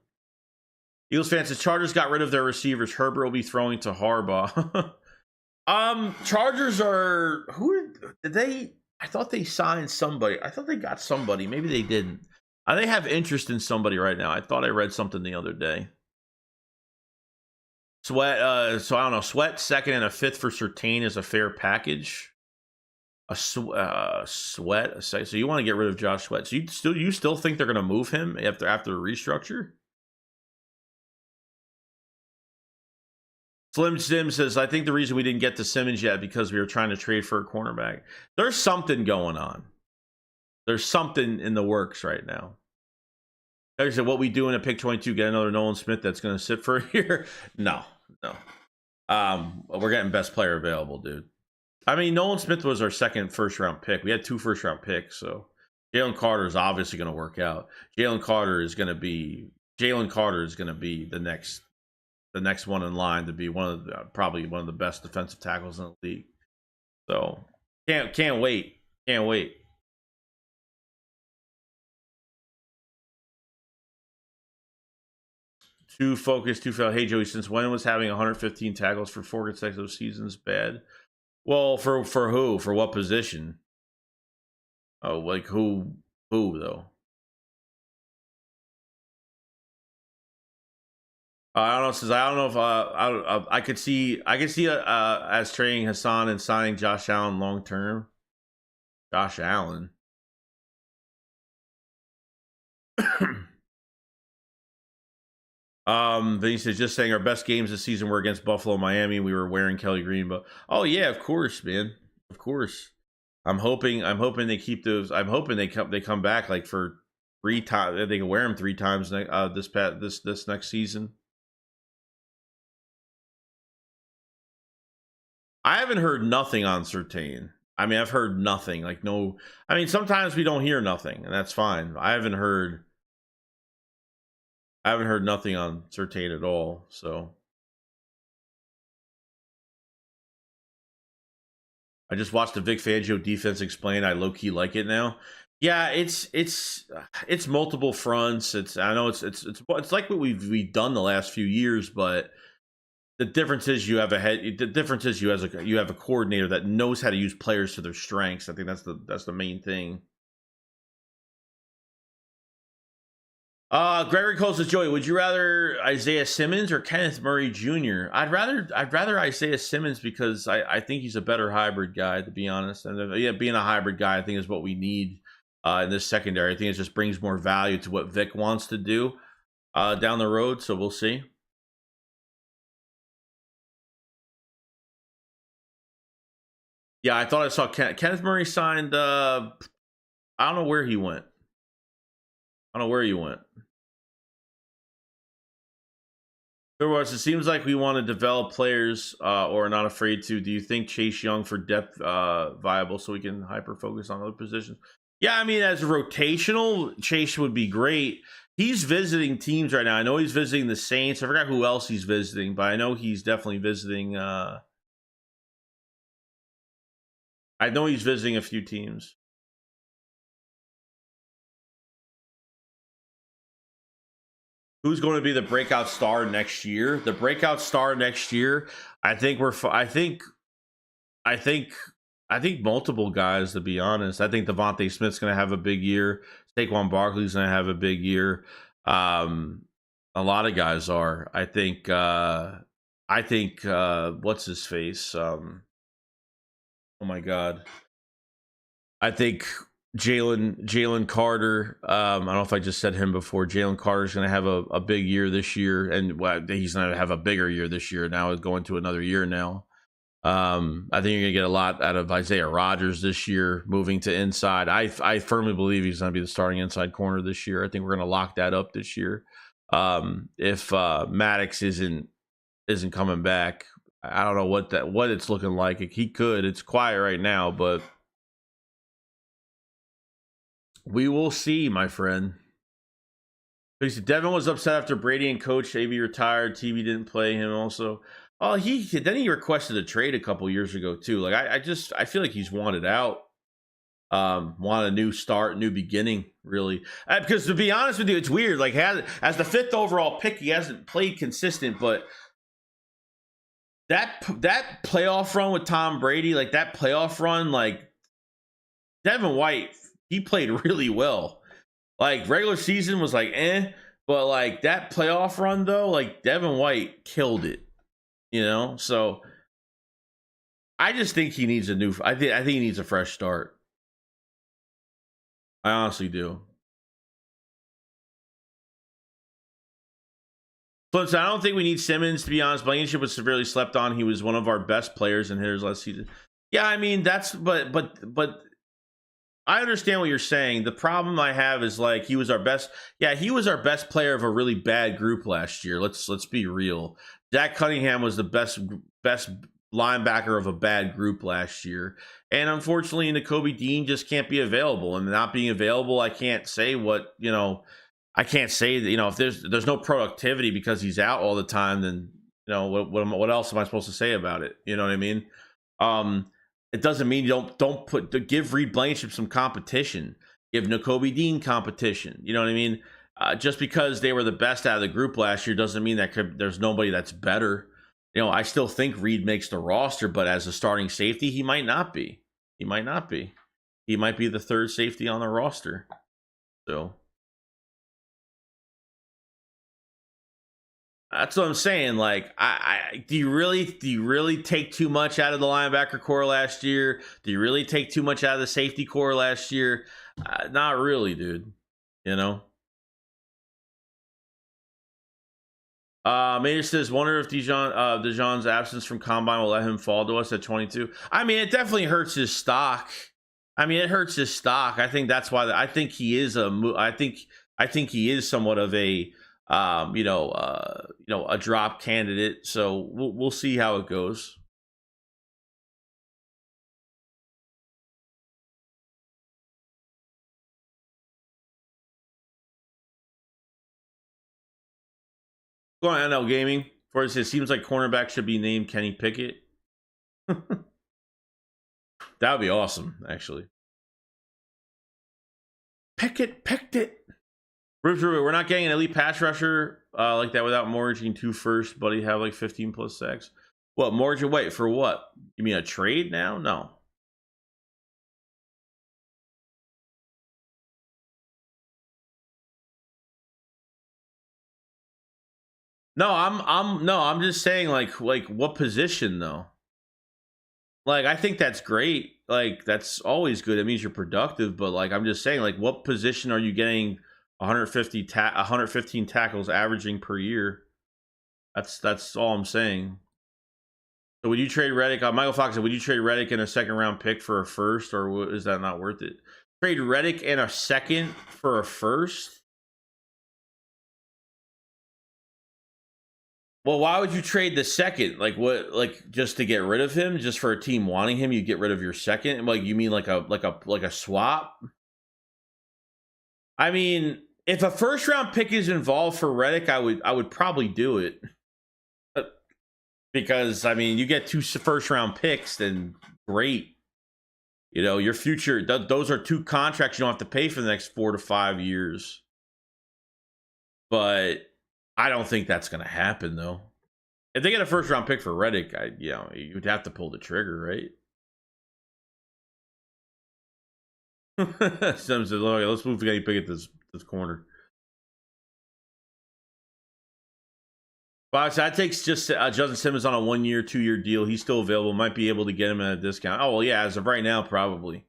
Eagles fans says Chargers got rid of their receivers. Herbert will be throwing to Harbaugh. Chargers are did they? I thought they signed somebody. I thought they got somebody. Maybe they didn't. They have interest in somebody right now. I thought I read something the other day. Sweat, so I don't know. Sweat, second, and a fifth for Surtain is a fair package. Sweat. So you want to get rid of Josh Sweat? So you still think they're going to move him after the restructure? Slim Sim says, I think the reason we didn't get to Simmons yet because we were trying to trade for a cornerback. There's something going on. There's something in the works right now. Like I said, what we do in a pick 22, get another Nolan Smith that's going to sit for a year? No. We're getting best player available, dude. I mean, Nolan Smith was our second first-round pick. We had 2 first-round picks, so Jalen Carter is obviously going to work out. Jalen Carter is going to be the next one in line to be probably one of the best defensive tackles in the league. So can't wait. Too focused, too failed. Hey Joey, since when was having 115 tackles for 4 consecutive seasons bad? Well, for who? For what position? Oh, like who though? I don't know. Since I don't know if I could see as trading Hassan and signing Josh Allen long term. Josh Allen. Then he says, just saying our best games this season were against Buffalo, Miami. We were wearing Kelly Green, but oh yeah, of course, man, of course. I'm hoping they keep those. I'm hoping they come back like for 3 times. They can wear them 3 times this next season. I haven't heard nothing on Surtain. I mean, I've heard nothing. Like no. I mean, sometimes we don't hear nothing, and that's fine. I haven't heard nothing on Surtain at all. So I just watched the Vic Fangio defense explain. I low key like it now. Yeah, it's multiple fronts. I know it's like what we've done the last few years, but the difference is you have a coordinator that knows how to use players to their strengths. I think that's the main thing. Gregory Cole says, Joey, would you rather Isaiah Simmons or Kenneth Murray Jr.? I'd rather Isaiah Simmons because I think he's a better hybrid guy, to be honest. And yeah, being a hybrid guy, I think is what we need in this secondary. I think it just brings more value to what Vic wants to do down the road. So we'll see. Yeah, I thought I saw Kenneth Murray signed. I don't know where he went. I don't know where you went. Otherwise, it seems like we want to develop players or are not afraid to. Do you think Chase Young for depth viable so we can hyper focus on other positions? Yeah, I mean, as a rotational, Chase would be great. He's visiting teams right now. I know he's visiting the Saints. I forgot who else he's visiting, but I know he's definitely visiting. I know he's visiting a few teams. Who's going to be the breakout star next year? The breakout star next year, I think I think multiple guys. To be honest, I think Devontae Smith's going to have a big year. Saquon Barkley's going to have a big year. A lot of guys are. I think. What's his face? Oh my God. I think Jalen Carter. I don't know if I just said him before. Jalen Carter's going to have a big year this year, and he's going to have a bigger year this year. Now it's going to another year now. I think you're gonna get a lot out of Isaiah Rodgers this year, moving to inside. I firmly believe he's gonna be the starting inside corner this year. I think we're gonna lock that up this year. If Maddox isn't coming back, I don't know what it's looking like. He could. It's quiet right now, but we will see, my friend. Devin was upset after Brady and Coach AB retired. TV didn't play him also. Oh, he requested a trade a couple years ago too. Like I feel like he's wanted out. Want a new start, new beginning, really. Because to be honest with you, it's weird. Like as the 5th overall pick, he hasn't played consistent, but that playoff run with Tom Brady, like that playoff run, like Devin White, he played really well. Like regular season was like but like that playoff run though, like Devin White killed it. You know, so I just think he needs I think he needs a fresh start. I honestly do. Plus, I don't think we need Simmons, to be honest. Blankenship was severely slept on. He was one of our best players and hitters last season. Yeah, I mean but I understand what you're saying. The problem I have is like he was our best. Yeah, he was our best player of a really bad group last year. Let's be real. Jack Cunningham was the best linebacker of a bad group last year, and unfortunately, Nakobe Dean just can't be available. And not being available, I can't say what I can't say that if there's no productivity because he's out all the time. Then what else am I supposed to say about it? You know what I mean? It doesn't mean you don't give Reed Blankenship some competition. Give Nakobe Dean competition. You know what I mean? Just because they were the best out of the group last year doesn't mean that there's nobody that's better. I still think Reed makes the roster, but as a starting safety, he might not be. He might not be. He might be the 3rd safety on the roster. So that's what I'm saying. Like, do you really take too much out of the linebacker core last year? Do you really take too much out of the safety core last year? Not really, dude. Mater says, wonder if Dijon's absence from Combine will let him fall to us at 22. I mean, it definitely hurts his stock. It hurts his stock. I think that's why I think he is I think he is somewhat of a a drop candidate. So we'll see how it goes. Going on NL Gaming. For it seems like cornerback should be named Kenny Pickett. That would be awesome, actually. Pickett picked it. We're not getting an elite pass rusher like that without mortgaging 2 firsts, but he have like 15 plus sacks. What mortgage? Wait for what? You mean a trade now? No. I'm just saying like what position though? Like I think that's great. Like that's always good. It means you're productive, but like I'm just saying like what position are you getting 115 tackles averaging per year? That's all I'm saying. So would you trade Reddick? Michael Fox said, would you trade Reddick in a 2nd round pick for a 1st, or is that not worth it? Trade Reddick in a 2nd for a 1st? Well, why would you trade the second? Like what? Like just to get rid of him? Just for a team wanting him, you get rid of your second? Like you mean like a swap? I mean, if a first round pick is involved for Reddick, I would probably do it. Because I mean, you get 2 first round picks, then great. You know, your future, those are 2 contracts you don't have to pay for the next 4 to 5 years. But I don't think that's going to happen, though. If they get a first round pick for Reddick, you'd have to pull the trigger, right? Sims says, okay, let's move to get pick at this corner. Wow, so that takes just Justin Simmons on a 1-year, 2-year deal. He's still available. Might be able to get him at a discount. Oh well, yeah. As of right now, probably.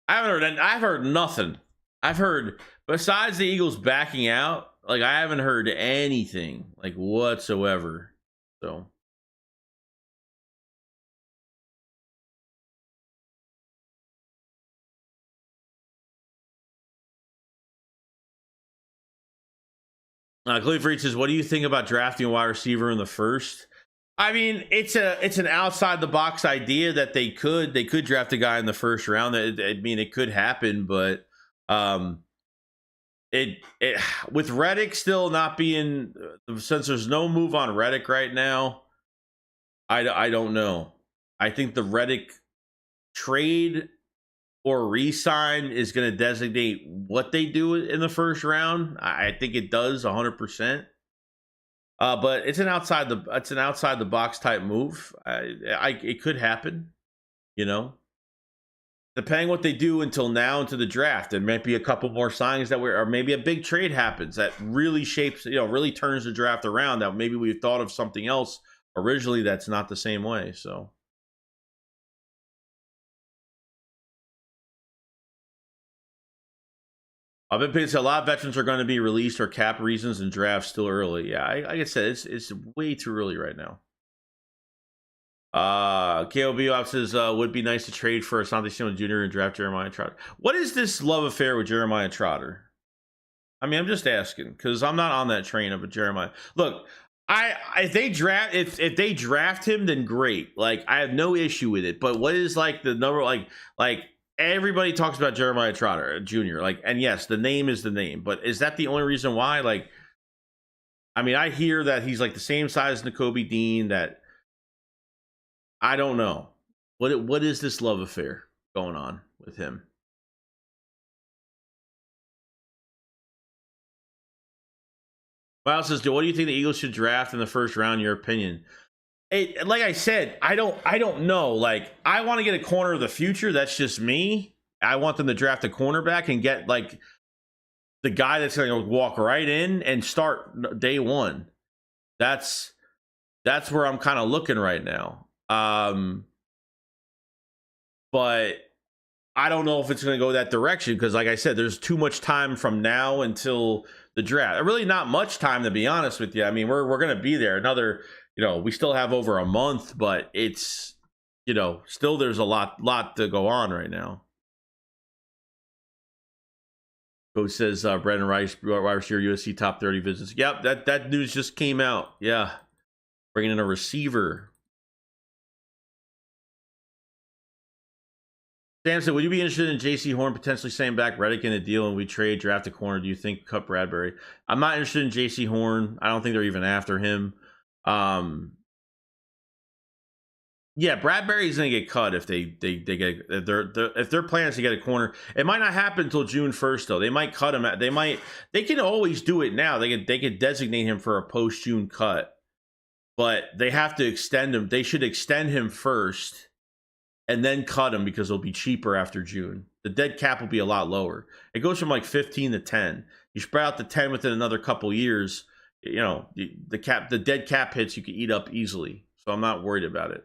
I've heard nothing. I've heard besides the Eagles backing out. Like I haven't heard anything like whatsoever. So. Cliff Reed says, "What do you think about drafting a wide receiver in the first?" I mean, it's an outside the box idea that they could draft a guy in the first round. I mean, it could happen, but it with Reddick still not being, since there's no move on Reddick right now. I don't know. I think the Reddick trade or re-sign is going to designate what they do in the first round. I think it does 100%. But it's an outside the box type move. It could happen, you know, depending what they do until now into the draft. There might be a couple more signings or maybe a big trade happens that really shapes, really turns the draft around. That maybe we thought of something else originally that's not the same way. So. I've been paying, a lot of veterans are going to be released for cap reasons and drafts still early. Yeah, like I said, it's way too early right now. KOB says would be nice to trade for Asante Samuel Jr. and draft Jeremiah Trotter. What is this love affair with Jeremiah Trotter? I mean, I'm just asking because I'm not on that train of a Jeremiah. Look, if they draft him, then great. Like I have no issue with it. But what is like the number like everybody talks about Jeremiah Trotter Jr. Like, and yes, the name is the name, but is that the only reason why? Like, I mean, I hear that he's like the same size as Nakobe Dean. That I don't know what is this love affair going on with him. Miles says, "What do you think the Eagles should draft in the first round? In your opinion?" Like I said, I don't know. Like I want to get a corner of the future. That's just me. I want them to draft a cornerback and get like the guy that's going to walk right in and start day one. That's where I'm kind of looking right now. But I don't know if it's going to go that direction because, like I said, there's too much time from now until the draft. Really, not much time to be honest with you. I mean, we're going to be there another. We still have over a month, but it's, still there's a lot to go on right now. Coach says Brandon Rice, wide receiver, USC top 30 visits. Yep, that news just came out. Yeah, bringing in a receiver. Sam said, would you be interested in J.C. Horn potentially saying back Reddick in a deal and we trade, draft a corner? Do you think cut Bradbury? I'm not interested in J.C. Horn. I don't think they're even after him. Yeah, Bradbury's gonna get cut if they get if their plan is to get a corner. It might not happen until June 1st though. They might cut him. They can always do it now. They could designate him for a post June cut, but they have to extend him. They should extend him first and then cut him because it'll be cheaper after June. The dead cap will be a lot lower. It goes from like 15 to 10. You spread out the 10 within another couple years. The dead cap hits you can eat up easily. So I'm not worried about it.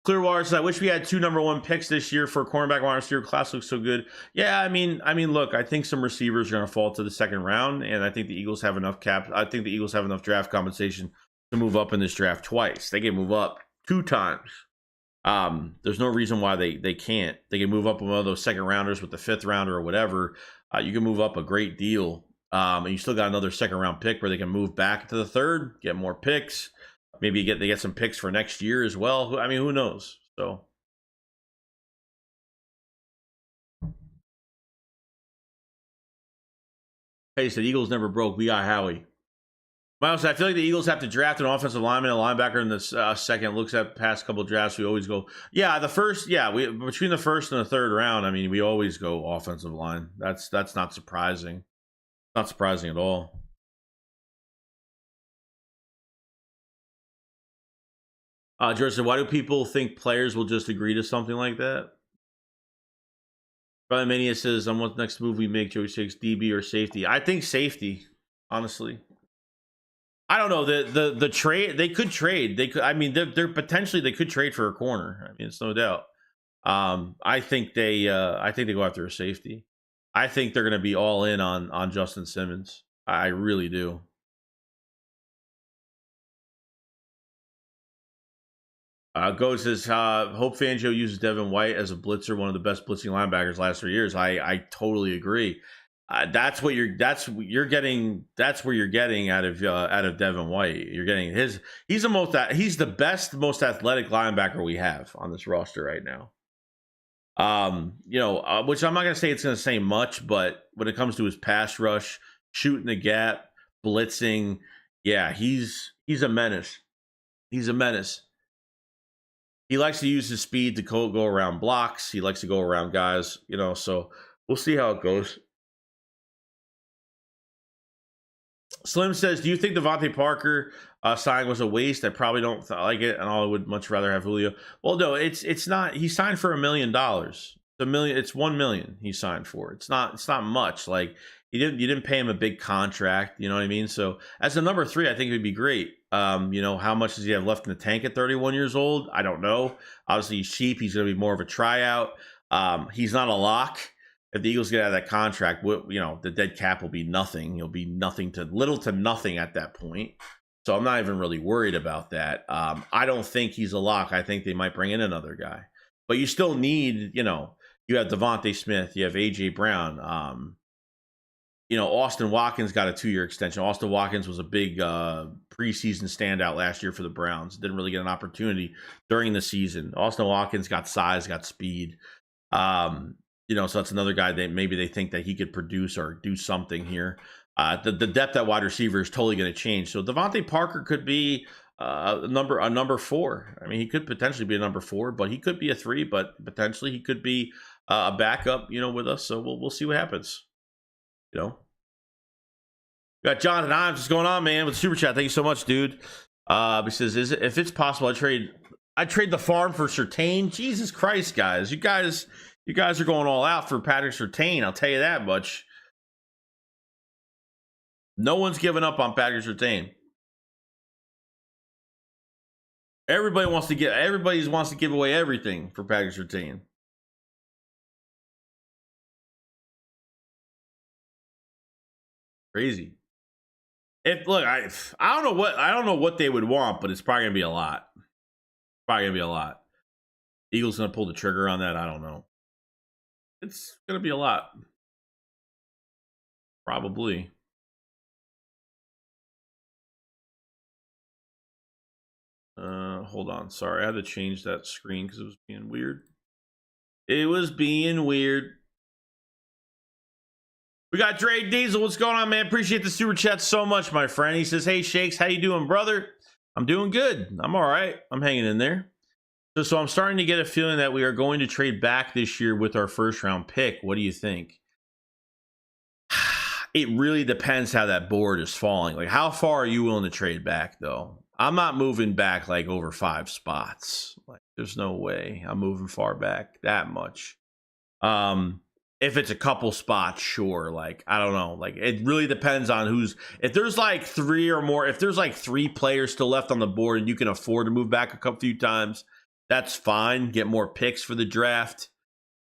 Clearwater says, I wish we had 2 number 1 picks this year for a cornerback wide receiver. Class looks so good. Yeah, I mean, look, I think some receivers are going to fall to the second round, and I think the Eagles have enough cap. I think the Eagles have enough draft compensation to move up in this draft twice. They can move up 2 times. There's no reason why they can't. They can move up one of those second rounders with the 5th rounder or whatever. You can move up a great deal. And you still got another second round pick where they can move back to the 3rd, get more picks. Maybe they get some picks for next year as well. I mean, who knows? So. Hey, said Eagles never broke. We got Howie. Miles, I feel like the Eagles have to draft an offensive lineman, a linebacker in the second. Looks at past couple drafts, we always go, yeah, the first, yeah, we between the 1st and the 3rd round. I mean, we always go offensive line. That's not surprising. Not surprising at all. George said, why do people think players will just agree to something like that? Probably Mania says, on what next move we make, Joey takes DB or safety. I think safety, honestly. I don't know. The trade, they could trade. They could, I mean, they're potentially, they could trade for a corner. I mean, it's no doubt. I think they go after a safety. I think they're going to be all in on Justin Simmons. I really do. Go says, hope Fangio uses Devin White as a blitzer, one of the best blitzing linebackers last 3 years. I totally agree. That's where you're getting out of Devin White. You're getting he's the best, most athletic linebacker we have on this roster right now. Which I'm not gonna say it's gonna say much, but when it comes to his pass rush, shooting the gap, blitzing, yeah, he's a menace. He's a menace. He likes to use his speed to go around blocks. He likes to go around guys, so we'll see how it goes. Slim says, do you think Devontae Parker signing was a waste? I probably don't like it, and I would much rather have Julio. Well, no, it's not. He signed for $1 million. It's $1 million he signed for. It's not much. Like you didn't pay him a big contract. You know what I mean? So as a number 3, I think it would be great. How much does he have left in the tank at 31 years old? I don't know. Obviously, he's cheap. He's going to be more of a tryout. He's not a lock. If the Eagles get out of that contract, the dead cap will be nothing. He'll be little to nothing at that point. So I'm not even really worried about that. I don't think he's a lock. I think they might bring in another guy. But you still need, you have Devontae Smith, you have A.J. Brown. Austin Watkins got a 2-year extension. Austin Watkins was a big preseason standout last year for the Browns. Didn't really get an opportunity during the season. Austin Watkins got size, got speed. So that's another guy that maybe they think that he could produce or do something here. The depth at wide receiver is totally going to change. So Devontae Parker could be a number 4. I mean, he could potentially be a number 4, but he could be a 3. But potentially he could be a backup, with us. So we'll see what happens. We got Jonathan Imes. What's going on, man? With Super Chat, thank you so much, dude. He says, if it's possible, I trade the farm for Surtain. Jesus Christ, guys, you guys are going all out for Patrick Surtain. I'll tell you that much. No one's giving up on Patrick Surtain. Everybody wants to give away everything for Patrick Surtain. Crazy. I don't know what they would want, but it's probably gonna be a lot. Eagles gonna pull the trigger on that. I don't know. It's gonna be a lot. Probably. Hold on. Sorry, I had to change that screen because it was being weird. We got Dre Diesel. What's going on, man? Appreciate the super chat so much, my friend. He says, hey, Shakes, how you doing, brother? I'm doing good. I'm all right. I'm hanging in there. So I'm starting to get a feeling that we are going to trade back this year with our first round pick. What do you think? It really depends how that board is falling. Like, how far are you willing to trade back, though? I'm not moving back like over 5 spots. Like, there's no way I'm moving far back that much. If it's a couple spots, sure. Like, I don't know. Like, it really depends on if there's like 3 or more, if there's like 3 players still left on the board and you can afford to move back a few times, that's fine. Get more picks for the draft.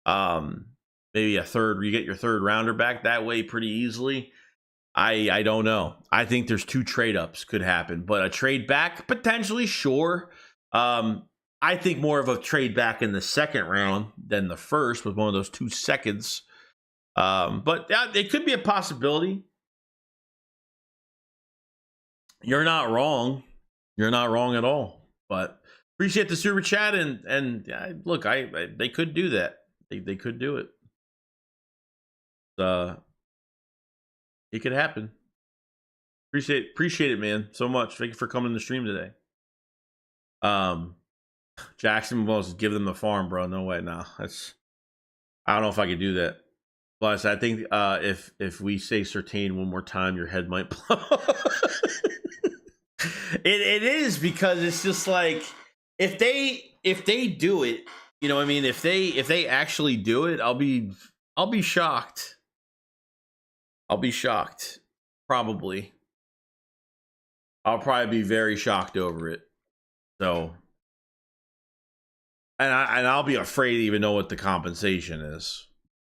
Maybe you get your 3rd rounder back that way pretty easily. I don't know. I think there's 2 trade ups could happen, but a trade back potentially, sure. I I think more of a trade back in the second round than the first with one of those 2 seconds. But it could be a possibility. You're not wrong. You're not wrong at all. But appreciate the super chat and look, they could do that. They could do it. It could happen. Appreciate it, man, so much. Thank you for coming to the stream today. Jackson wants to give them the farm, bro. No way, no. I don't know if I could do that. Plus, I think if we say Surtain one more time, your head might blow. It is, because it's just like if they do it, you know what I mean? If they actually do it, I'll be shocked. I'll be shocked. Probably. I'll probably be very shocked over it. So, and I'll be afraid to even know what the compensation is.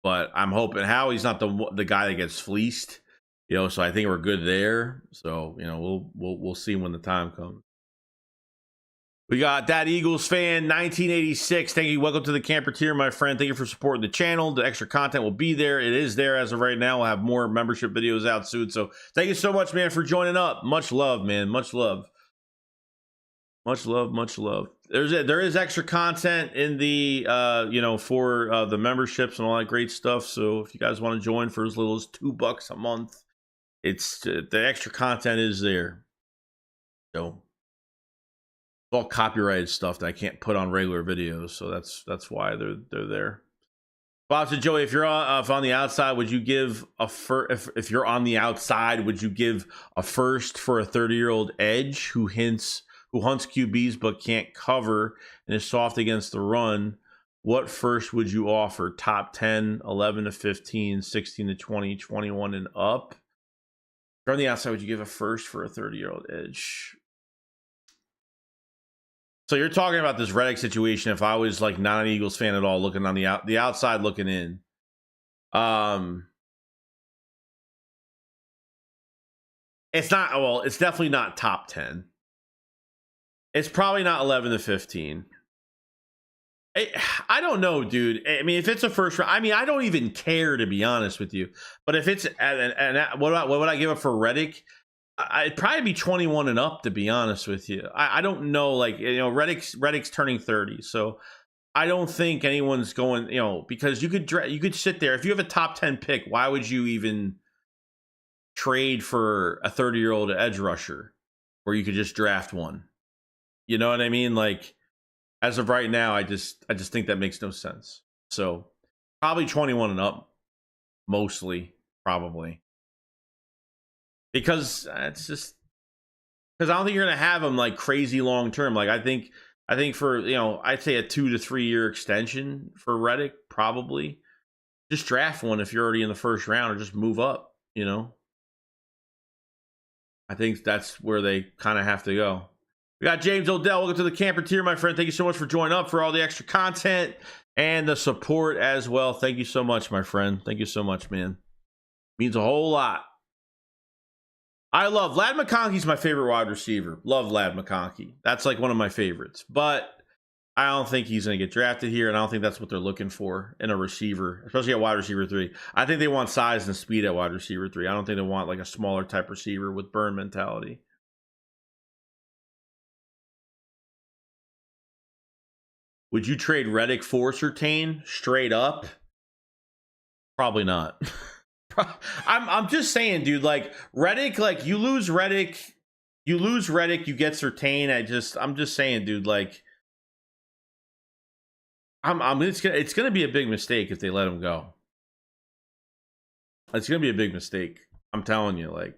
But I'm hoping Howie's not the guy that gets fleeced, you know. So I think we're good there. So, you know, we'll see when the time comes. We got that Eagles fan 1986. Thank you. Welcome to the camper tier, my friend. Thank you for supporting the channel. The extra content will be there. It is there as of right now. We'll have more membership videos out soon. So thank you so much, man, for joining up. Much love, man. Much love. Much love. Much love. There is extra content in the you know, for the memberships and all that great stuff. So if you guys want to join for as little as $2 a month, it's the extra content is there. So all copyrighted stuff that I can't put on regular videos, so that's why they're there. Bob said, Joey, if you're on the outside, would you give a if you're on the outside, would you give a first for a 30-year-old edge who hunts QBs but can't cover and is soft against the run? What first would you offer? Top 10, 11 to 15, 16 to 20, 21 and up. If you're on the outside, would you give a first for a 30-year-old edge? So you're talking about this Reddick situation. If I was like not an Eagles fan at all, looking on the outside looking in, it's not. Well, it's definitely not top 10. It's probably not 11 to 15. I don't know, dude. I mean, if it's a first round, I mean, I don't even care, to be honest with you. But if it's what would I give it for Reddick? I'd probably be 21 and up, to be honest with you. I don't know, like, you know, Reddick's turning 30, so I don't think anyone's going, you know, because you could sit there if you have a top 10 pick. Why would you even trade for a 30-year-old edge rusher where you could just draft one? You know what I mean? Like, as of right now, I just think that makes no sense. So probably 21 and up, mostly, probably. Because it's just because I don't think you're gonna have them like crazy long term. Like I think for, you know, I'd say a 2 to 3 year extension for Reddick, probably. Just draft one if you're already in the first round, or just move up, you know. I think that's where they kind of have to go. We got James Odell. Welcome to the camper tier, my friend. Thank you so much for joining up, for all the extra content and the support as well. Thank you so much, my friend. Thank you so much, man. Means a whole lot. I love Ladd McConkey's my favorite wide receiver. Love Ladd McConkey. That's like one of my favorites. But I don't think he's going to get drafted here, and I don't think that's what they're looking for in a receiver, especially at wide receiver 3. I think they want size and speed at wide receiver 3. I don't think they want like a smaller type receiver with burn mentality. Would you trade Reddick for Surtain straight up? Probably not. I'm just saying, dude, like Reddick, like you lose Reddick, you get Surtain. I'm just saying, dude, like it's gonna be a big mistake if they let him go. It's gonna be a big mistake. I'm telling you, like.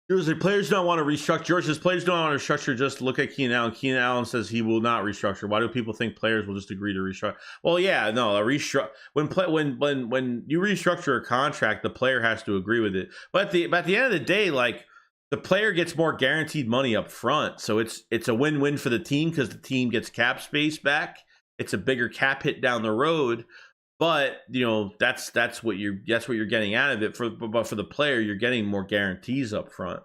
George, the players don't want to restructure. George says players don't want to restructure. Just look at Keenan Allen. Keenan Allen says he will not restructure. Why do people think players will just agree to restructure? Well, yeah, no, a restructure. When you restructure a contract, the player has to agree with it. But at the end of the day, like the player gets more guaranteed money up front, so it's a win-win for the team because the team gets cap space back. It's a bigger cap hit down the road. But that's what you're getting out of it. But for the player, you're getting more guarantees up front.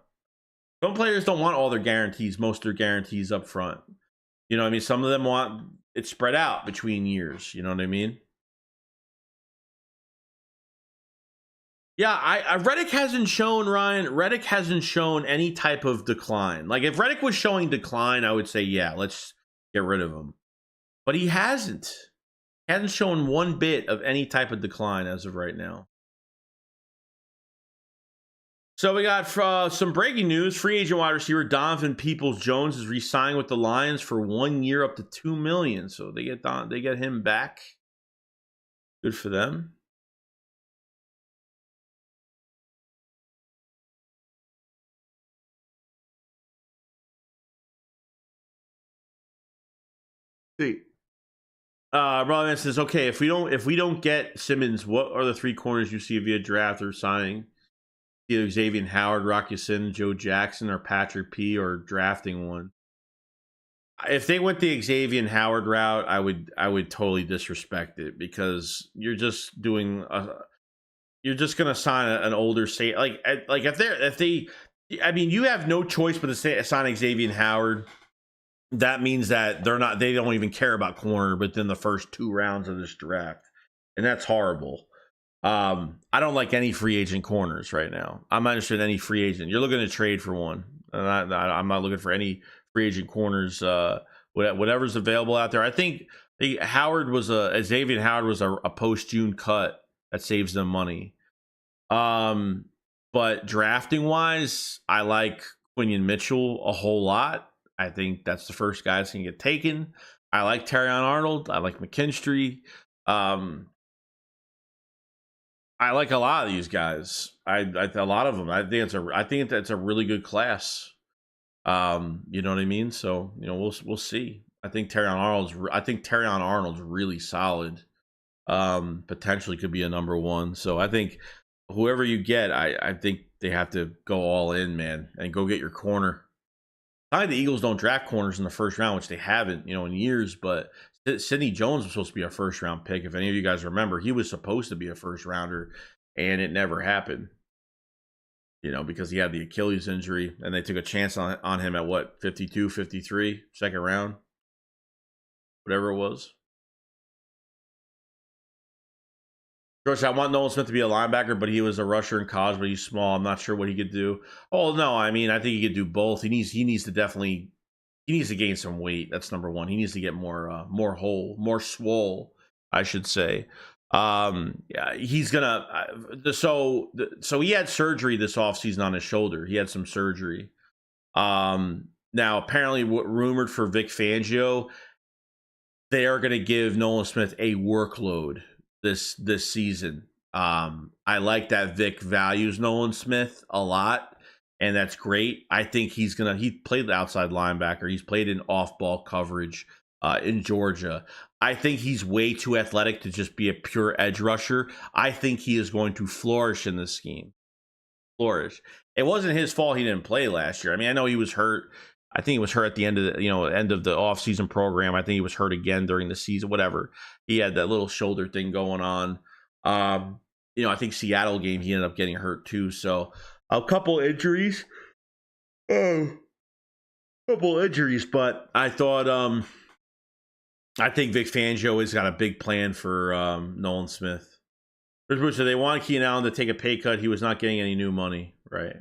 Some players don't want all their guarantees, most of their guarantees up front. You know what I mean? Some of them want it spread out between years. You know what I mean? Yeah, Reddick hasn't shown, Ryan. Reddick hasn't shown any type of decline. Like, if Reddick was showing decline, I would say, yeah, let's get rid of him. But he hasn't. He hasn't shown one bit of any type of decline as of right now. So we got some breaking news. Free agent wide receiver Donovan Peoples-Jones is re-signing with the Lions for 1 year, up to $2 million. So they get him back. Good for them. See. Robin says, okay, if we don't get Simmons, what are the 3 corners you see via draft or signing? Either Xavier Howard, Rock Ya-Sin, Joe Jackson, or Patrick P, or drafting one. If they went the Xavier Howard route, I would totally disrespect it, because you're just gonna sign an older state, like if they I mean, you have no choice but to sign Xavier Howard. That means that they don't even care about corner within the first 2 rounds of this draft, and that's horrible. I don't like any free agent corners right now. I'm not interested in any free agent. You're looking to trade for one, and I'm not looking for any free agent corners. Whatever's available out there. I think Xavier Howard was a post June cut that saves them money. But drafting wise, I like Quinion Mitchell a whole lot. I think that's the first guy that's gonna get taken. I like Terrion Arnold. I like McKinstry. I like a lot of these guys. A lot of them. I think that's a really good class. You know what I mean? So we'll see. I think Terrion Arnold's really solid. Potentially could be a number 1. So I think whoever you get, I think they have to go all in, man, and go get your corner. Not like the Eagles don't draft corners in the first round, which they haven't, in years, but Sidney Jones was supposed to be a first round pick. If any of you guys remember, he was supposed to be a first rounder, and it never happened. Because he had the Achilles injury, and they took a chance on him at what, 52, 53, second round, whatever it was. George, I want Nolan Smith to be a linebacker, but he was a rusher in college, but he's small. I'm not sure what he could do. Oh no, I mean, I think he could do both. He needs to gain some weight. That's number 1. He needs to get more swole, I should say. Yeah, he's gonna. So he had surgery this offseason on his shoulder. He had some surgery. Now apparently, rumored for Vic Fangio, they are going to give Nolan Smith a workload this season. I like that Vic values Nolan Smith a lot, and that's great. I think he played the outside linebacker. He's played in off-ball coverage in Georgia. I think he's way too athletic to just be a pure edge rusher. I think he is going to flourish in this scheme. Flourish. It wasn't his fault he didn't play last year. I mean, I know he was hurt. I think he was hurt at the end of the off-season program. I think he was hurt again during the season, whatever. He had that little shoulder thing going on. I think Seattle game, he ended up getting hurt too. So a couple injuries. But I thought I think Vic Fangio has got a big plan for Nolan Smith. So they want Keenan Allen to take a pay cut. He was not getting any new money, right?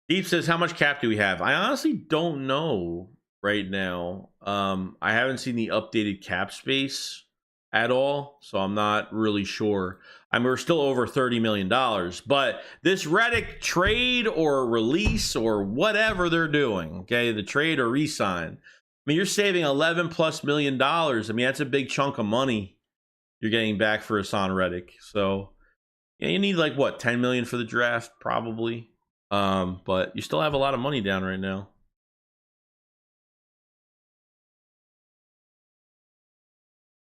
Deep says, how much cap do we have? I honestly don't know right now. I haven't seen the updated cap space at all, so I'm not really sure. I mean, we're still over $30 million, but this Reddick trade or release or whatever they're doing, okay, the trade or re-sign, I mean, you're saving $11+ million. I mean, that's a big chunk of money you're getting back for HaasonReddick. So yeah, you need like what, 10 million for the draft, probably. But you still have a lot of money down right now.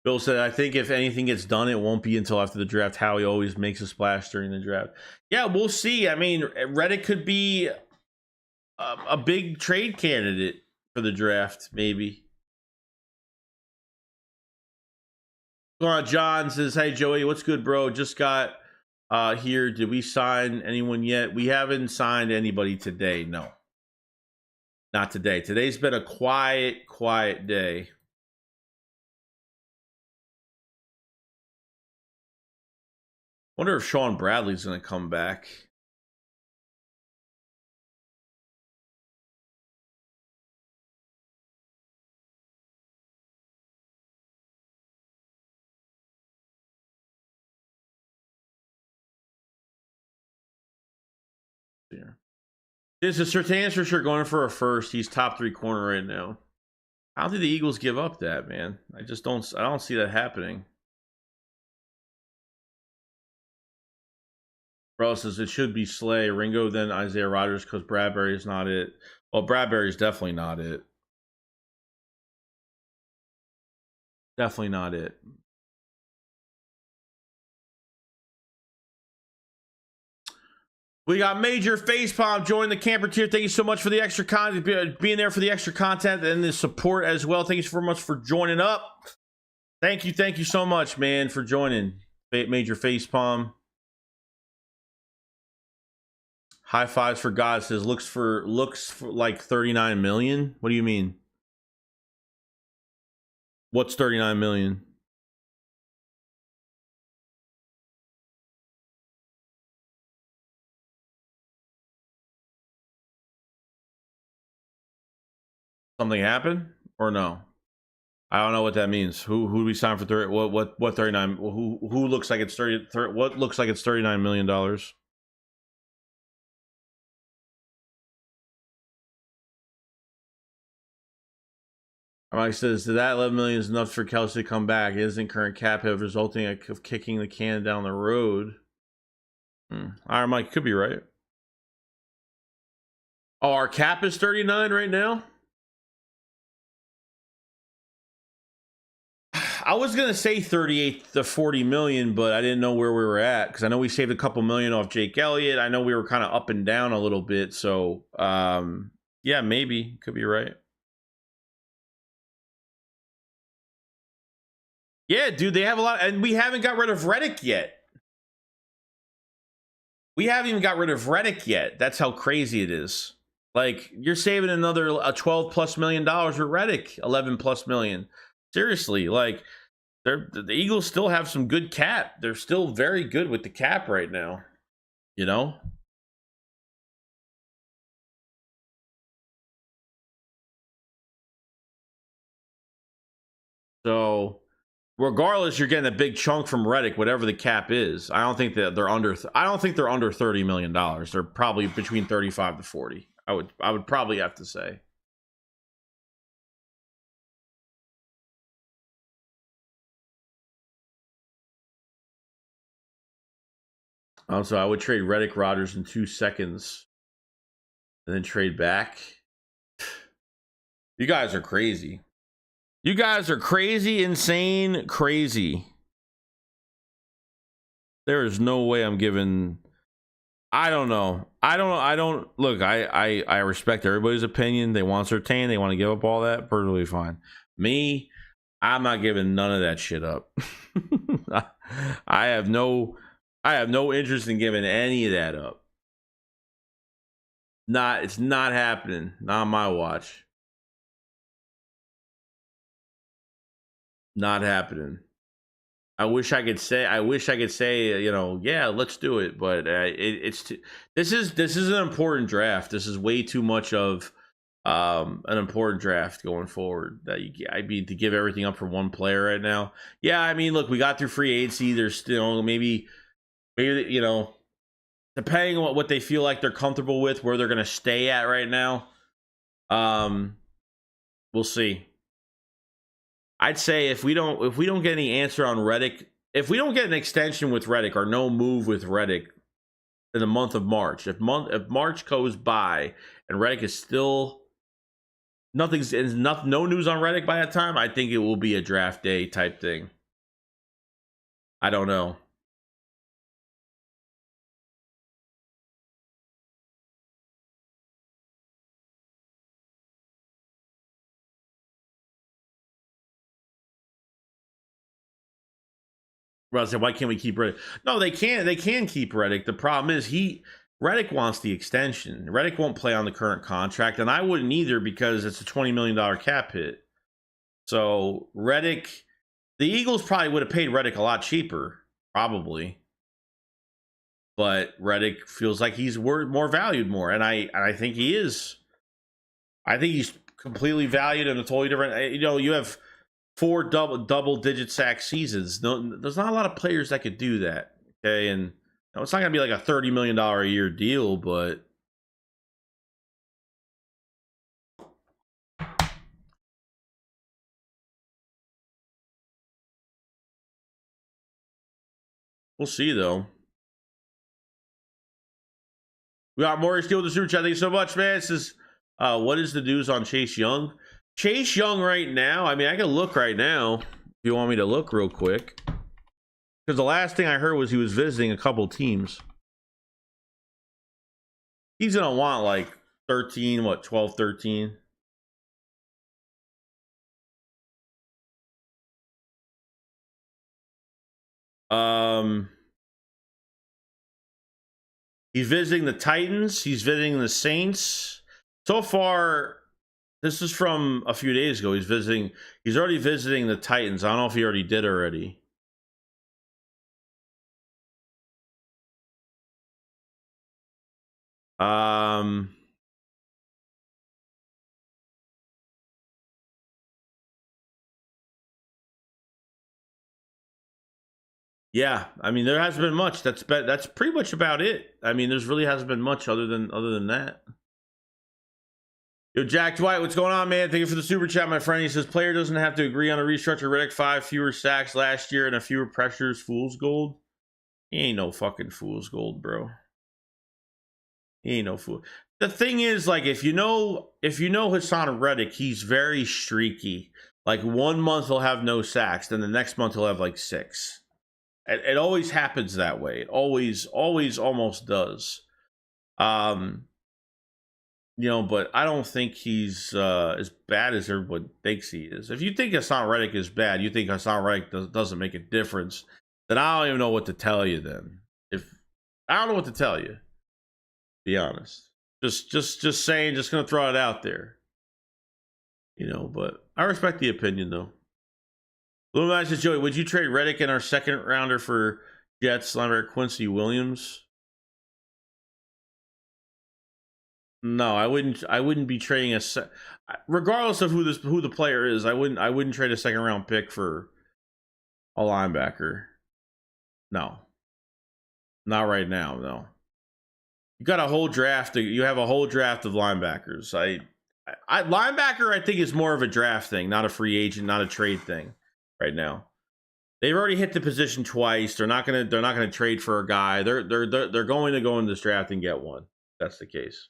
Bill said, I think if anything gets done, it won't be until after the draft. Howie always makes a splash during the draft. Yeah, we'll see. I mean, Reddick could be a big trade candidate for the draft, maybe. John says, "Hey Joey, what's good, bro? Just got here. Did we sign anyone yet? We haven't signed anybody today. No, not today. Today's been a quiet day." Wonder if Sean Bradley's going to come back. Here. This is Surtain's for sure going for a first. He's top 3 corner right now. I don't think the Eagles give up that, man. I don't see that happening. Bro says it should be Slay, Ringo, then Isaiah Rodgers because Bradbury is not it. Well, Bradbury is definitely not it. Definitely not it. We got Major Facepalm joining the camper tier. Thank you so much for the extra content, being there for the extra content and the support as well. Thank you so much for joining up. Thank you so much, man, for joining. Major Facepalm. High fives for God says looks for like 39 million. What do you mean? What's 39 million? Something happened or no? I don't know what that means. Who do we sign for 30? What 39? Who looks like it's 30? What looks like it's $39 million? Mike says that 11 million is enough for Kelsey to come back. It isn't current cap hit resulting of kicking the can down the road. All right, Mike, could be right. Oh, our cap is 39 right now. I was gonna say 38 to 40 million, but I didn't know where we were at because I know we saved a couple million off Jake Elliott. I know we were kind of up and down a little bit, so yeah, maybe could be right. Yeah, dude, they have a lot, and we haven't got rid of Reddick yet. We haven't even got rid of Reddick yet. That's how crazy it is. Like, you're saving another $12+ million with Reddick, 11+ million. Seriously, like, the Eagles still have some good cap. They're still very good with the cap right now. You know? So, regardless, you're getting a big chunk from Reddick, whatever the cap is. I don't think that they're under. I don't think they're under $30 million. They're probably between 35 to 40. I would probably have to say. So I would trade Reddick Rodgers in 2 seconds, and then trade back. You guys are crazy. You guys are crazy, insane, crazy. There is no way I'm giving. I don't know. I don't look. I respect everybody's opinion. They want Surtain. They want to give up all that. Perfectly fine. Me, I'm not giving none of that shit up. I have no interest in giving any of that up. It's not happening. Not on my watch. Not happening. I wish I could say, you know, yeah, let's do it. But this is an important draft. This is way too much of an important draft going forward. I mean, to give everything up for one player right now. Yeah, I mean, look, we got through free agency. There's still maybe you know, depending on what they feel like they're comfortable with, where they're going to stay at right now. We'll see. I'd say if we don't get any answer on Reddick, if we don't get an extension with Reddick or no move with Reddick in the month of March, if March goes by and Reddick is still no news on Reddick by that time, I think it will be a draft day type thing. I don't know. Well, I said, why can't we keep Reddick? No, they can't. They can keep Reddick. The problem is Reddick wants the extension. Reddick won't play on the current contract, and I wouldn't either because it's a $20 million cap hit. So Reddick, the Eagles probably would have paid Reddick a lot cheaper, probably. But Reddick feels like he's more valued more, and I think he is. I think he's completely valued in a totally different. You have 4 double-digit sack seasons. No, there's not a lot of players that could do that. Okay, and it's not gonna be like a $30 million a year deal, but we'll see though. We got Morris Steele with the super chat. Thank you so much, man. This is what is the news on Chase Young? Chase Young right now. I mean, I can look right now if you want me to look real quick. Because the last thing I heard was he was visiting a couple teams. He's gonna want like 13, 12, 13. He's visiting the Titans. He's visiting the Saints. So far, this is from a few days ago. He's already visiting the Titans. I don't know if he already did already. Yeah, I mean there hasn't been much. That's pretty much about it. I mean, there's really hasn't been much other than that. Yo, Jack Dwight, what's going on, man? Thank you for the super chat, my friend. He says player doesn't have to agree on a restructure. Reddick 5 fewer sacks last year and a fewer pressures. Fool's gold. He ain't no fucking fool's gold, bro. He ain't no fool. The thing is, like, if you know HaasonReddick, he's very streaky. Like 1 month he'll have no sacks, then the next month he'll have like 6. It always happens that way. It always almost does. But I don't think he's as bad as everyone thinks he is. If you think HaasonReddick is bad, you think HaasonReddick doesn't make a difference, then I don't even know what to tell you then. I don't know what to tell you. Be honest. Just saying, just gonna throw it out there. But I respect the opinion though. Little Nice says, Joey, would you trade Reddick in our second rounder for Jets linebacker Quincy Williams? No, I wouldn't be trading regardless of who the player is. I wouldn't trade a second round pick for a linebacker. No. Not right now, no. You got a whole draft. You have a whole draft of linebackers. Linebacker, I think, is more of a draft thing, not a free agent, not a trade thing. Right now, they've already hit the position twice. They're not gonna trade for a guy. They're going to go in this draft and get one. That's the case.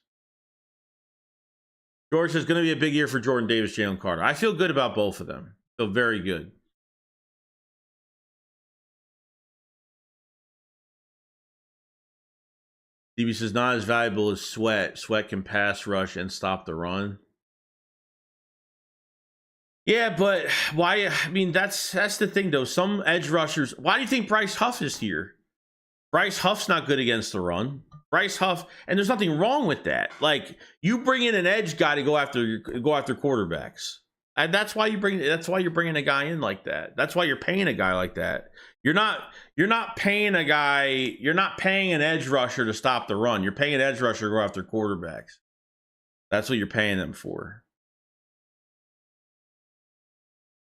George says going to be a big year for Jordan Davis, Jalen Carter. I feel good about both of them. I feel very good. DB says not as valuable as Sweat. Sweat can pass rush and stop the run. Yeah, but why? I mean, that's the thing, though. Some edge rushers. Why do you think Bryce Huff is here? Bryce Huff's not good against the run. Bryce Huff, and there's nothing wrong with that. Like, you bring in an edge guy to go after quarterbacks, and that's why you're bringing a guy in like that. That's why you're paying a guy like that. You're not paying a guy. You're not paying an edge rusher to stop the run. You're paying an edge rusher to go after quarterbacks. That's what you're paying them for.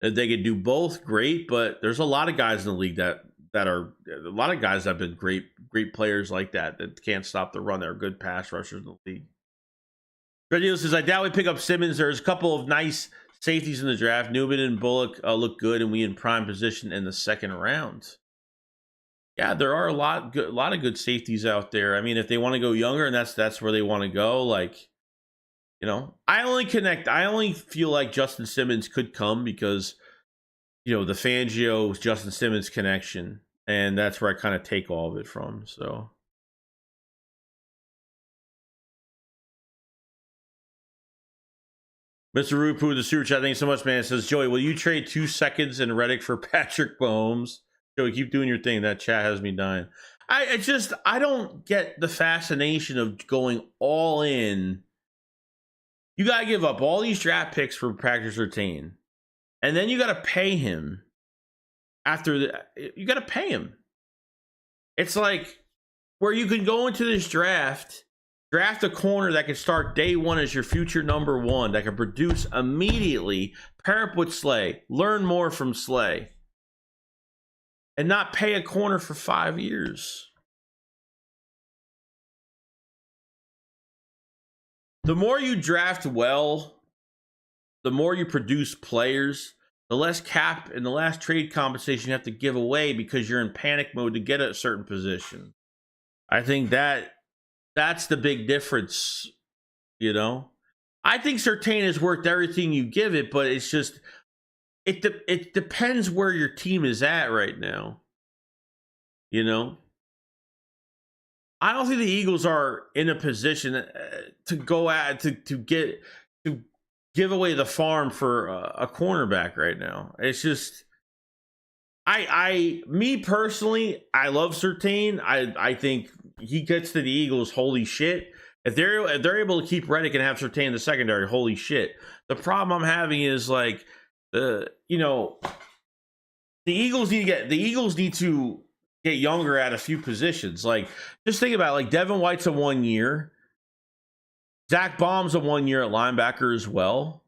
If they could do both, great. But there's a lot of guys in the league that are a lot of guys that have been great players like that can't stop the run. They're good pass rushers in the league. Reddick says, I doubt we pick up Simmons. There's a couple of nice safeties in the draft. Newman and Bullock look good, and we in prime position in the second round. Yeah, there are a lot of good safeties out there. I mean, if they want to go younger, and that's where they want to go, like. I only feel like Justin Simmons could come because, the Fangio Justin Simmons connection, and that's where I kind of take all of it from. So, Mr. Rupu, the super chat, thank you so much, man. It says, Joey, will you trade 2 seconds in Reddick for Patrick Mahomes? Joey, keep doing your thing. That chat has me dying. I don't get the fascination of going all in. You gotta give up all these draft picks for Packers Surtain, and then you gotta pay him you gotta pay him. It's like where you can go into this draft a corner that can start day one as your future number one, that can produce immediately, pair up with Slay, learn more from Slay, and not pay a corner for 5 years. The more you draft well, the more you produce players, the less cap and the less trade compensation you have to give away because you're in panic mode to get a certain position. I think that's the big difference, you know? I think Surtain is worth everything you give it, but it's just, it depends where your team is at right now, you know? I don't think the Eagles are in a position to go at to give away the farm for a cornerback right now. It's just, me personally, I love Surtain. I think he gets to the Eagles. Holy shit! If they're able to keep Reddick and have Surtain in the secondary, holy shit. The problem I'm having is like the Eagles need to get younger at a few positions. Like, just think about it, like Devin White's a 1 year. Zach Baum's a 1 year at linebacker as well.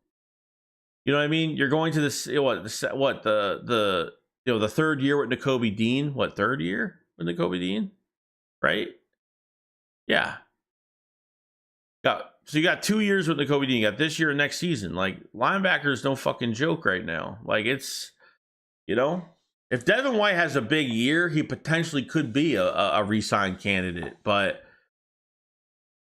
You know what I mean? You're going to this the third year with Nakobe Dean. What, third year with Nakobe Dean? Right? Yeah. So you got 2 years with Nakobe Dean. You got this year and next season. Like, linebackers no fucking joke right now. Like, it's, you know, if Devin White has a big year, he potentially could be a re-sign candidate. But,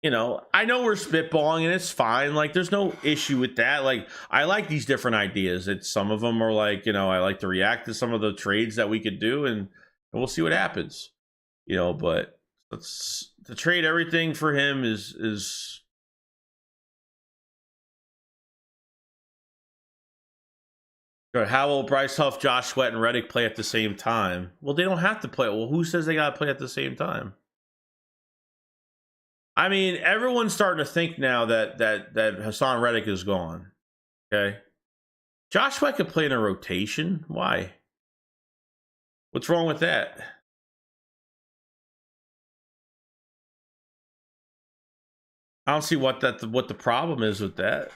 you know, I know we're spitballing and it's fine. Like, there's no issue with that. Like, I like these different ideas. It's, some of them are like, you know, I like to react to some of the trades that we could do, and we'll see what happens. You know, but to trade everything for him is how will Bryce Huff, Josh Sweat, and Reddick play at the same time? Well, they don't have to play. Well, who says they got to play at the same time? I mean, everyone's starting to think now that HaasonReddick is gone. Okay, Josh Sweat could play in a rotation. Why? What's wrong with that? I don't see what the problem is with that.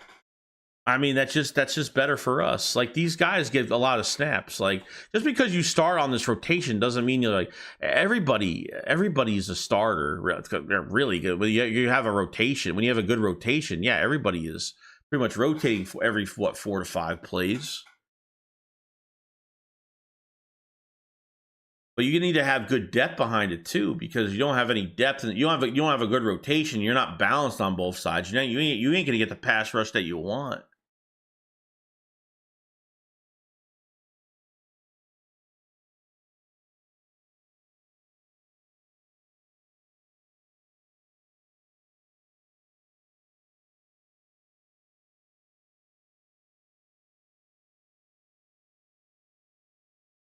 I mean, that's just better for us. Like, these guys get a lot of snaps. Like, just because you start on this rotation doesn't mean you're like, everybody's a starter. They're really good. When you have a rotation, when you have a good rotation, yeah, everybody is pretty much rotating for every 4 to 5 plays. But you need to have good depth behind it too, because you don't have any depth and you don't have a good rotation. You're not balanced on both sides. You ain't gonna get the pass rush that you want.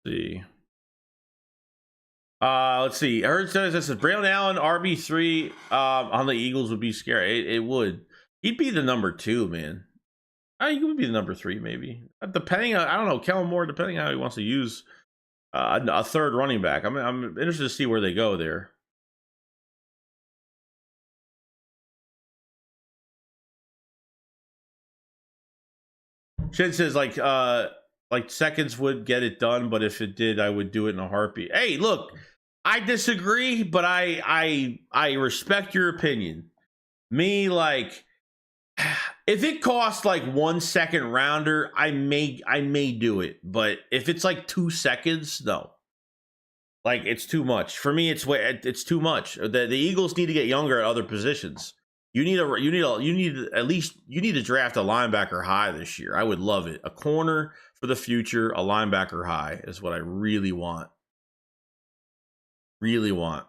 See. Let's see. Heard says this is Braylon Allen RB3 on the Eagles would be scary. It would. He'd be the number 2, man. I think he would be the number 3, maybe. Depending on, I don't know, Kellen Moore, depending on how he wants to use a third running back. I'm interested to see where they go there. Shed says like seconds would get it done, but if it did, I would do it in a heartbeat. Hey, look, I disagree, but I respect your opinion. Me, like, if it costs like 1 second rounder, I may do it. But if it's like 2 seconds, no. Like, it's too much for me. It's too much. The Eagles need to get younger at other positions. You need to draft a linebacker high this year. I would love it. A corner for the future, a linebacker high is what I really want. Really want.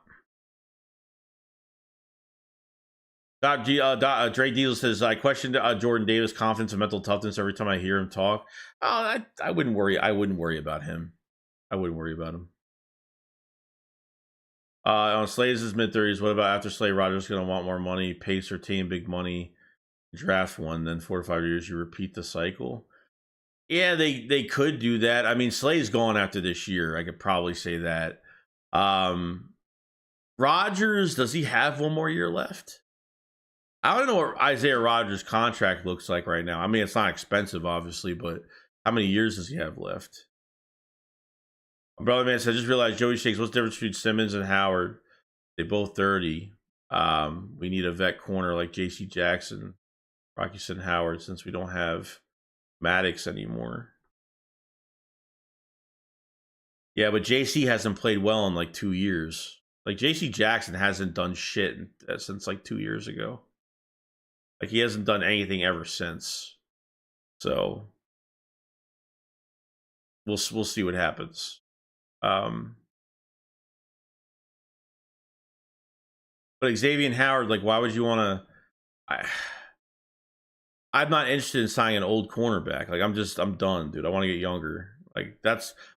Dre Deal says, I questioned Jordan Davis' confidence and mental toughness every time I hear him talk. I wouldn't worry. I wouldn't worry about him. I wouldn't worry about him. On Slay's mid-30s, what about after Slay? Rodgers going to want more money, pacer team, big money, draft one, then 4 to 5 years, you repeat the cycle. Yeah, they could do that. I mean, Slay's gone after this year. I could probably say that. Rodgers, does he have one more year left? I don't know what Isaiah Rodgers' contract looks like right now. I mean, it's not expensive, obviously, but how many years does he have left? My brother man said, I just realized Joey Shakes, what's the difference between Simmons and Howard? They both 30. We need a vet corner like JC Jackson, Rocky Sin Howard, since we don't have Maddox anymore. Yeah, but JC hasn't played well in like 2 years. Like JC Jackson hasn't done shit since like 2 years ago. Like he hasn't done anything ever since. So we'll see what happens. But Xavier Howard, like, why would you want to? I'm not interested in signing an old cornerback. Like, I'm done, dude. I want to get younger. Like,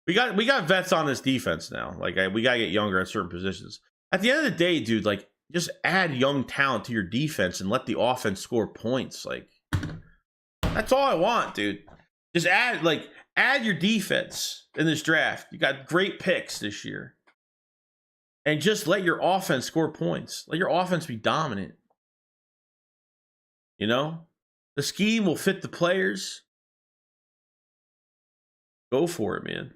we got vets on this defense now. Like, we gotta get younger at certain positions. At the end of the day, dude, like, just add young talent to your defense and let the offense score points. Like, that's all I want, dude. Just add your defense in this draft. You got great picks this year. And just let your offense score points. Let your offense be dominant. You know? The scheme will fit the players. Go for it, man.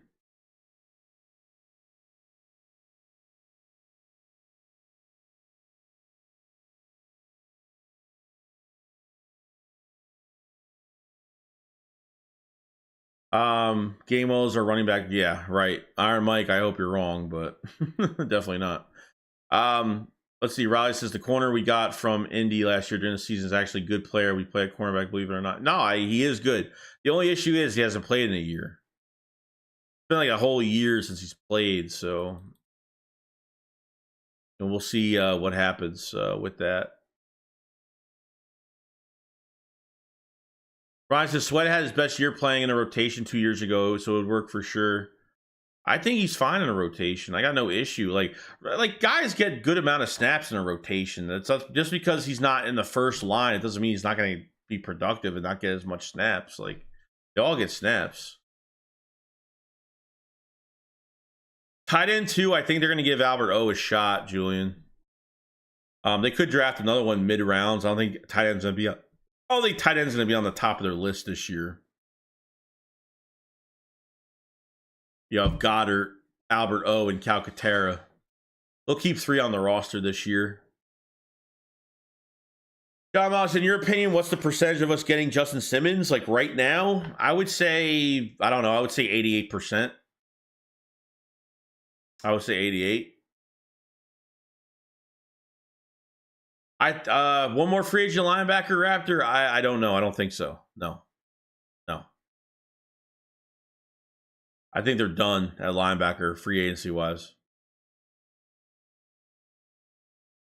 Game modes are running back. Yeah, right. Iron Mike, I hope you're wrong, but definitely not. Let's see. Riley says the corner we got from Indy last year during the season is actually a good player. We play a cornerback, believe it or not. No, he is good. The only issue is he hasn't played in a year. It's been like a whole year since he's played, so and we'll see what happens with that. Ryan says Sweat had his best year playing in a rotation 2 years ago, so it would work for sure. I think he's fine in a rotation. I got no issue. Like guys get good amount of snaps in a rotation. That's just because he's not in the first line. It doesn't mean he's not going to be productive and not get as much snaps. Like they all get snaps. Tight end 2, I think they're going to give Albert O a shot, Julian. They could draft another one mid rounds. I don't think tight end's going to be. I don't think tight end's going to be on the top of their list this year. You have Goddard, Albert O, and Calcaterra. They'll keep 3 on the roster this year. John Moss, in your opinion, what's the percentage of us getting Justin Simmons? Like right now, I would say, I don't know, I would say 88%. I would say 88. One more free agent linebacker, Raptor? I don't know. I don't think so. No. I think they're done at linebacker, free agency wise.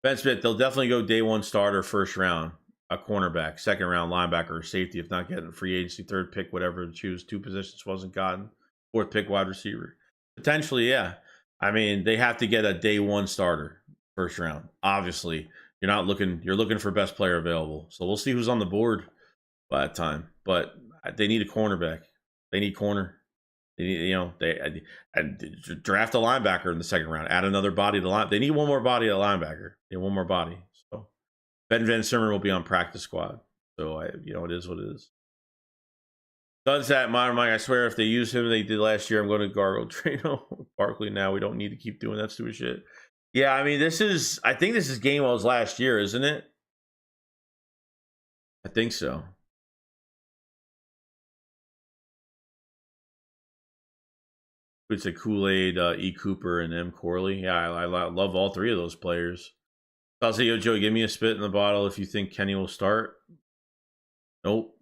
Ben Smith, they'll definitely go day 1 starter, first round, a cornerback, second round linebacker or safety if not getting free agency, third pick, whatever to choose. 2 positions wasn't gotten. 4th pick, wide receiver. Potentially, yeah. I mean, they have to get a day 1 starter, first round. Obviously, you're looking for best player available. So we'll see who's on the board by that time. But they need a cornerback. They need corner. They draft a linebacker in the second round. Add another body to line. They need one more body at linebacker. They need one more body. So Ben Van Simmer will be on practice squad. So it is what it is. Does that Modern Mike? I swear, if they use him, they did last year. I'm going to gargle Trano Barkley now. We don't need to keep doing that stupid shit. Yeah, I mean, I think this is Gainwell's last year, isn't it? I think so. It's a Kool-Aid, E. Cooper, and M. Corley. Yeah, I love all 3 of those players. I'll say, yo, Joe, give me a spit in the bottle if you think Kenny will start. Nope.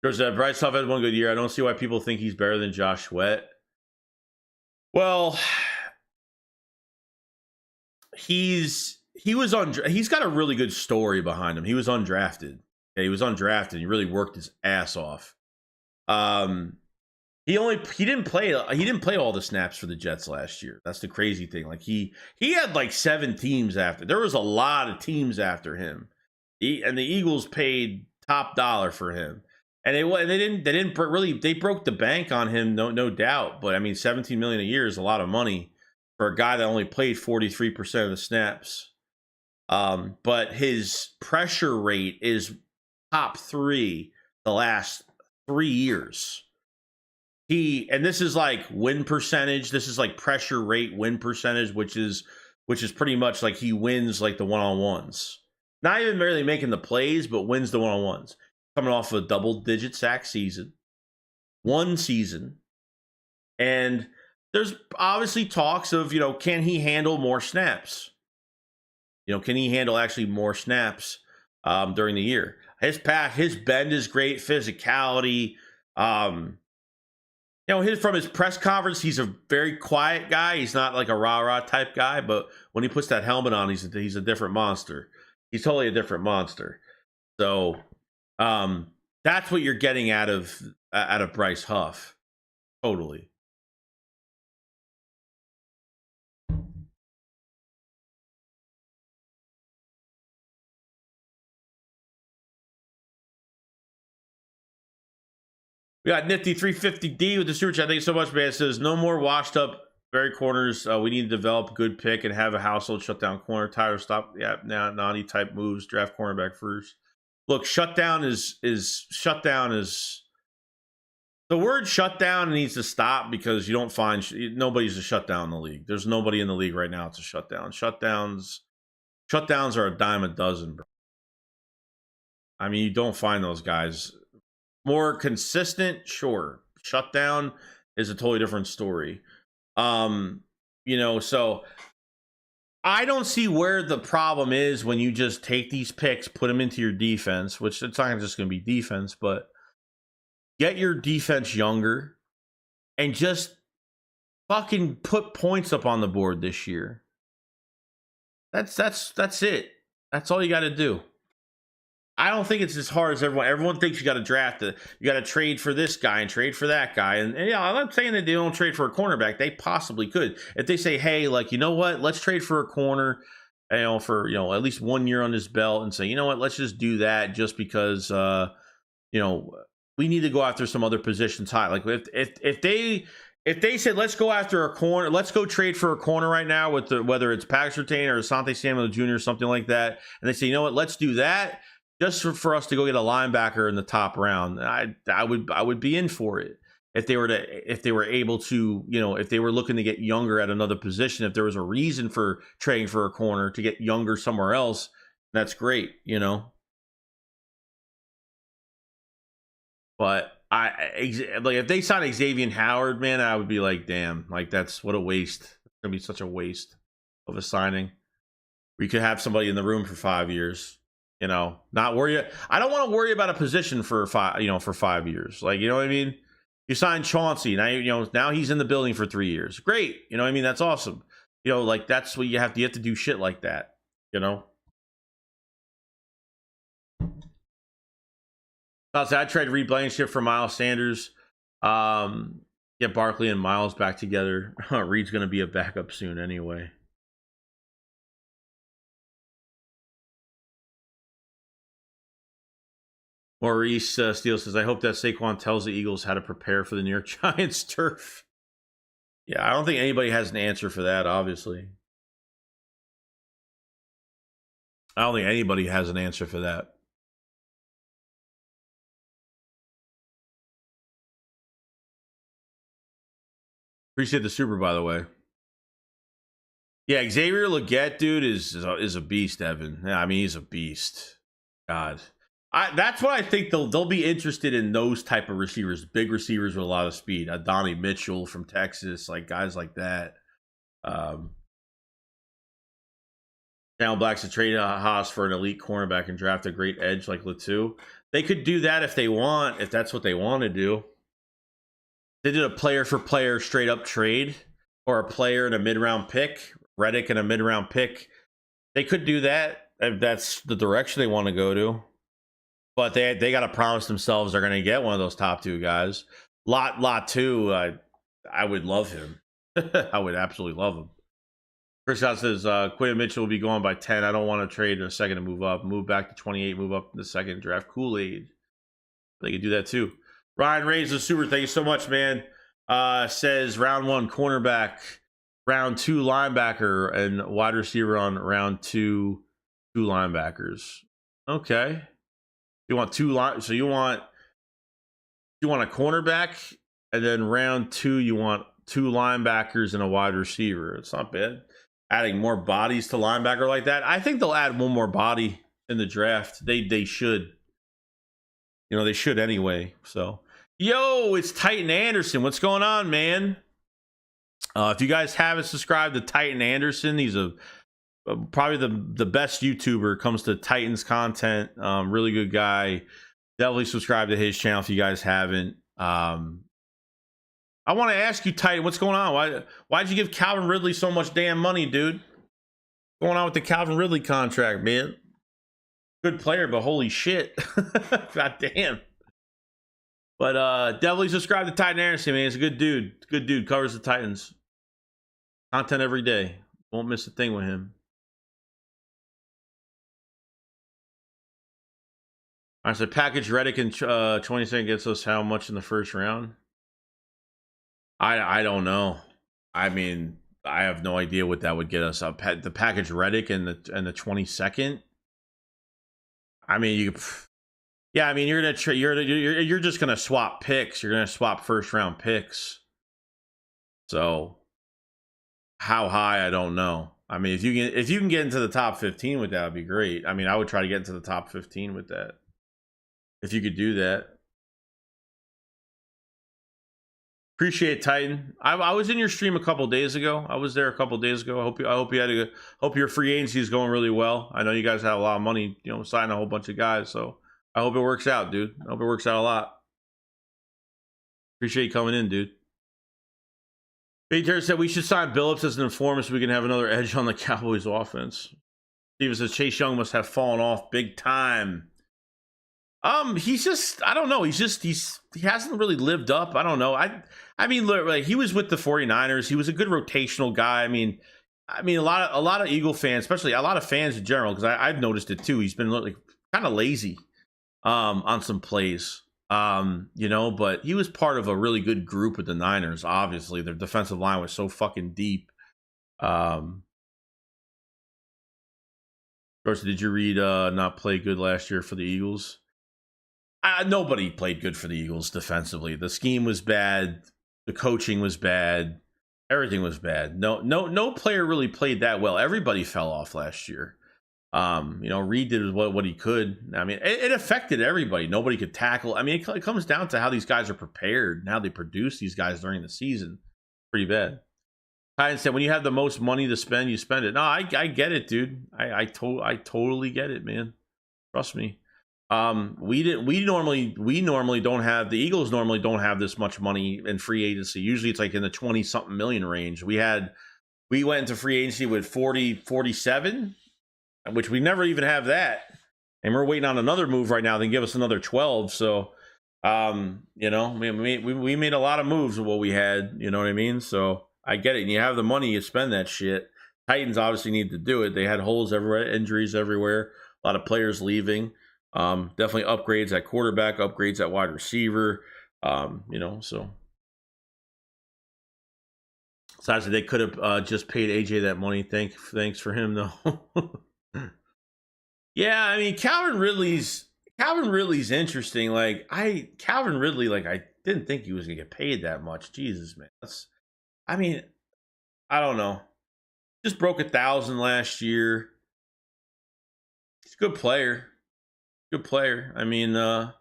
George said, Bryce Huff had one good year. I don't see why people think he's better than Josh Sweat. Well, he's got a really good story behind him. He was undrafted. Yeah, he was undrafted. He really worked his ass off. He didn't play all the snaps for the Jets last year. That's the crazy thing. Like he had like 7 teams after. There was a lot of teams after him. And the Eagles paid top dollar for him. And they didn't really, they broke the bank on him, no doubt. But I mean, 17 million a year is a lot of money for a guy that only played 43% of the snaps. But his pressure rate is top 3 the last 3 years. And this is like win percentage. This is like pressure rate win percentage, which is pretty much like he wins like the one-on-ones. Not even really making the plays, but wins the one-on-ones. Coming off of a double-digit sack season. 1 season. And there's obviously talks of, can he handle more snaps? Can he handle actually more snaps during the year? His bend is great, physicality. From his press conference, he's a very quiet guy. He's not like a rah-rah type guy, but when he puts that helmet on, he's a different monster. He's totally a different monster. So that's what you're getting out of Bryce Huff. Totally. We got Nifty 350D with the super chat. Thank you so much, man. It says, no more washed up very corners. We need to develop a good pick and have a household shutdown corner. Tyler, stop. Yeah, now naughty type moves. Draft cornerback first. Look, shutdown is the word shutdown needs to stop because you don't find nobody's a shutdown in the league. There's nobody in the league right now. It's a shutdown. Shutdowns are a dime a dozen, bro. I mean, you don't find those guys. More consistent, sure. Shutdown is a totally different story. So I don't see where the problem is when you just take these picks, put them into your defense, which it's not just going to be defense, but get your defense younger and just fucking put points up on the board this year. That's it. That's all you got to do. I don't think it's as hard as everyone thinks. You got to draft you got to trade for this guy and trade for that guy. And I'm not saying that they don't trade for a cornerback. They possibly could. If they say, hey, like, you know what, let's trade for a corner, for, at least 1 year on his belt, and say, you know what, let's just do that just because, we need to go after some other positions high. Like if they said, let's go after a corner, let's go trade for a corner right now with whether it's Patrick Surtain or Asante Samuel Jr. or something like that. And they say, you know what, let's do that. Just for us to go get a linebacker in the top round, I would be in for it if they were able to, if they were looking to get younger at another position. If there was a reason for trading for a corner to get younger somewhere else, that's great, But like if they signed Xavier Howard, man, I would be like, damn, like that's what a waste. It's gonna be such a waste of a signing. We could have somebody in the room for 5 years. Not worry. I don't want to worry about a position for 5 years. Like, you know what I mean? You signed Chauncey. Now, now he's in the building for 3 years. Great. You know what I mean? That's awesome. Like that's what you have to do shit like that, I'd trade Reed Blankenship for Miles Sanders. Get Barkley and Miles back together. Reed's going to be a backup soon anyway. Maurice Steele says, I hope that Saquon tells the Eagles how to prepare for the New York Giants turf. Yeah, I don't think anybody has an answer for that, obviously. I don't think anybody has an answer for that. Appreciate the super, by the way. Yeah, Xavier Legette, dude, is a beast, Evan. Yeah, I mean, he's a beast. God. That's what I think they'll be interested in, those type of receivers, big receivers with a lot of speed. Donnie Mitchell from Texas, like guys like that. Now Black's to trade Haas for an elite cornerback and draft a great edge like Latu. They could do that if they want, if that's what they want to do. They did a player for player straight up trade, or a player and a mid-round pick, Reddick and a mid-round pick. They could do that if that's the direction they want to go to. But they got to promise themselves they're going to get one of those top 2 guys. Lot two. I would love him. I would absolutely love him. Chris Scott says Quinn Mitchell will be going by 10. I don't want to trade a second to move up. Move back to 28. Move up in the second. Draft Kool-Aid. They could do that too. Ryan Ray's a super. Thank you so much, man. Says round 1 cornerback, round 2 linebacker, and wide receiver on round 2 linebackers. Okay. You want so you want a cornerback, and then round 2 you want 2 linebackers and a wide receiver. It's not bad. Adding more bodies to linebacker like that. I think they'll add one more body in the draft. They should. You know, they should anyway. So, yo, it's Titan Anderson. What's going on, man? If you guys haven't subscribed to Titan Anderson, he's probably the best YouTuber comes to Titans content. Really good guy. Definitely subscribe to his channel if you guys haven't. I want to ask you, Titan, what's going on? Why'd you give Calvin Ridley so much damn money, dude? What's going on with the Calvin Ridley contract, man? Good player, but holy shit. God damn. But definitely subscribe to Titan Anderson, man. He's a good dude. Good dude. Covers the Titans. Content every day. Won't miss a thing with him. I said package Reddick in 20 gets us how much in the first round? I don't know. I mean, I have no idea what that would get us up. The package Reddick and the 22nd. I mean, yeah. I mean, you're just gonna swap picks. You're gonna swap first round picks. So, how high? I don't know. I mean, if you can get into the top 15 with that, would be great. I mean, I would try to get into the top 15 with that. If you could do that. Appreciate it, Titan. I was in your stream a couple days ago. I was there a couple days ago. I hope your free agency is going really well. I know you guys have a lot of money, you know, signing a whole bunch of guys. So I hope it works out, dude. I hope it works out a lot. Appreciate you coming in, dude. Peter said we should sign Billups as an informer so we can have another edge on the Cowboys offense. Steven says Chase Young must have fallen off big time. He's just, I don't know. He hasn't really lived up. I don't know. I mean, like, he was with the 49ers. He was a good rotational guy. I mean, a lot of Eagle fans, especially a lot of fans in general, because I've noticed it too. He's been like kind of lazy, on some plays, you know, but he was part of a really good group with the Niners. Obviously, their defensive line was so fucking deep. Of course, did you read, not play good last year for the Eagles? Nobody played good for the Eagles defensively. The scheme was bad. The coaching was bad. Everything was bad. No player really played that well. Everybody fell off last year. You know, Reed did what he could. I mean, it affected everybody. Nobody could tackle. I mean, it comes down to how these guys are prepared and how they produce these guys during the season. Pretty bad. Titan said, when you have the most money to spend, you spend it. No, I get it, dude. I totally get it, man. Trust me. We normally don't have, the Eagles normally don't have this much money in free agency. Usually it's like in the 20 something million range. We went into free agency with 47, which we never even have that. And we're waiting on another move right now. They give us another 12. So, you know, we made a lot of moves with what we had, you know what I mean? So I get it. And you have the money, you spend that shit. Titans obviously need to do it. They had holes everywhere, injuries everywhere, a lot of players leaving. Definitely upgrades at quarterback, upgrades at wide receiver. You know, so besides, they could have just paid AJ that money. Thanks for him though. Yeah, I mean, Calvin Ridley's interesting. Like Calvin Ridley, like I didn't think he was gonna get paid that much. Jesus, man. I mean, I don't know. Just broke 1,000 last year. He's a good player. Good player. I mean, I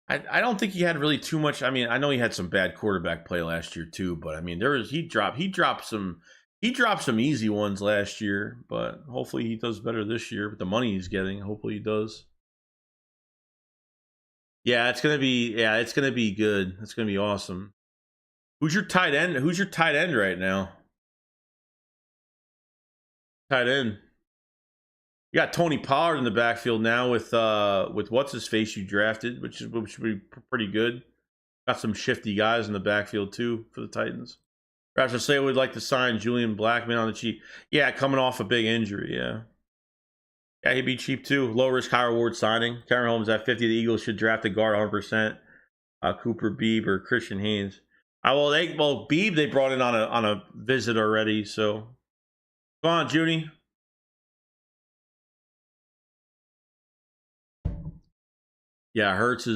don't think he had really too much. I mean, I know he had some bad quarterback play last year too, but I mean, he dropped some easy ones last year, but hopefully he does better this year with the money he's getting. Hopefully he does. Yeah, it's gonna be good. It's gonna be awesome. Who's your tight end? Who's your tight end right now? Tight end. You got Tony Pollard in the backfield now with what's his face you drafted, which would be pretty good. Got some shifty guys in the backfield too for the Titans. Raptors say we'd like to sign Julian Blackmon on the cheap. Yeah, coming off a big injury. Yeah. Yeah, he'd be cheap too. Low risk, high reward signing. Cameron Holmes at 50. The Eagles should draft a guard 100%. Cooper Beebe or Christian Haynes. Beebe they brought in on a visit already. So go on, Junie. Yeah, Ertz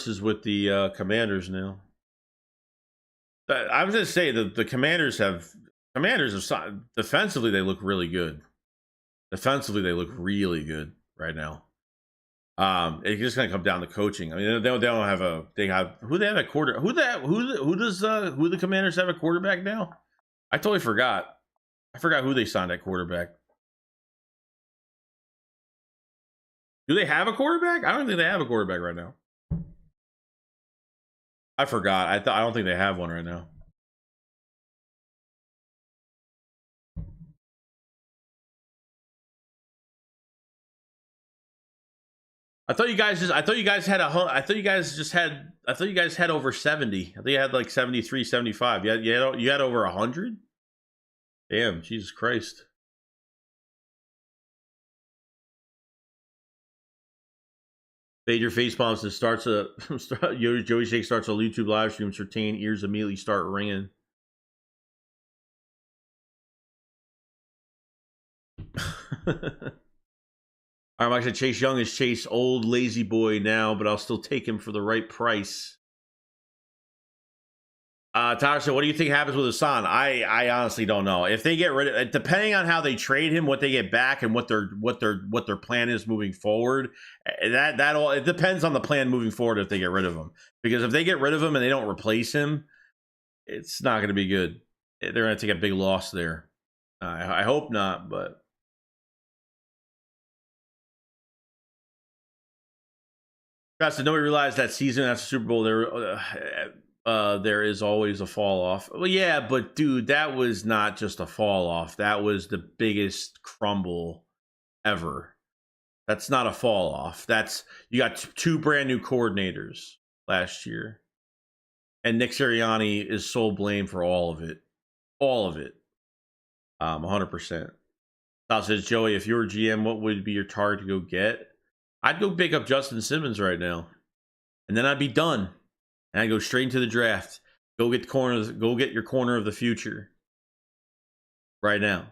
is with the Commanders now. I was gonna say the Commanders have defensively they look really good. Defensively they look really good right now. It's just gonna come down to coaching. I mean, they don't have who they have a quarter. Who the Commanders have a quarterback now? I totally forgot. I forgot who they signed at quarterback. Do they have a quarterback? I don't think they have a quarterback right now. I forgot. I don't think they have one right now. I thought you guys had over 70. I think you had like 73, 75. You had over 100? Damn, Jesus Christ. Fade your face palms and starts Joey Shake starts a YouTube live stream. Certain ears immediately start ringing. I'm actually Chase Young is Chase old lazy boy now, but I'll still take him for the right price. Tyler said, "What do you think happens with Hassan?" I honestly don't know. If they get rid of it, depending on how they trade him, what they get back, and what their plan is moving forward, that all it depends on the plan moving forward. If they get rid of him, because if they get rid of him and they don't replace him, it's not going to be good. They're going to take a big loss there. I hope not, but. Did nobody realized that season after Super Bowl there is always a fall off? Well, yeah, but dude, that was not just a fall off. That was the biggest crumble ever. That's not a fall off. You got two brand new coordinators last year, and Nick Sirianni is sole blame for all of it. All of it. 100%. Todd says, Joey, if you were GM, what would be your target to go get? I'd go pick up Justin Simmons right now, and then I'd be done. And I'd go straight into the draft. Go get your corner of the future right now.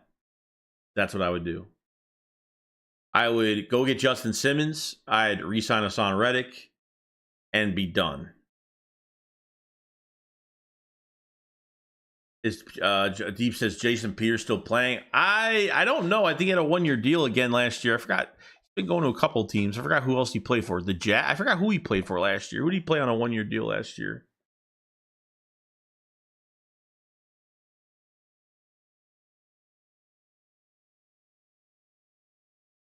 That's what I would do. I would go get Justin Simmons. I'd re-sign HaasonReddick and be done. Deep says Jason Pierce still playing. I don't know. I think he had a 1-year deal again last year. I forgot. Been going to a couple teams. I forgot who else he played for. I forgot who he played for last year. Who did he play on a 1-year deal last year?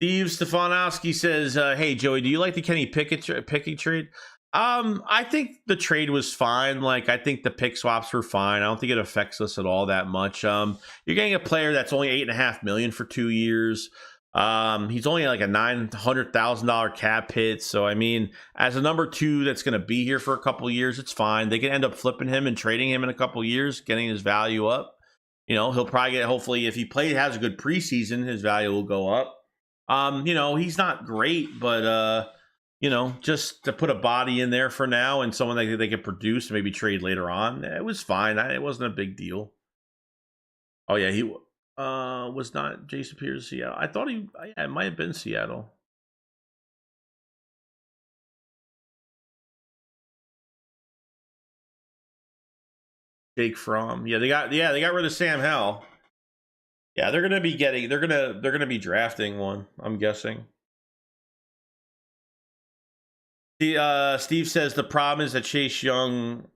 Steve Stefanowski says, "Hey Joey, do you like the Kenny Pickett trade?" I think the trade was fine. Like, I think the pick swaps were fine. I don't think it affects us at all that much. You're getting a player that's only $8.5 million for 2 years. He's only like a $900,000 cap hit. So, I mean, as a number 2 that's going to be here for a couple years, it's fine. They can end up flipping him and trading him in a couple years, getting his value up. You know, he'll probably hopefully, if he has a good preseason, his value will go up. You know, he's not great, but, you know, just to put a body in there for now and someone that they could produce and maybe trade later on, it was fine. It wasn't a big deal. Oh, yeah, he was not Jason Pierce Seattle. I thought it might have been Seattle. Jake Fromm. Yeah, they got rid of Sam Howell. Yeah, they're gonna be drafting one, I'm guessing. Steve says the problem is that Chase Young,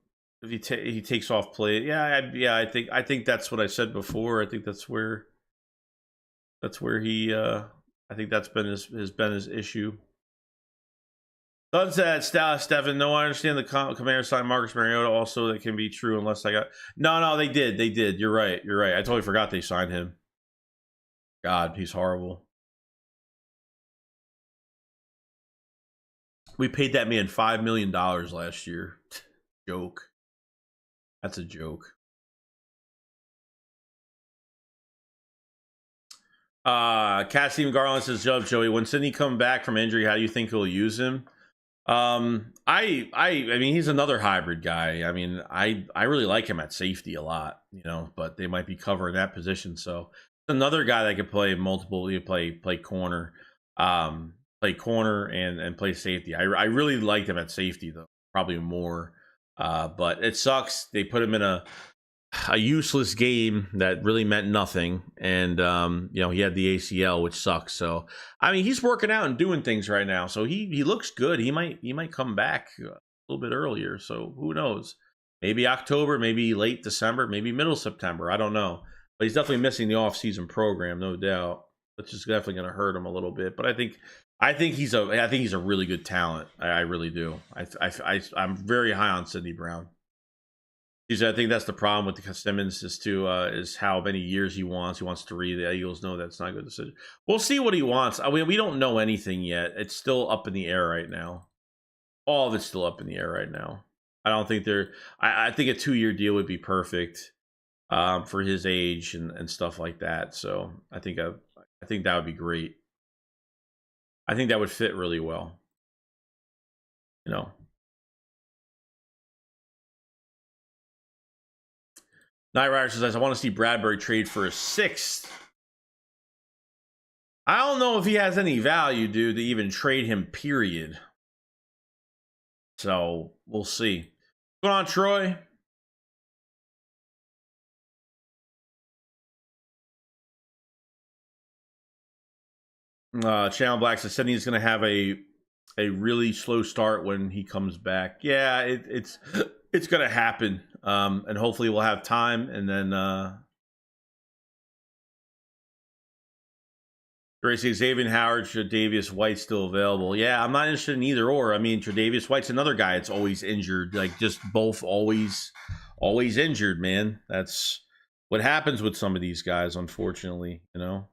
if he takes off play. I think that's what I said before. I think that's where he I think that's been his issue. Does that Stefan? No, I understand the Commander signed Marcus Mariota. Also, that can be true unless I got no. They did. You're right. I totally forgot they signed him. God, he's horrible. We paid that man $5 million last year. joke. That's a joke. Cassie Garland says, Joey, when Sidney come back from injury, how do you think he'll use him? I mean, he's another hybrid guy. I mean, I really like him at safety a lot, you know, but they might be covering that position. So another guy that could play multiple, play corner, play corner and play safety. I really liked him at safety though, probably more. But it sucks. They put him in a useless game that really meant nothing, and you know, he had the ACL, which sucks. So I mean, he's working out and doing things right now, so he looks good. He might come back a little bit earlier, so who knows? Maybe October, maybe late December, maybe middle September, I don't know. But he's definitely missing the off-season program, no doubt, which is definitely going to hurt him a little bit. But I think he's a really good talent. I really do. I'm very high on Sidney Brown. I think that's the problem with the Simmons is how many years he wants. He wants 3. The Eagles know that's not a good decision. We'll see what he wants. I mean, we don't know anything yet. It's still up in the air right now. All of it's still up in the air right now. I don't think I think a 2-year deal would be perfect for his age and stuff like that. So I think that would be great. I think that would fit really well. You know. Night Rider says, I want to see Bradbury trade for a 6th. I don't know if he has any value, dude, to even trade him, period. So, we'll see. What's going on, Troy? Channel Black said he's going to have a really slow start when he comes back. Yeah, it's going to happen. And hopefully we'll have time, and then Tracy Xavier Howard, Tre'Davious White still available. Yeah, I'm not interested in either or. I mean, Tre'Davious White's another guy that's always injured. Like, just both always injured, man. That's what happens with some of these guys, unfortunately, you know.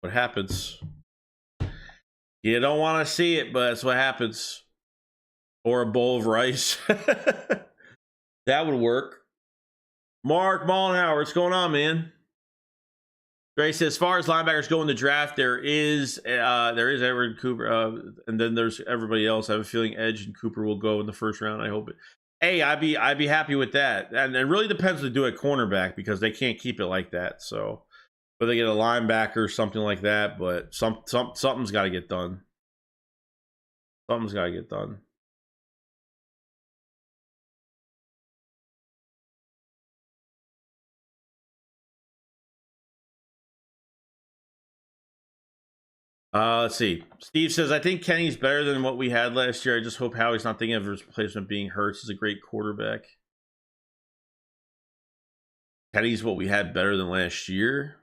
What happens? You don't want to see it, but that's what happens. Or a bowl of rice. That would work. Mark Mollenhauer, what's going on, man? Gray says, as far as linebackers go in the draft, there is Edward Cooper, and then there's everybody else. I have a feeling Edge and Cooper will go in the first round. I hope it. Hey, I'd be happy with that. And it really depends what to do at cornerback, because they can't keep it like that. So, but they get a linebacker or something like that. But something's got to get done. Something's got to get done. Let's see. Steve says, I think Kenny's better than what we had last year. I just hope Howie's not thinking of his replacement being Hurts. He's a great quarterback. Kenny's what we had better than last year.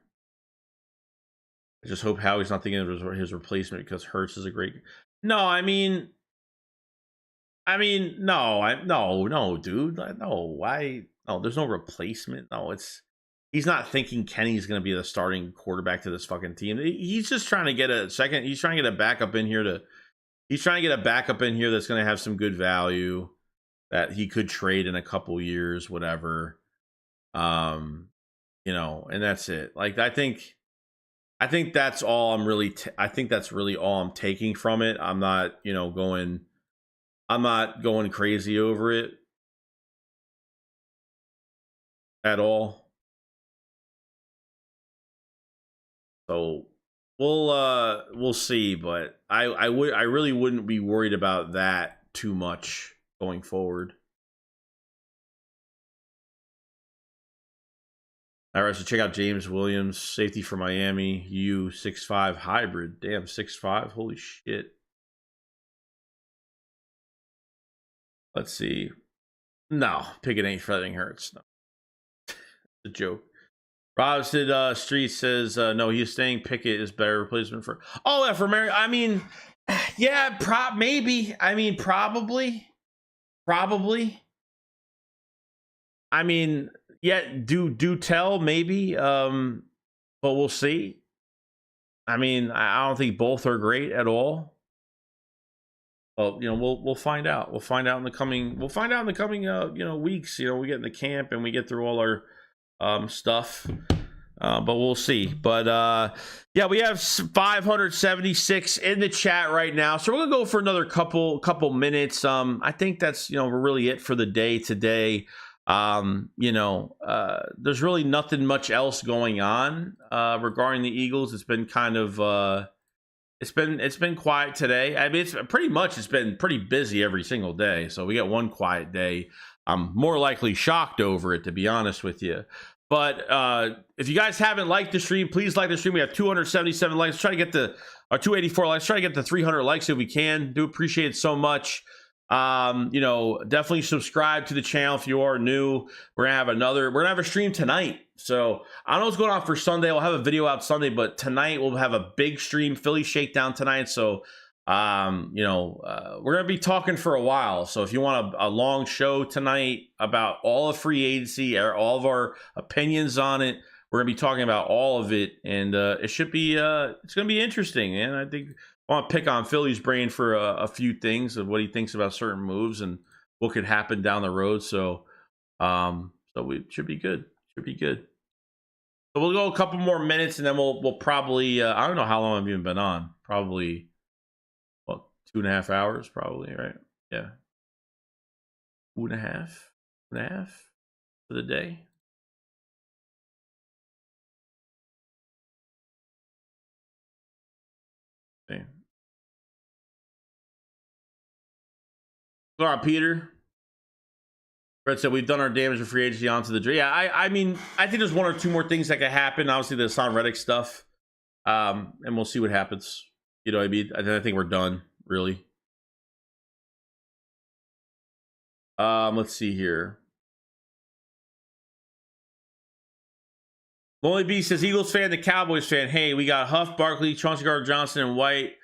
I just hope Howie's not thinking of his replacement because Hurts is a great. No, I mean, no, dude. No, there's no replacement. No, he's not thinking Kenny's going to be the starting quarterback to this fucking team. He's just trying to get a second. He's trying to get a backup in here he's trying to get a backup in here that's going to have some good value that he could trade in a couple years, whatever. You know, and that's it. Like, I think that's all I'm really, I think that's really all I'm taking from it. I'm not going crazy over it at all. So we'll see, but I really wouldn't be worried about that too much going forward. All right, so check out James Williams, safety for Miami, 6'5" hybrid. Damn, 6'5", holy shit. Let's see. No, Pickett ain't threatening Hurts. No. It's a joke. Robson Street says, no, he's saying Pickett is better replacement for. Oh, yeah, for Mary. I mean, yeah, maybe. I mean, probably. I mean, yeah, do tell, maybe. But we'll see. I mean, I don't think both are great at all. well, we'll find out. We'll find out in the coming. We'll find out in the coming weeks. We get in the camp and we get through all our stuff. But we'll see. But yeah, we have 576 in the chat right now, so we're gonna go for another couple minutes. I think that's really it for the day today. There's really nothing much else going on regarding the Eagles. It's been kind of it's been quiet today. I mean, it's been pretty busy every single day. So we get one quiet day. I'm more likely shocked over it, to be honest with you. But if you guys haven't liked the stream, please like the stream. We have 277 likes. Let's try to get the 284 likes. Try to get the 300 likes if we can. Do appreciate it so much. Definitely subscribe to the channel if you are new. We're gonna have a stream tonight. So I don't know what's going on for Sunday. We'll have a video out Sunday, but tonight we'll have a big stream, Philly Shakedown tonight. So we're gonna be talking for a while. So if you want a long show tonight about all of free agency or all of our opinions on it, we're gonna be talking about all of it, and it should be it's gonna be interesting. And I think I want to pick on Philly's brain for a few things of what he thinks about certain moves and what could happen down the road. So we should be good. Should be good. So we'll go a couple more minutes, and then we'll probably I don't know how long I've even been on. Probably 2.5 hours, probably, right? Yeah. 2.5 for the day. Okay. All right, Peter. Brett said we've done our damage with free agency onto the draft. Yeah, I mean, I think there's one or two more things that could happen. Obviously, the HaasonReddick stuff, and we'll see what happens. You know what I mean? I think we're done, really. Let's see here. Lonely B says Eagles fan to Cowboys fan. Hey, we got Huff, Barkley, Chauncey Gardner-Johnson, and White.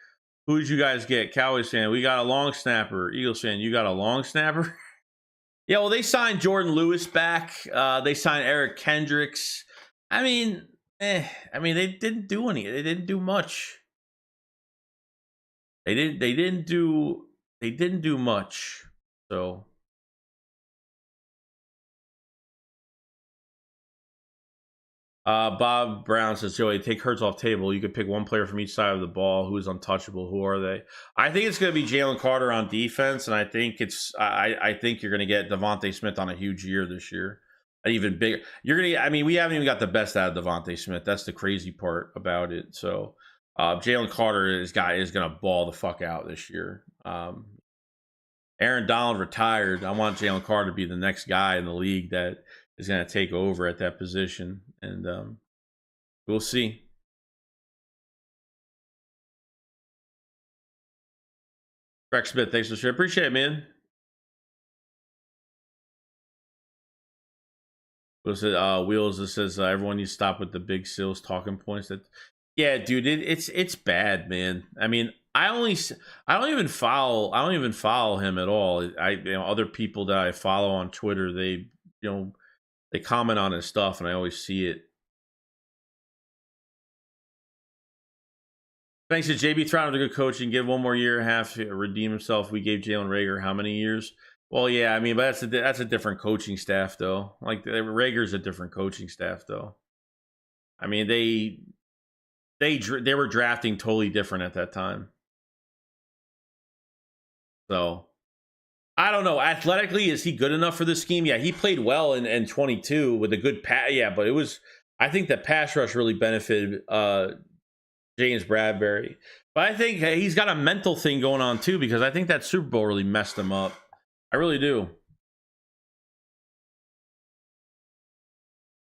Who did you guys get? Cowboys fan. We got a long snapper. Eagles fan. You got a long snapper? Yeah, well, they signed Jordan Lewis back. They signed Eric Kendricks. I mean, they didn't do any. They didn't do much. They didn't do much. So Bob Brown says, Joey, take Hurts off table. You could pick one player from each side of the ball who is untouchable. Who are they? I think it's going to be Jalen Carter on defense, and I think I think you're going to get Devontae Smith on a huge year this year. An even bigger. We haven't even got the best out of Devontae Smith. That's the crazy part about it. So Jalen Carter is going to ball the fuck out this year. Aaron Donald retired. I want Jalen Carter to be the next guy in the league that is going to take over at that position, and we'll see. Rex Smith, thanks for sharing. Appreciate it, man. Wheels, it says everyone needs to stop with the big Sills talking points. Yeah, dude, it's bad, man. I mean, I don't even follow him at all. Other people that I follow on Twitter, they comment on his stuff, and I always see it. Thanks to JB Trout, a good coach, and give one more year and a half to redeem himself. We gave Jalen Reagor how many years? Well, yeah, I mean, but that's a different coaching staff, though. Like Rager's a different coaching staff, though. I mean, they were drafting totally different at that time. So I don't know. Athletically, is he good enough for this scheme? Yeah, he played well in 22 with a good pass. Yeah, but I think the pass rush really benefited James Bradbury. But I think he's got a mental thing going on too, because I think that Super Bowl really messed him up. I really do.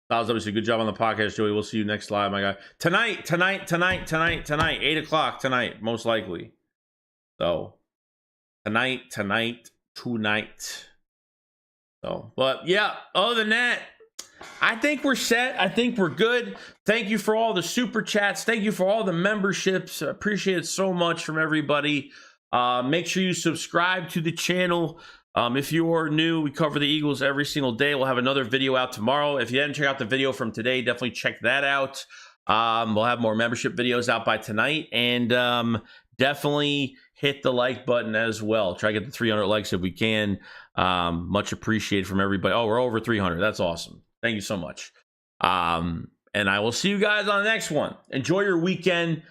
That was obviously a good job on the podcast, Joey. We'll see you next live, my guy. Tonight, 8 o'clock tonight, most likely. So tonight. So, but yeah, other than that, I think we're set. I think we're good. Thank you for all the super chats. Thank you for all the memberships. I appreciate it so much from everybody. Make sure you subscribe to the channel. If you are new, we cover the Eagles every single day. We'll have another video out tomorrow. If you didn't check out the video from today, definitely check that out. We'll have more membership videos out by tonight, and definitely hit the like button as well. Try to get the 300 likes if we can. Much appreciated from everybody. Oh, we're over 300. That's awesome. Thank you so much. And I will see you guys on the next one. Enjoy your weekend.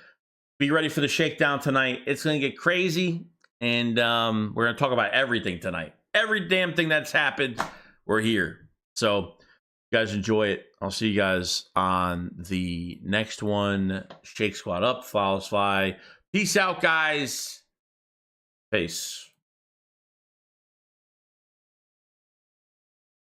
Be ready for the shakedown tonight. It's going to get crazy. And we're going to talk about everything tonight. Every damn thing that's happened, we're here. So, you guys enjoy it. I'll see you guys on the next one. Shake Squad up, follow us, fly. Peace out, guys. Peace.